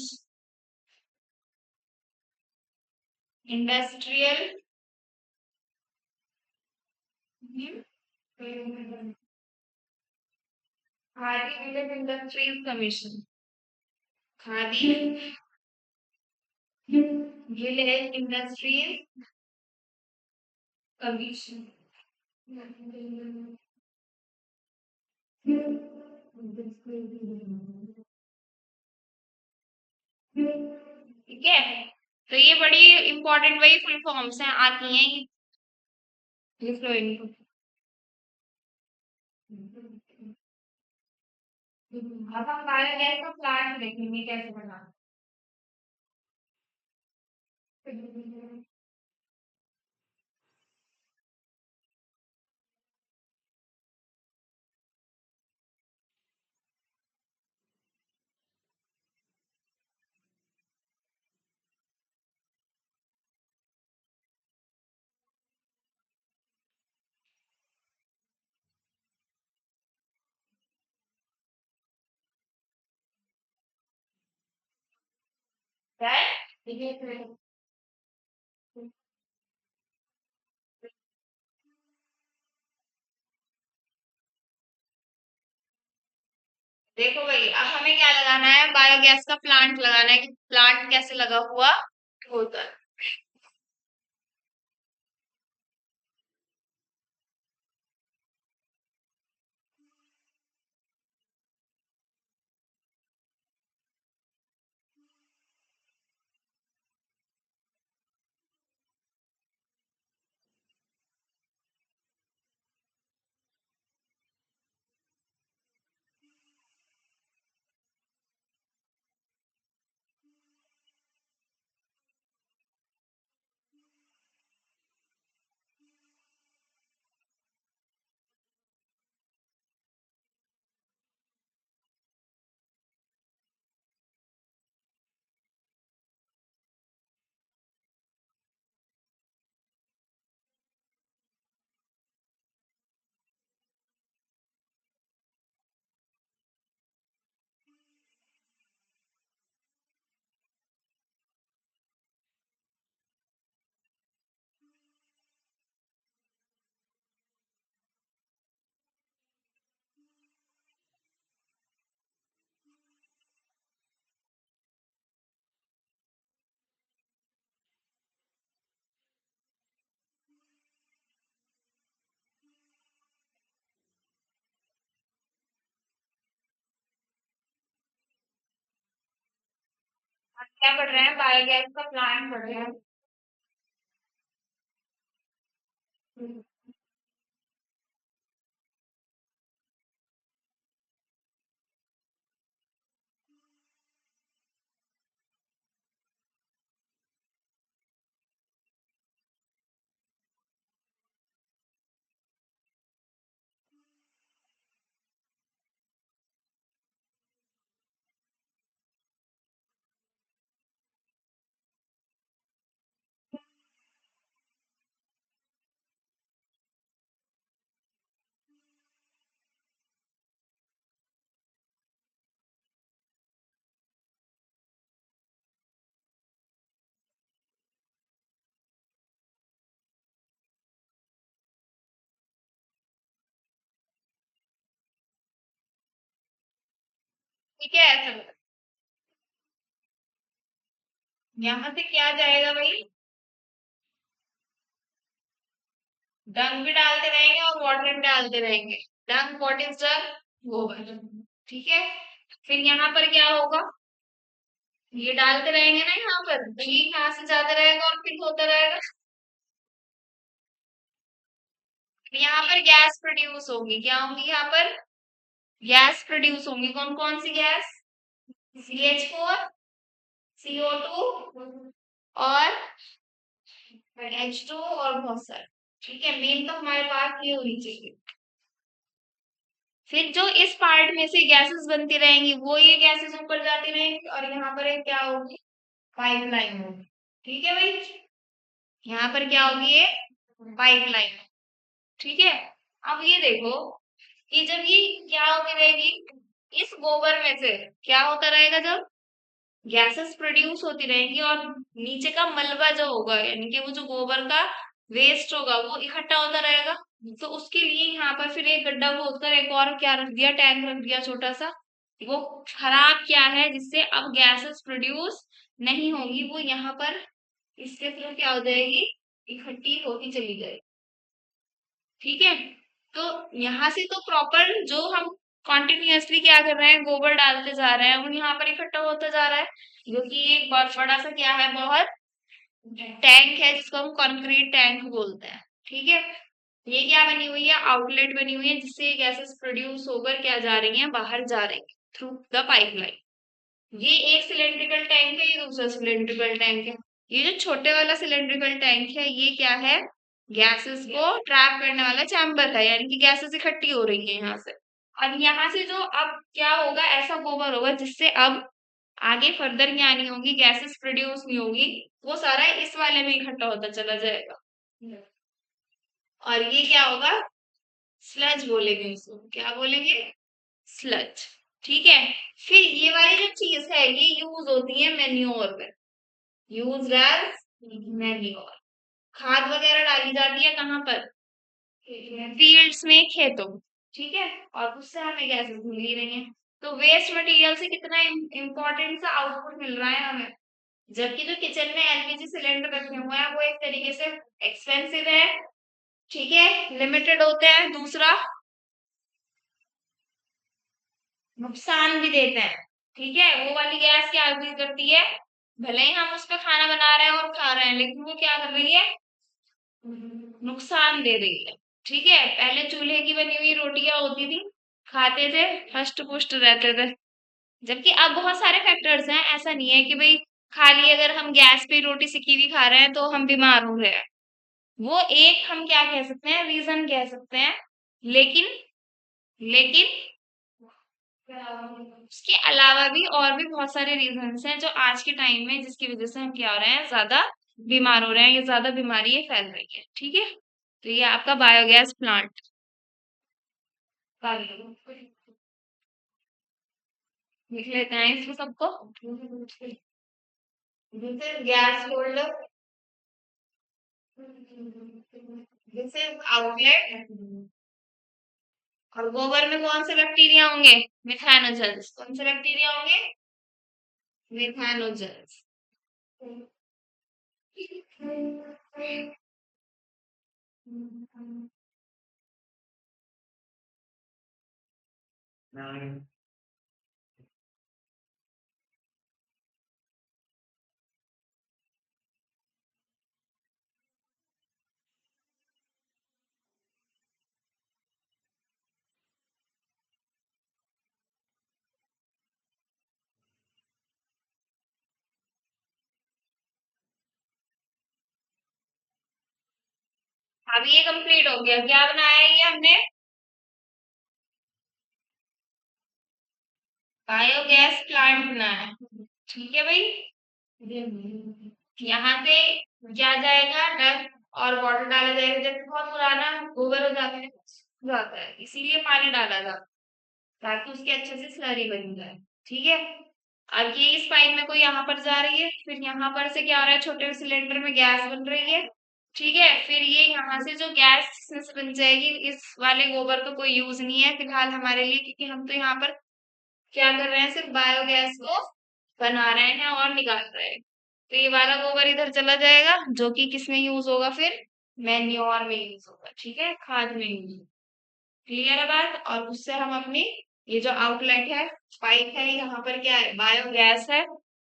industrial khadi village industries commission, khadi village industries commission. ठीक है, तो ये बड़ी इंपॉर्टेंट वही फुल फॉर्म्स हैं, आती हैं ये, लिख लो इनको। अब हम बायोगैस का प्लांट देखेंगे कैसे बना। Right? देखो भाई, अब हमें क्या लगाना है, बायोगैस का प्लांट लगाना है कि प्लांट कैसे लगा हुआ होता है। क्या पढ़ रहे हैं? बायोगैस का प्लांट पढ़ रहे हैं। ठीक है ऐसा। यहाँ से क्या जाएगा भाई? डंग भी डालते रहेंगे और वाटर भी डालते रहेंगे। डंग, व्हाट इज डंग? गोबर। ठीक है। फिर यहाँ पर क्या होगा? ये डालते रहेंगे ना, यहाँ पर बिजली यहाँ से जाता रहेगा और फिर होता रहेगा। यहाँ पर गैस प्रोड्यूस होगी। क्या होंगी यहाँ पर? गैस प्रोड्यूस होंगी। कौन कौन सी गैस? CH4, CO2 और H2 और बहुत सारे। ठीक है, मेन तो हमारे पास ये होनी चाहिए। फिर जो इस पार्ट में से गैसेस बनती रहेंगी वो ये गैसेस ऊपर जाती रहेंगी और यहाँ पर एक क्या होगी? पाइपलाइन होगी। ठीक है भाई, यहाँ पर क्या होगी? ये पाइपलाइन। ठीक है। अब ये देखो कि जब ये क्या होती रहेगी, इस गोबर में से क्या होता रहेगा? जब गैसेस प्रोड्यूस होती रहेंगी और नीचे का मलबा जो होगा, यानी कि वो जो गोबर का वेस्ट होगा वो इकट्ठा होता रहेगा। तो उसके लिए यहाँ पर फिर एक गड्ढा खोदकर एक और क्या रख दिया? टैंक रख दिया छोटा सा। वो खराब क्या है जिससे अब गैसेस प्रोड्यूस नहीं होगी, वो यहाँ पर इसके थ्रू क्या हो जाएगी? इकट्ठी होती चली जाएगी। ठीक है। तो यहाँ से तो प्रॉपर जो हम कॉन्टिन्यूअसली क्या कर रहे हैं, गोबर डालते जा रहे हैं, वो यहाँ पर इकट्ठा होता जा रहा है। जो कि एक बहुत बड़ा सा क्या है, बहुत टैंक है जिसको हम कंक्रीट टैंक बोलते हैं। ठीक है। ये क्या बनी हुई है? आउटलेट बनी हुई है जिससे गैसेस प्रोड्यूस होकर क्या जा रही हैं? बाहर जा रही है थ्रू द पाइपलाइन। ये एक सिलेंड्रिकल टैंक है, ये दूसरा सिलेंड्रिकल टैंक है। ये जो छोटे वाला सिलेंड्रिकल टैंक है ये क्या है? गैसेस को ट्रैप करने वाला चैम्बर है, यानी कि गैसेस इकट्ठी हो रही है यहाँ से। अब यहाँ से जो अब क्या होगा, ऐसा गोबर होगा जिससे अब आगे फर्दर क्या नहीं होगी, गैसेस प्रोड्यूस नहीं होगी, वो सारा इस वाले में इकट्ठा होता चला जाएगा। और ये क्या होगा? स्लज बोलेंगे इसको। क्या बोलेंगे? स्लज। ठीक है। फिर ये वाली जो चीज है ये यूज होती है मेन्योर में। Use as manure. खाद वगैरह डाली जाती है कहाँ पर? फील्ड्स में, खेतों में। ठीक है। और उससे हमें गैसेस मिल ही रही हैं। तो वेस्ट मटेरियल से कितना इंपॉर्टेंट सा आउटपुट मिल रहा है हमें। जबकि जो किचन में LPG सिलेंडर रखे हुए हैं वो एक तरीके से एक्सपेंसिव है। ठीक है, लिमिटेड होते हैं। दूसरा, नुकसान भी देते हैं। ठीक है, वो वाली गैस क्या भी करती है? भले ही हम उस पे खाना बना रहे हैं और खा रहे हैं, लेकिन वो क्या कर रही है? नुकसान दे रही है। ठीक है। पहले चूल्हे की बनी हुई रोटियां होती थी, खाते थे, हष्ट पुष्ट रहते थे। जबकि अब बहुत सारे फैक्टर्स हैं, ऐसा नहीं है कि भाई खाली अगर हम गैस पे रोटी सिकी हुई खा रहे हैं तो हम बीमार हो रहे हैं। वो एक हम क्या कह सकते हैं, रीजन कह सकते हैं। लेकिन लेकिन उसके अलावा भी और भी बहुत सारे रीजंस हैं जो आज के टाइम में जिसकी वजह से हम क्या हो रहे हैं, ज्यादा बीमार हो रहे हैं, ये ज्यादा बीमारी ये फैल रही है। ठीक है। तो ये आपका बायोगैस प्लांट। लिख लेते हैं इसको सबको। This is gas holder, this is outlet. और गोबर में कौन से बैक्टीरिया होंगे? मिथानोजन्स। कौन से बैक्टीरिया होंगे? मिथानोजन्स। अब ये कंप्लीट हो गया। क्या बनाया है ये हमने? बायोगैस प्लांट बनाया है। ठीक है भाई। यहाँ से क्या जाएगा, डस्ट और वाटर डाला जाएगा। जैसे बहुत पुराना गोबर हो जाता है इसीलिए पानी डाला जाता है, ताकि उसके अच्छे से स्लरी बन जाए। ठीक है। अब ये इस पाइप में कोई यहाँ पर जा रही है, फिर यहाँ पर से क्या हो रहा है, छोटे सिलेंडर में गैस बन रही है। ठीक है। फिर ये यहाँ से जो गैस बन जाएगी, इस वाले गोबर का कोई यूज नहीं है फिलहाल हमारे लिए, क्योंकि हम तो यहाँ पर क्या कर रहे हैं, सिर्फ बायोगैस को बना रहे हैं और निकाल रहे हैं। तो ये वाला गोबर इधर चला जाएगा, जो कि किस में यूज होगा फिर, मैन्योर में यूज होगा। ठीक है, खाद में यूज। क्लियर है बात। और उससे हम अपनी ये जो आउटलेट है, पाइप है, यहाँ पर क्या है, बायोगैस है।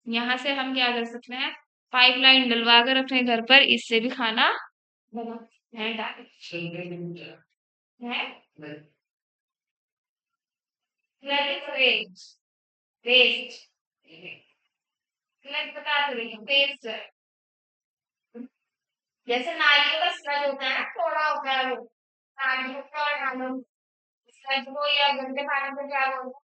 यहाँ से हम क्या कर सकते हैं, पाइपलाइन डलवा कर अपने घर पर इससे भी खाना बना है है वेस्ट वेस्ट बता तो रही हूँ, वेस्ट है। जैसे नारियल का स्लज होता है ना, थोड़ा होता है वो, नारियल का स्लज को या गंदे पानी को क्या बोलते हैं?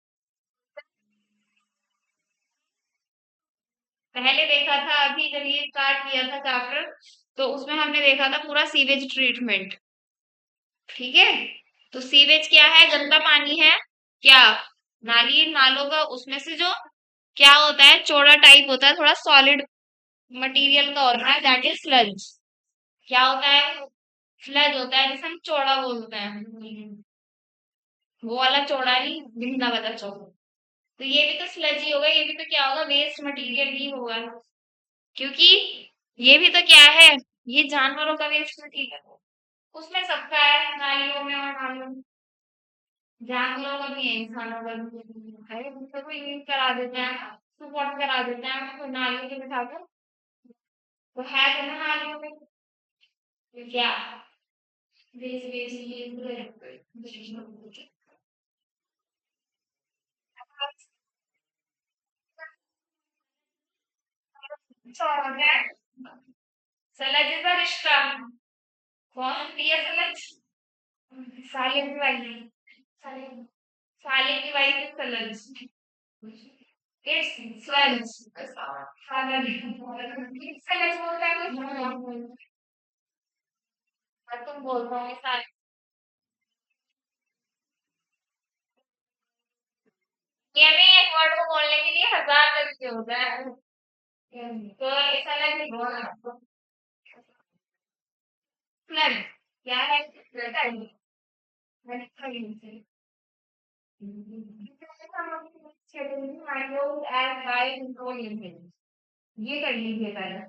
पहले देखा था, अभी जब ये स्टार्ट किया था चैप्टर, तो उसमें हमने देखा था पूरा सीवेज ट्रीटमेंट। ठीक है। तो सीवेज क्या है, गंदा पानी है क्या, नाली नालों का, उसमें से जो क्या होता है, चौड़ा टाइप होता है, थोड़ा सॉलिड मटेरियल का होता है, दैट इज स्लज। क्या होता है, स्लज होता है, जिसे हम चौड़ा बोलते हैं। वो वाला चौड़ा नहीं, गंदा वाला चौड़ा। तो ये भी तो स्लज ही होगा, ये भी तो क्या होगा, वेस्ट मटेरियल ही होगा। क्योंकि ये भी तो क्या है, ये जानवरों का वेस्ट मटेरियल है। उसमें सबका है, नालियों में और नालियों में, जानवरों का भी है, इंसानों का भी है। दूसरे को यूज करा देते हैं, सुपॉर्ट करा देते हैं तो नालियों के बिठाकर, तो है तो ना नालियों में। तो क्या वेस्ट वेस्ट ये सलज का रिश्ता, कौन प्रिय सलज, साले की वाइफ, साले साले की वाइफ इज सलज, इट्स सलज, साला सलज बोलता है कोई, और तुम बोल रहे हो साले। ये भी एक वर्ड को बोलने के लिए हजार तरीके होता है। तो ऐसा लगे फ्लड क्या है, फ्लड ये कर लीजिए पहले।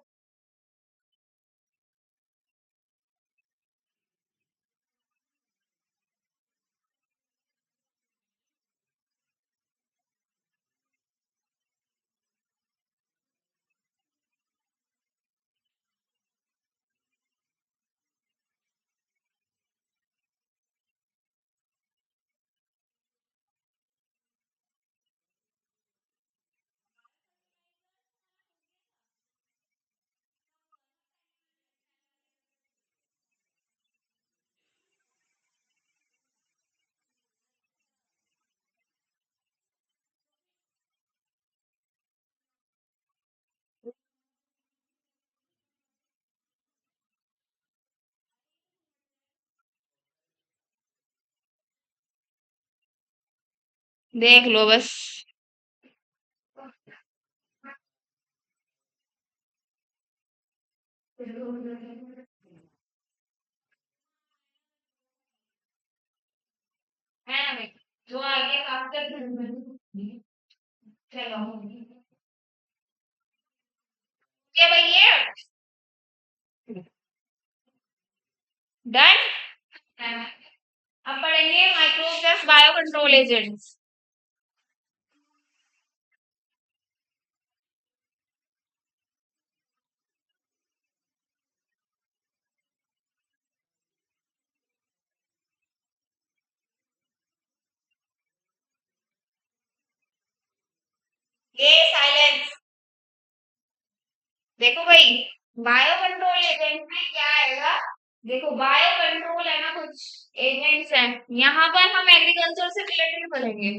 देख लो बस। है ना भाई, जो आगे आफ्टर चलो क्या भाई ये डन। अब पढ़ेंगे micro plus bio control agents. ये साइलेंस। देखो भाई, बायो कंट्रोल एजेंट में क्या आएगा, देखो बायो कंट्रोल है ना, कुछ एजेंट्स हैं, यहाँ पर हम एग्रीकल्चर से रिलेटेड पढ़ेंगे।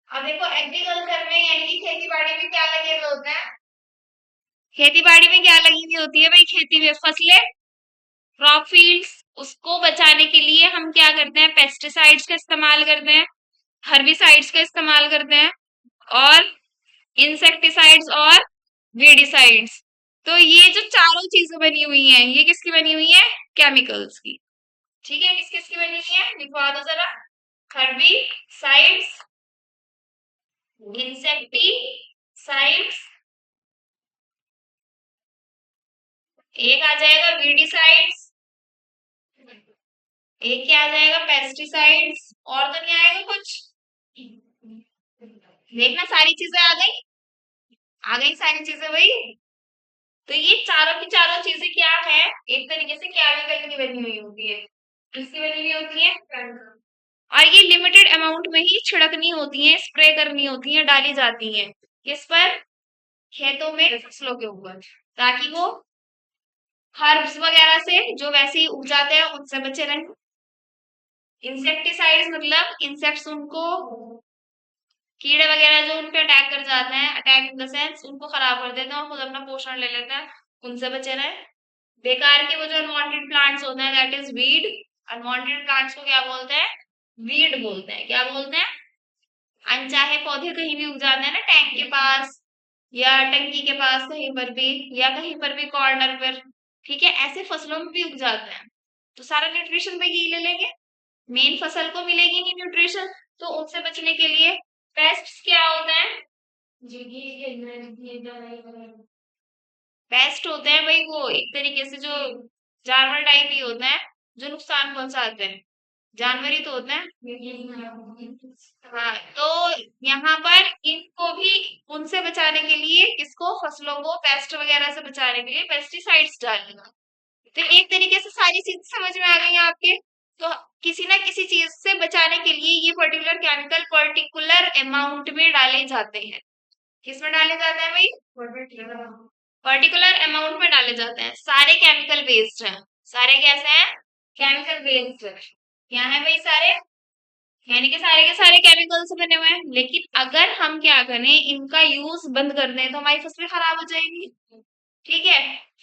अब देखो एग्रीकल्चर में यानी कि खेती बाड़ी में क्या लगे हुए होते हैं, खेती बाड़ी में क्या लगी हुई होती है भाई, खेती में फसलें, क्रॉप फील्ड्स, उसको बचाने के लिए हम क्या करते हैं, पेस्टिसाइड्स का इस्तेमाल करते हैं, हर्बिसाइड्स का इस्तेमाल करते हैं, और इंसेक्टिसाइड्स और वीडिसाइड्स। तो ये जो चारों चीजें बनी हुई हैं, ये किसकी बनी हुई है, केमिकल्स की। ठीक है, किस किस की बनी हुई है, लिखवा दो जरा, हर्बिसाइड्स, इंसेक्टिसाइड्स, एक आ जाएगा वीडिसाइड्स, एक क्या आ जाएगा, पेस्टिसाइड्स, और तो नहीं आएगा कुछ। देखना सारी चीजें आ गई सारी चीजें भाई। तो ये चारों की चारों चीजें क्या है, एक तरीके से केमिकल की बनी हुई होती है, किसकी बनी हुई होती है, और ये लिमिटेड अमाउंट में ही छिड़कनी होती है, स्प्रे करनी होती है, डाली जाती है, किस पर, खेतों में फसलों के ऊपर, ताकि वो हर्ब्स वगैरह से जो वैसे ही उग जाते हैं उनसे बचे रहें। इंसेक्टिसाइड्स मतलब इंसेक्ट्स, उनको कीड़े वगैरह जो उन पे अटैक कर जाते हैं, अटैक इन द सेंस उनको खराब कर देते हैं और खुद अपना पोषण ले लेते हैं, उनसे बचे रहे। बेकार के वो जो अनवांटेड प्लांट्स होते हैं, that is weed. Unwanted plants को क्या बोलते हैं, वीड बोलते हैं। क्या बोलते हैं, अनचाहे पौधे कहीं भी उग जाते हैं ना, टैंक के पास या टंकी के पास कहीं पर भी, या कहीं पर भी कॉर्नर पर, ठीक है, ऐसे फसलों में भी उग जाते हैं। तो सारा न्यूट्रिशन पे यही ले लेंगे, मेन फसल को मिलेगी नहीं न्यूट्रिशन, तो उनसे बचने के लिए पेस्ट्स क्या होते हैं, जी पेस्ट होते हैं भाई, वो एक तरीके से जो जानवर टाइप ही होते हैं, जो नुकसान पहुंचाते हैं, जानवर ही तो होते हैं। हाँ, तो यहाँ पर इनको भी उनसे बचाने के लिए, किसको, फसलों को पेस्ट वगैरह से बचाने के लिए पेस्टिसाइड्स डालेगा। तो एक तरीके से सारी चीज समझ में आ गई हैं आपके। तो किसी ना किसी चीज से बचाने के लिए ये पर्टिकुलर केमिकल पर्टिकुलर अमाउंट में डाले जाते हैं। किस में डाले जाते हैं भाई, पर्टिकुलर अमाउंट में डाले जाते हैं। सारे केमिकल बेस्ड हैं, सारे कैसे हैं, केमिकल बेस्ड क्या है भाई, सारे, यानी कि सारे के सारे केमिकल से बने हुए हैं। लेकिन अगर हम क्या करें, इनका यूज बंद कर दें तो हमारी फसलें खराब हो जाएंगी। ठीक है,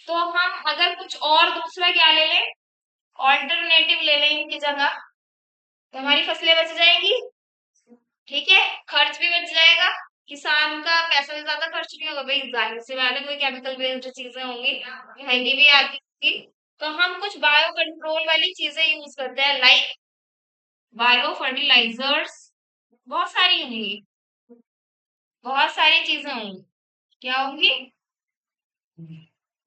तो हम अगर कुछ और दूसरा क्या ले लें, ऑल्टरनेटिव ले लें इनकी जगह, तो हमारी फसलें बच जाएंगी। ठीक है, खर्च भी बच जाएगा, किसान का पैसा भी ज्यादा खर्च नहीं होगा भाई, जाहिर सी बात है, कोई केमिकल बेस्ड चीजें होंगी, महंगी भी आती होंगी। तो हम कुछ बायो कंट्रोल वाली चीजें यूज करते हैं, लाइक बायो फर्टिलाइजर्स, बहुत सारी होंगी, बहुत सारी चीजें होंगी, क्या होंगी,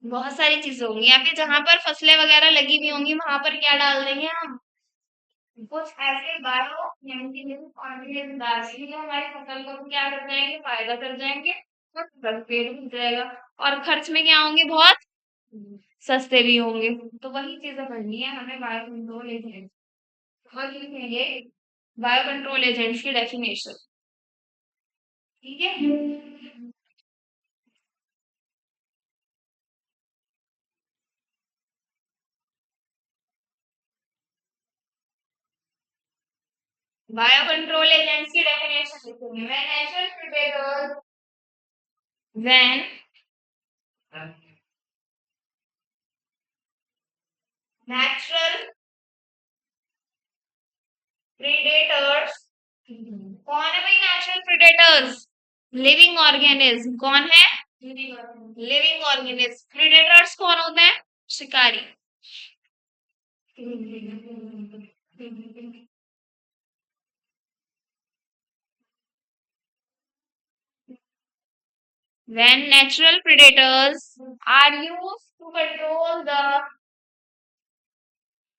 बहुत सारी चीजें होंगी। या फिर जहां पर फसलें वगैरह लगी हुई होंगी वहां पर क्या डाल देंगे हम, कुछ ऐसे बायो ऑर्गेनिज्म डाल देंगे जो हमारी फसल को भी क्या कर जाएंगे, फायदा कर जाएंगे, और फसल पेड़ भी जाएगा, और खर्च में क्या होंगे, बहुत सस्ते भी होंगे। तो वही चीजें करनी है हमें, बायो कंट्रोल एजेंट, और लिखेंगे बायो कंट्रोल एजेंट्स की डेफिनेशन। ठीक है, बायो कंट्रोल एजेंट्स की डेफिनेशन लिखेंगे, व्हेन नेचुरल प्रीडेटर्स, कौन है भाई नेचुरल प्रीडेटर्स, लिविंग ऑर्गेनिज्म, कौन है, लिविंग ऑर्गेनिज्म। प्रीडेटर्स कौन होते हैं, शिकारी। When natural predators are used to control the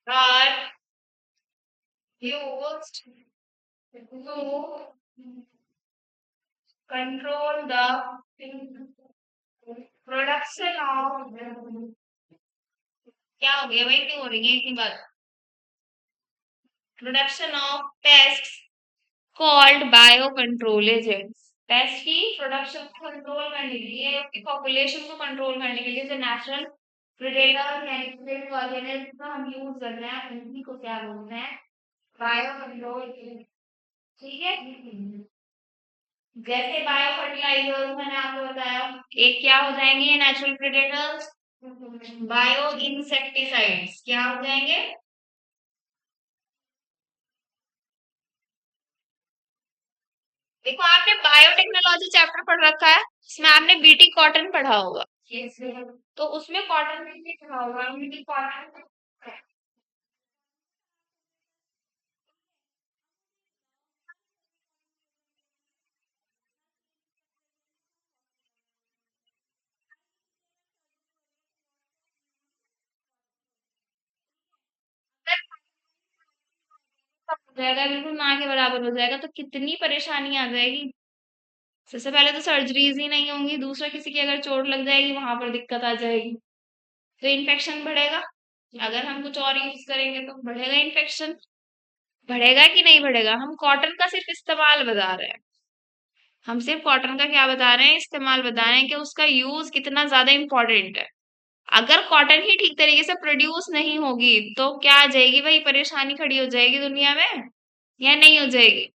are used to control the production of, क्या हो गया भाई, क्यों हो रही है इतनी बात, production of pests called bio control agents. Paste की प्रोडक्शन को कंट्रोल करने के लिए, उसकी पॉपुलेशन को कंट्रोल करने के लिए जो नेचुरल प्रेडेटर मैनिपुलेट ऑर्गेनिज्म का हम यूज कर रहे हैं, उन्हीं को क्या बोलते हैं, बायो कंट्रोल। ठीक है, जैसे बायो फर्टिलाइजर्स मैंने आपको बताया, एक क्या हो जाएंगे नेचुरल प्रेडेटर्स, बायो इंसेक्टिसाइड्स क्या हो जाएंगे। देखो आपने बायोटेक्नोलॉजी चैप्टर पढ़ रखा है, इसमें आपने बीटी कॉटन पढ़ा होगा। Yes, तो उसमें कॉटन में भी पढ़ा होगा, बीटी कॉटन। हो जाएगा, बिल्कुल ना के बराबर हो जाएगा, तो कितनी परेशानी आ जाएगी। सबसे पहले तो सर्जरीज ही नहीं होंगी, दूसरा किसी की अगर चोट लग जाएगी वहां पर दिक्कत आ जाएगी, तो इन्फेक्शन बढ़ेगा। अगर हम कुछ और यूज करेंगे तो बढ़ेगा इन्फेक्शन। बढ़ेगा कि नहीं बढ़ेगा, हम कॉटन का सिर्फ इस्तेमाल बता रहे हैं। हम सिर्फ कॉटन का क्या बता रहे हैं, इस्तेमाल बता रहे हैं कि उसका यूज कितना ज्यादा इंपॉर्टेंट है। अगर कॉटन ही ठीक तरीके से प्रोड्यूस नहीं होगी तो क्या आ जाएगी भाई, परेशानी खड़ी हो जाएगी दुनिया में या नहीं हो जाएगी।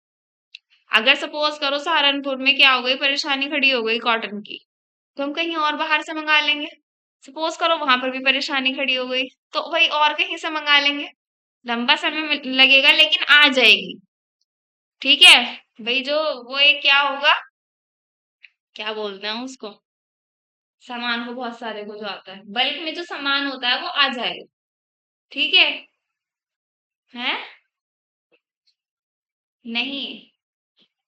अगर सपोज करो सहारनपुर में क्या हो गई, परेशानी खड़ी हो गई कॉटन की, तो हम कहीं और बाहर से मंगा लेंगे। सपोज करो वहां पर भी परेशानी खड़ी हो गई, तो भाई और कहीं से मंगा लेंगे। लंबा समय लगेगा लेकिन आ जाएगी। ठीक है भाई, जो वो एक क्या होगा, क्या बोलते हैं उसको, सामान को बहुत सारे को जो आता है बल्क में, जो सामान होता है वो आ जाएगा। ठीक है, है नहीं,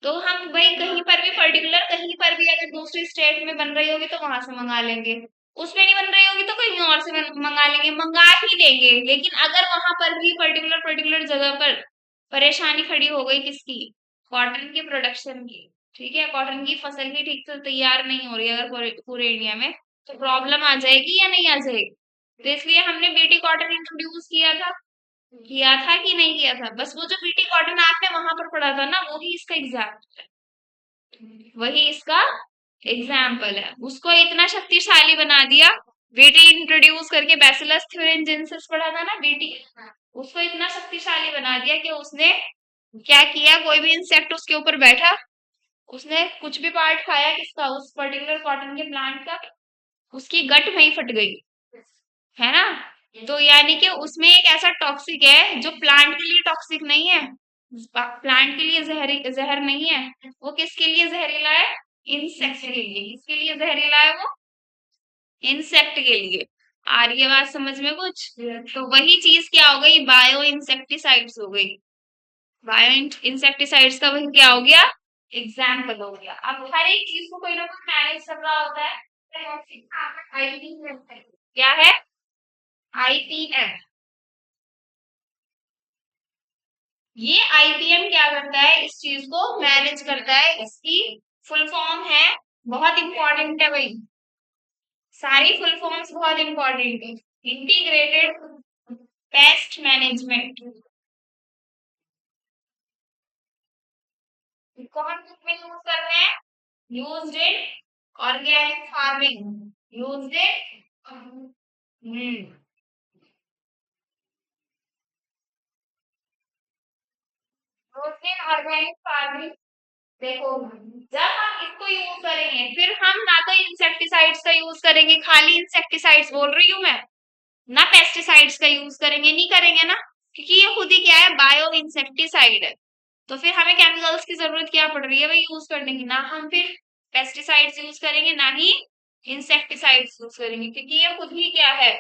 तो हम भाई कहीं पर भी पर्टिकुलर, कहीं पर भी अगर दूसरी स्टेट में बन रही होगी तो वहां से मंगा लेंगे, उसमें नहीं बन रही होगी तो कहीं और से मंगा लेंगे, मंगा ही लेंगे। लेकिन अगर वहां पर भी पर्टिकुलर पर्टिकुलर जगह पर परेशानी खड़ी हो गई, किसकी, कॉटन की प्रोडक्शन की, ठीक है, कॉटन की फसल ही ठीक से तैयार नहीं हो रही है अगर पूरे इंडिया में, तो प्रॉब्लम आ जाएगी या नहीं आ जाएगी। तो इसलिए हमने बीटी कॉटन इंट्रोड्यूस किया था कि नहीं किया था, बस वो जो बीटी कॉटन आपने वहां पर पढ़ा था ना, वही इसका एग्जाम्पल है, वही इसका एग्जाम्पल है। उसको इतना शक्तिशाली बना दिया, बीटी इंट्रोड्यूस करके, बैसिलस थ्यूरेंजेंसिस पढ़ा था ना बीटी, उसको इतना शक्तिशाली बना दिया कि उसने क्या किया, कोई भी इंसेक्ट उसके ऊपर बैठा, उसने कुछ भी पार्ट खाया किसका, उस पर्टिकुलर कॉटन के प्लांट का, उसकी गट वहीं फट गई, है ना। तो यानी कि उसमें एक ऐसा टॉक्सिक है जो प्लांट के लिए टॉक्सिक नहीं है, प्लांट के लिए जहरी जहर नहीं है, वो किसके लिए जहरीला है, इंसेक्ट के लिए। किसके लिए जहरीला है वो, इंसेक्ट के लिए। आ रही है बात समझ में कुछ। तो वही चीज क्या हो गई, बायो इंसेक्टिसाइड्स हो गई। बायो इंसेक्टिसाइड्स का वही क्या हो गया, एग्जाम्पल हो गया। अब हर एक चीज को कोई ना कोई मैनेज कर रहा होता है। क्या है, आईपीएम। ये आईपीएम क्या करता है, इस चीज को मैनेज करता है, इसकी फुल फॉर्म है, बहुत इंपॉर्टेंट है भाई, सारी फुल फॉर्म्स बहुत इंपॉर्टेंट है। इंटीग्रेटेड पेस्ट मैनेजमेंट, इसको हम किसमें यूज कर रहे हैं, used in organic farming, used in, used in organic farming. देखो, जब हम इसको यूज करेंगे फिर हम ना तो इंसेक्टिसाइड्स का यूज करेंगे, खाली इंसेक्टिसाइड्स बोल रही हूँ मैं, ना पेस्टिसाइड्स का यूज करेंगे, नहीं करेंगे ना, क्योंकि ये खुद ही क्या है, बायो इंसेक्टिसाइड है। तो फिर हमें केमिकल्स की जरूरत क्या पड़ रही है भाई यूज करने की, ना हम फिर पेस्टिसाइड्स यूज करेंगे ना ही इंसेक्टिसाइड्स यूज करेंगे, क्योंकि ये खुद ही क्या है,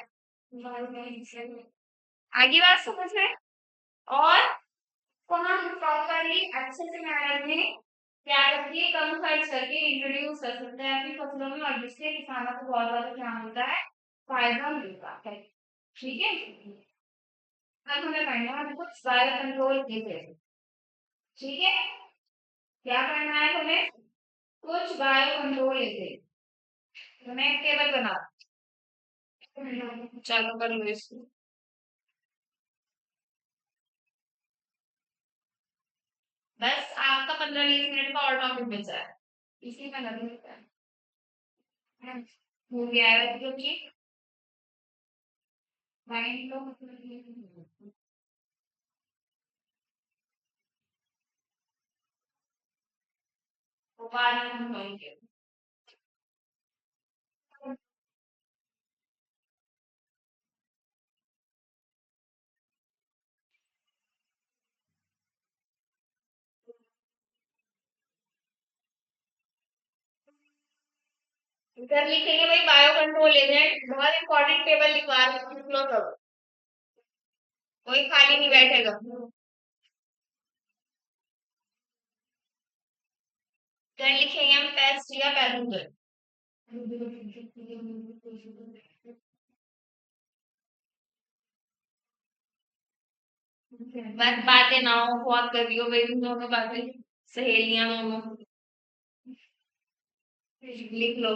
आगे बात समझ में। और को हम प्रॉपरली अच्छे से मैनर में क्या करके कम खर्च करके इंट्रोड्यूस कर सकते हैं अपनी फसलों में, और जिससे किसानों को बहुत ज्यादा क्या मिलता है, फायदा मिलता है। ठीक है, अब हमें पढ़ना है कुछ बायो कंट्रोल थे। ठीक है, क्या करना है हमें, कुछ बायो कंट्रोल थे। तो मैं एक टेबल बना, चालू कर लो इसको। बस आपका 15-20 मिनट का और टॉपिक बचा है, इसी में लग सकता है। हो गया है क्योंकि माइंड तो मोबाइल होंगे। इधर लिखेंगे भाई बायो कंट्रोल एजेंट, बहुत इंपॉर्टेंट टेबल लिखवा रहे हो, लिख लो सब, कोई खाली नहीं बैठेगा। इधर लिखेंगे हम पेस्ट या पैथोजन। बस बातें ना हो, बहुत कर रही हो भाई तुम दोनों बातें, सहेलियां दोनों। लिख लो।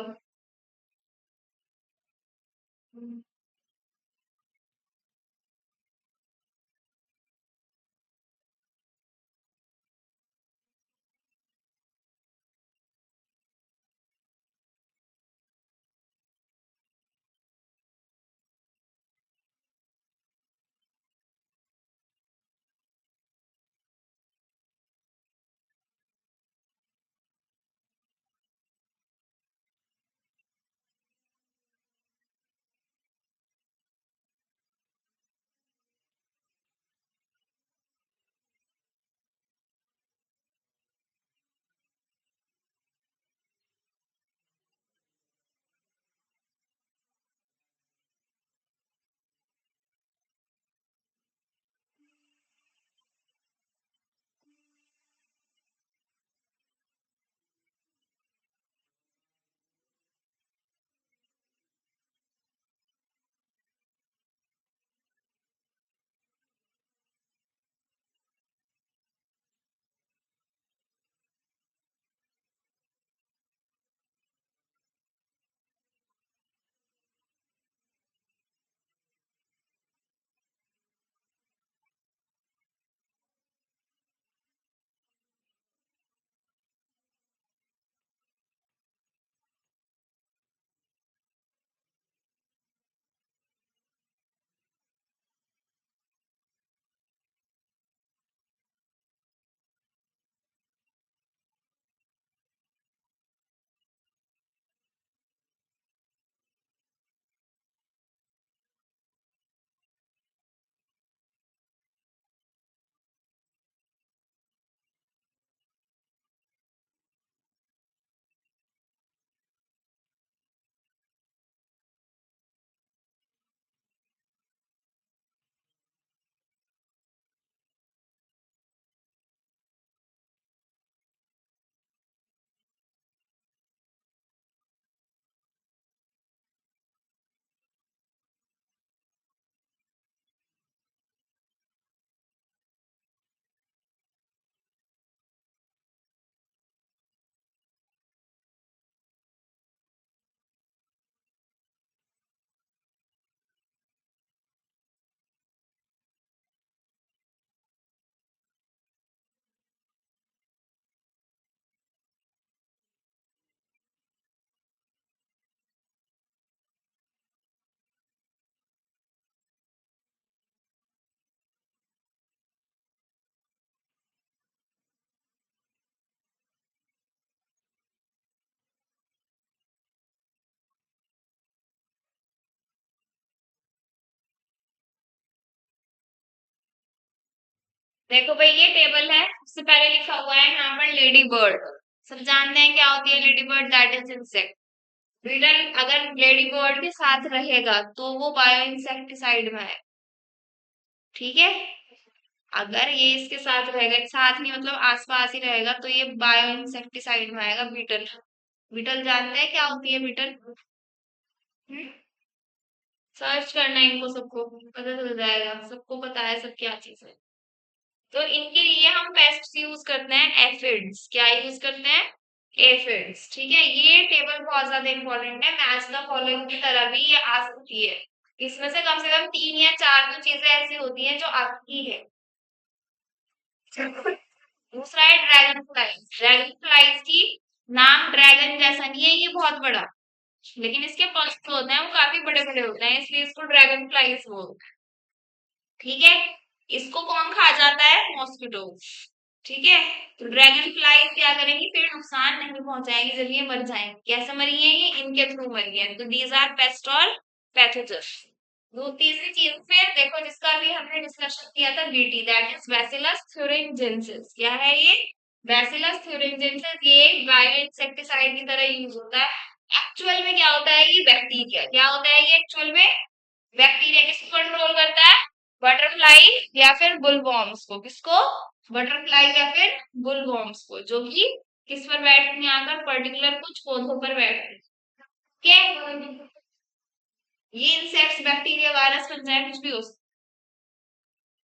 देखो भाई ये टेबल है, उससे पहले लिखा हुआ है यहाँ पर लेडी बर्ड। सब जानते हैं क्या होती है ladybird, that is insect. Beetle अगर लेडी बर्ड के साथ रहेगा तो वो बायो इंसेक्टिसाइड में है, ठीक है। अगर ये इसके साथ रहेगा, साथ नहीं मतलब आसपास ही रहेगा, तो ये बायो इंसेक्टिसाइड में आएगा बीटल। बीटल जानते हैं क्या होती है बीटल? सर्च करना है इनको सबको, पता चल जाएगा, सबको पता है सब क्या चीज है। तो इनके लिए हम पेस्ट्स यूज करते हैं एफिड्स, क्या यूज करते हैं? एफिड्स, ठीक है। ये टेबल बहुत ज्यादा इंपॉर्टेंट है, मैच द फॉलोइंग की तरह भी ये आ सकती है। इसमें से कम 3 या 4 तो चीजें ऐसी होती हैं जो आती है। दूसरा है ड्रैगन फ्लाइज। ड्रैगन फ्लाइज की नाम ड्रैगन जैसा नहीं है, ये बहुत बड़ा, लेकिन इसके पंख होते हैं वो काफी बड़े बड़े होते हैं, इसलिए इसको ड्रैगन फ्लाइज बोलते हैं। ठीक है, इसको कौन खा जाता है? मॉस्किटो। ठीक है, तो ड्रैगन फ्लाई क्या करेंगी? फिर नुकसान नहीं पहुंचाएंगी जब ये मर जाएंगे। कैसे मरी है ये? इनके थ्रू मरी है। तो दीज आर पेस्ट और पैथोजन। दो तीसरी चीज फिर देखो जिसका भी हमने डिस्कशन किया था, BT, that is bacillus thuringiensis। क्या है ये? Bacillus thuringiensis। ये बायो इंसेक्टिसाइड की तरह यूज होता है। एक्चुअल में क्या होता है? ये बैक्टीरिया। क्या होता है ये एक्चुअल में? बैक्टीरिया। किसको कंट्रोल करता है? बटरफ्लाई या फिर बुलवॉर्म्स को। किसको? बटरफ्लाई या फिर बुलवॉर्म्स को, जो कि किस पर बैठती हैं? आकर पर्टिकुलर कुछ पौधों पर बैठती हैं। ठीक है, ये इंसेक्ट्स, बैक्टीरिया, वायरस बन जाए, कुछ भी हो सकता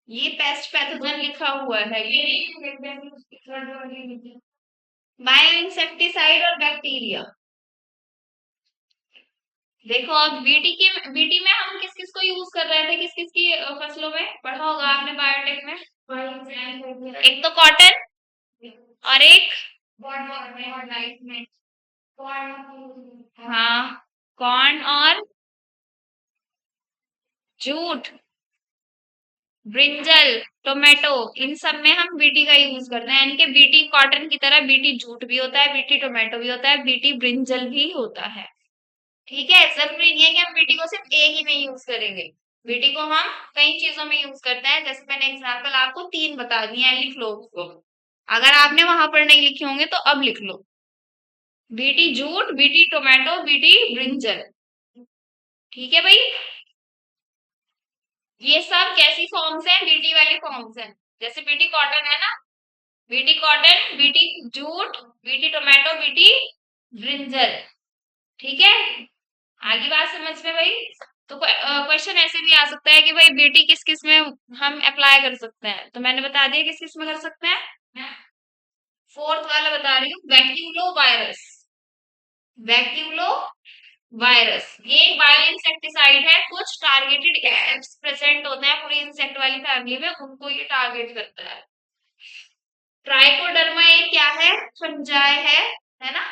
है। ये पेस्ट पैथोजन लिखा हुआ है, ये बायो इंसेक्टिसाइड और बैक्टीरिया। देखो अब बीटी में हम किस किस को यूज कर रहे थे, किस किस की फसलों में पढ़ा होगा आपने बायोटेक में? एक तो कॉटन और एक, हाँ, कॉर्न और जूट, ब्रिंजल, टोमेटो, इन सब में हम बीटी का यूज करते हैं। यानी कि बीटी कॉटन की तरह बीटी जूट भी होता है, बीटी टोमेटो भी होता है, बीटी ब्रिंजल भी होता है। ठीक है, जरूरी नहीं है कि हम बीटी को सिर्फ एक ही में यूज करेंगे। बीटी को हम कई चीजों में यूज करते हैं। जैसे मैंने एग्जांपल आपको 3 बता दिए हैं, लिख लो उसको। अगर आपने वहां पर नहीं लिखे होंगे तो अब लिख लो। BT jute, BT tomato, BT brinjal. ठीक है भाई, ये सब कैसी फॉर्म्स हैं? बीटी वाली फॉर्म्स हैं। जैसे बीटी कॉटन है ना, BT cotton, BT jute, BT tomato, BT brinjal. ठीक है, आगे बात समझ में भाई? तो क्वेश्चन ऐसे भी आ सकता है कि भाई बीटी किस किस में हम अप्लाई कर सकते हैं, तो मैंने बता दिया किस किस में कर सकते हैं। मैं फोर्थ वाला बता रही हूँ, वैक्यूलो वायरस। वैक्यूलो वायरस ये एक बायो इंसेक्टिसाइड है। कुछ टारगेटेड इंसेक्ट्स प्रेजेंट होते हैं पूरी इंसेक्ट वाली फैमिली में, उनको ये टारगेट करता है। ट्राइकोडर्मा ये क्या है? फंजाई है ना?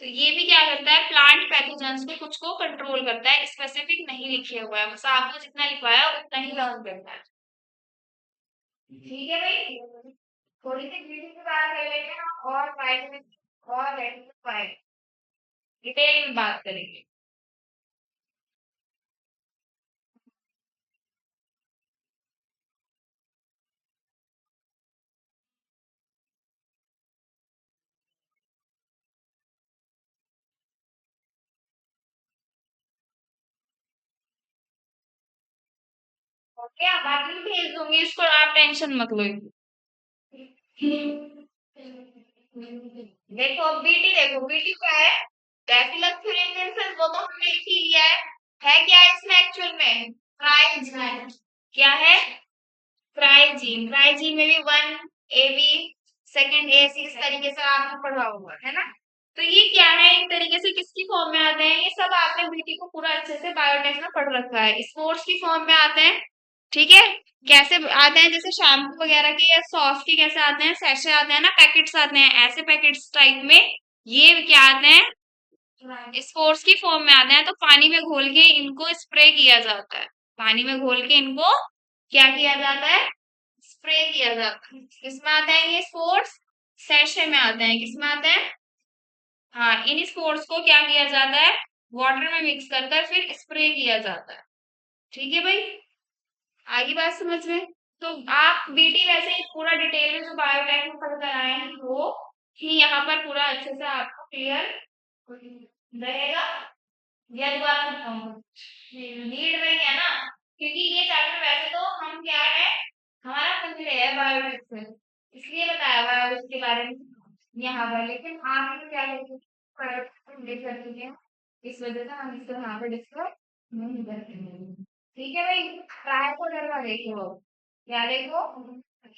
तो ये भी क्या करता है? प्लांट पैथोजेंस को कुछ को कंट्रोल करता है। स्पेसिफिक नहीं लिखे हुआ है, बस आपको जितना लिखवाया उतना ही लर्न करना है। ठीक है भाई, थोड़ी सी वीडियो की बात कर लेते हैं और वाइटमिन और रेटिनोफाइट डिटेल में बात करेंगे। ओके, बाकी मैं भेज दूंगी इसको, आप टेंशन मत लो। देखो बीटी, देखो बीटी क्या है? बैसिलस thuringiensis, वो तो हमने लिख ही लिया है क्या इसमें एक्चुअल में? ट्राइजीन। क्या है? ट्राइजीन। ट्राइजीन में भी 1 AB, सेकंड AC, इस तरीके से आपने पढ़ा हुआ है ना? तो ये क्या है? एक तरीके से किसकी फॉर्म में आते हैं? ये सब आपने बीटी को पूरा अच्छे से बायोटेक में पढ़ रखा है। स्पोर्ट्स की फॉर्म में आते हैं। ठीक है, कैसे आते हैं? जैसे शैम्पू वगैरह के या सॉस के कैसे आते हैं? सैशे आते हैं ना, पैकेट्स आते हैं, ऐसे पैकेट्स टाइप में ये क्या आते हैं? स्पोर्ट्स की फॉर्म में आते हैं। तो पानी में घोल के इनको स्प्रे किया जाता है। पानी में घोल के इनको क्या किया जाता है? स्प्रे किया जाता है। किसमें आते हैं ये स्पोर्ट्स? सैशे में आते हैं। किसमें आते हैं? हाँ, इन स्पोर्ट्स को क्या किया जाता है? वाटर में मिक्स कर कर फिर स्प्रे किया जाता है। ठीक है भाई, आगे बात समझ में? तो आप बीटी वैसे ही पूरा डिटेल में जो बायोटेक में पढ़ कर आए हैं वो ही यहाँ पर पूरा अच्छे से आपको क्लियर रहेगा। यह दोबारा नीड में ही है ना, क्योंकि ये चैप्टर वैसे तो हम क्या है, हमारा पहले है बायोटेक से, इसलिए बताया हुआ है उसके बारे में यहाँ पर। लेकिन आप तो क्या करती है, इस वजह से हम इसको यहाँ पर डिस्कस नहीं करते हैं। ठीक है भाई, ट्राइकोडर्मा देखो। क्या देखो?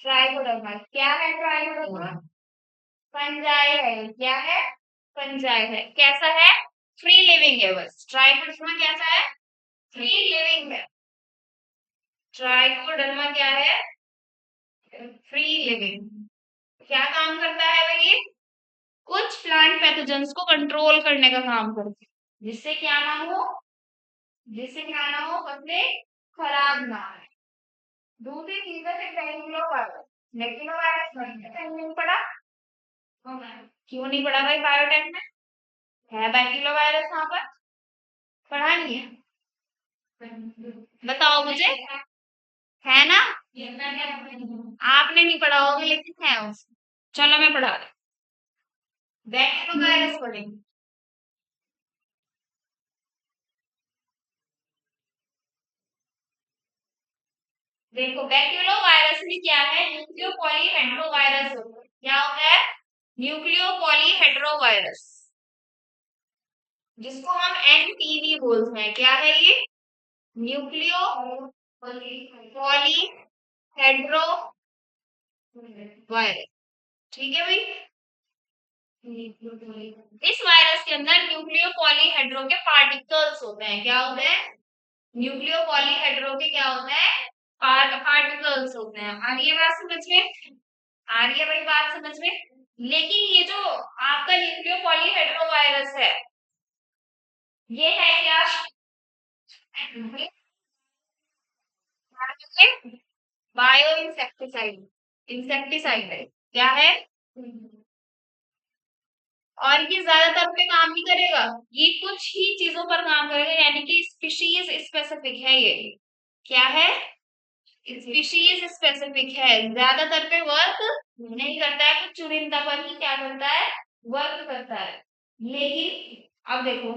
ट्राइकोडर्मा क्या है? ट्राइकोडर्मा फंजाई है। क्या है? फंजाई है। कैसा है? फ्री लिविंग है। बस ट्राइकोडर्मा कैसा है? फ्री लिविंग है। ट्राइकोडर्मा क्या है? Free living. क्या काम करता है भाई ये? कुछ प्लांट पैथोजेंस को कंट्रोल करने का काम करता है। जिससे क्या ना हो, जिससे क्या ना हो, फसलें खराब ना हो। दूसरी चीज है फिर बैक्टीरियो वायरस। बैक्टीरियो वायरस कहीं नहीं पड़ा। क्यों नहीं पड़ा भाई बायोटेक में? है बैक्टीरियो वायरस वहां पर? पढ़ा नहीं है? बताओ मुझे। है ना? आपने नहीं पढ़ा होगा लेकिन है उसमें। चलो मैं पढ़ा रही हूँ। बैक्टीरियो वायरस पढ़ेंगे। देखो बैक्टीरियो वायरस में क्या है, न्यूक्लियो पॉलीहेड्रो वायरस होता है। क्या होता है? न्यूक्लियो पॉलीहेड्रो वायरस, जिसको हम एनपीवी बोलते हैं। क्या है ये? Nucleopolyhedrovirus. ठीक है भाई। इस वायरस के अंदर न्यूक्लियो पॉलीहेड्रो के पार्टिकल्स होते हैं। क्या होते हैं? न्यूक्लियो पॉलीहेड्रो के क्या होते हैं? पार्टिकल्स होते हैं। आ रही है बात समझ में? आ रही है भाई बात समझ में? लेकिन ये जो आपका न्यूक्लियो पॉलीहेड्रो वायरस है, ये है क्या? Bio insecticide. इंसेक्टिसाइड है। क्या है? और ये ज्यादातर पे काम नहीं करेगा। ये कुछ ही चीजों पर काम करेगा, यानी कि स्पीशीज स्पेसिफिक है ये। क्या है? स्पीशीज स्पेसिफिक है, ज्यादातर पे वर्क नहीं करता है, कुछ चुनिंदा पर ही क्या करता है? वर्क करता है। लेकिन अब देखो,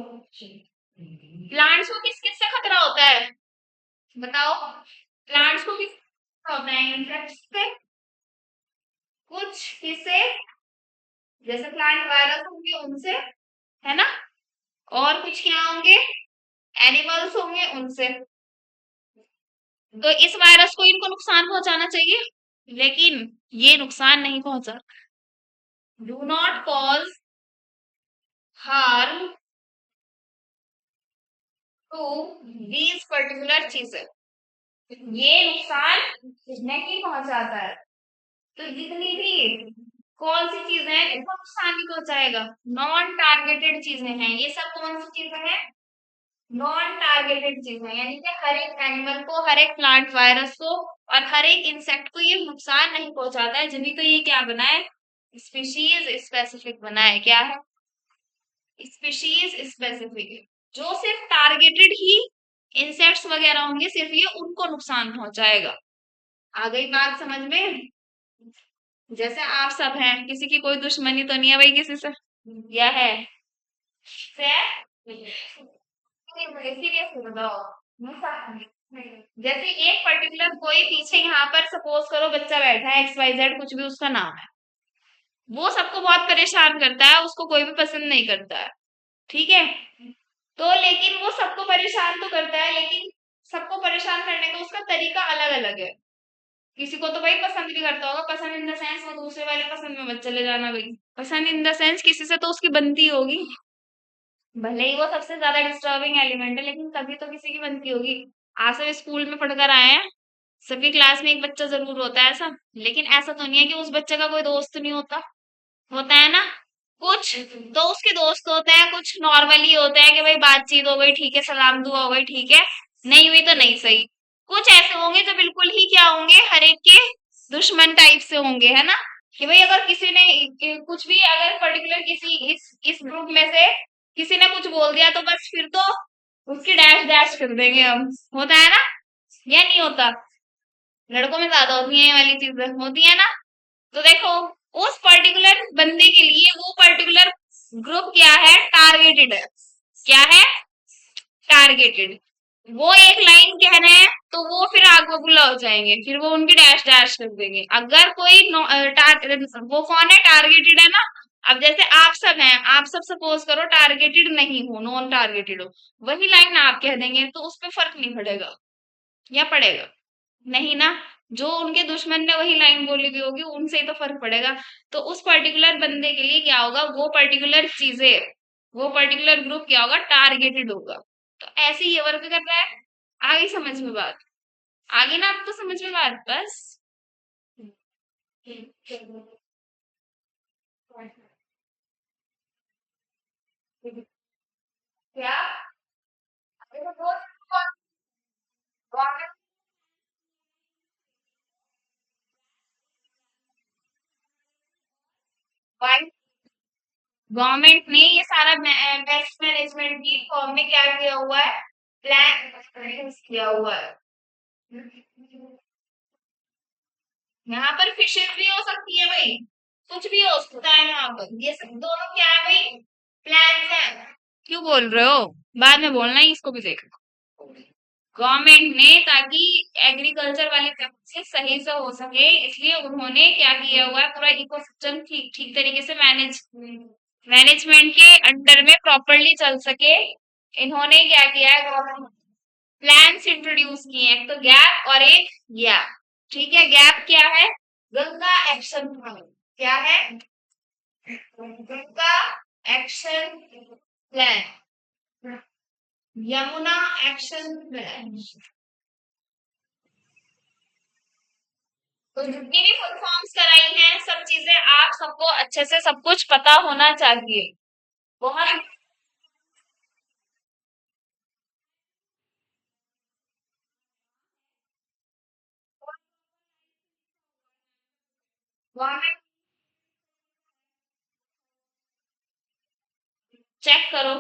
प्लांट्स को किस किस से खतरा होता है? बताओ। प्लांट्स को किस खतरा होता है? इंसेक्ट्स से। कुछ किससे? जैसे प्लांट वायरस होंगे उनसे, है ना? और कुछ क्या होंगे? एनिमल्स होंगे उनसे। तो इस वायरस को इनको नुकसान पहुंचाना चाहिए, लेकिन ये नुकसान नहीं पहुंचा। Do not cause harm to these particular चीजें। ये नुकसान नहीं पहुंचाता है। तो जितनी भी कौन सी चीजें हैं इनको नुकसान नहीं पहुंचाएगा। नॉन टारगेटेड चीजें हैं ये सब। कौन सी चीजें हैं? नॉन टारगेटेड चीजें, यानी कि हर एक एनिमल को, हर एक प्लांट वायरस को और हर एक इंसेक्ट को ये नुकसान नहीं पहुंचाता है। जिन्हीं तो ये क्या बना है? स्पीशीज स्पेसिफिक बना है। क्या है? स्पीशीज स्पेसिफिक है। जो सिर्फ टारगेटेड ही इंसेक्ट्स वगैरह होंगे, सिर्फ ये उनको नुकसान पहुंचाएगा। आ गई बात समझ में? जैसे आप सब हैं, किसी की कोई दुश्मनी तो नहीं है भाई किसी से? या है? से? सीरियसली बताओ। जैसे एक पर्टिकुलर कोई पीछे यहाँ पर सपोज करो बच्चा बैठा है, एक्स वाई जेड कुछ भी उसका नाम है, वो सबको बहुत परेशान करता है, उसको कोई भी पसंद नहीं करता है। ठीक है? तो लेकिन वो सबको परेशान तो करता है, लेकिन सबको परेशान करने का उसका तरीका अलग अलग है। किसी को तो भाई पसंद भी करता होगा, पसंद इन द सेंस वो दूसरे वाले पसंद में मत चले जाना भाई। पसंद इन द सेंस किसी से तो उसकी बनती होगी, भले ही वो सबसे ज्यादा डिस्टर्बिंग एलिमेंट है, लेकिन कभी तो किसी की बनती होगी। आज सब स्कूल में पढ़कर आए हैं, सबकी क्लास में एक बच्चा जरूर होता है ऐसा। लेकिन ऐसा तो नहीं है कि उस बच्चे का कोई दोस्त नहीं होता। होता है ना? कुछ तो उसके दोस्त होते हैं, कुछ नॉर्मली होते हैं कि भाई बातचीत हो गई ठीक है, सलाम दुआ हो गई ठीक है, नहीं हुई तो नहीं सही। कुछ ऐसे होंगे जो बिल्कुल ही क्या होंगे, हर एक के दुश्मन टाइप से होंगे, है ना? कि भाई अगर किसी ने कुछ भी, अगर पर्टिकुलर किसी इस ग्रुप में से किसी ने कुछ बोल दिया तो बस फिर तो उसकी डैश डैश कर देंगे हम। होता है ना? या नहीं होता? लड़कों में ज्यादा होती है ये वाली चीजें, होती है ना? तो देखो, उस पर्टिकुलर बंदे के लिए वो पर्टिकुलर ग्रुप क्या है? टारगेटेड है। क्या है? टारगेटेड। वो एक लाइन कह रहे हैं तो वो फिर आग बबूला हो जाएंगे, फिर वो उनकी डैश डैश कर देंगे। अगर कोई वो कौन है? टारगेटेड है ना? अब जैसे आप सब हैं, आप सब सपोज करो टारगेटेड नहीं हो, नॉन टारगेटेड हो, वही लाइन आप कह देंगे तो उस पर फर्क नहीं पड़ेगा, या पड़ेगा? नहीं ना। जो उनके दुश्मन ने वही लाइन बोली हुई होगी, उनसे ही तो फर्क पड़ेगा। तो उस पर्टिकुलर बंदे के लिए क्या होगा, वो पर्टिकुलर चीजें, वो पर्टिकुलर ग्रुप क्या होगा? टारगेटेड होगा। तो ऐसे ही ये वर्क कर रहा है। आ गई समझ में बात? आ गई ना आपको समझ में बात? बस। क्या? अरे तो बोल, गवर्नमेंट गवर्नमेंट ने ये सारा वेस्ट मैनेजमेंट की फॉर्म में क्या किया हुआ है, प्लान किया हुआ है। यहाँ पर फिशेज भी हो सकती है भाई, कुछ भी हो सकता है यहाँ पर, ये सब दोनों क्या है भाई, प्लान है। क्यों बोल रहे हो, बाद में बोलना ही, इसको भी देख। गवर्नमेंट ने, ताकि एग्रीकल्चर वाली प्रैक्टिस सही से हो सके, इसलिए उन्होंने क्या किया हुआ है, पूरा इकोसिस्टम ठीक ठीक तरीके से मैनेजमेंट के अंडर में प्रॉपरली चल सके। इन्होंने क्या किया है, गवर्नमेंट प्लान्स इंट्रोड्यूस किए हैं, एक तो गैप और एक गैप। ठीक है, गैप क्या है, गंगा एक्शन प्लान। क्या है, Ganga action plan, Yamuna action plan. तो जितनी भी फुल फॉर्म्स कराई हैं, सब चीजें आप सबको अच्छे से सब कुछ पता होना चाहिए। बहुत गवर्नमेंट, चेक करो।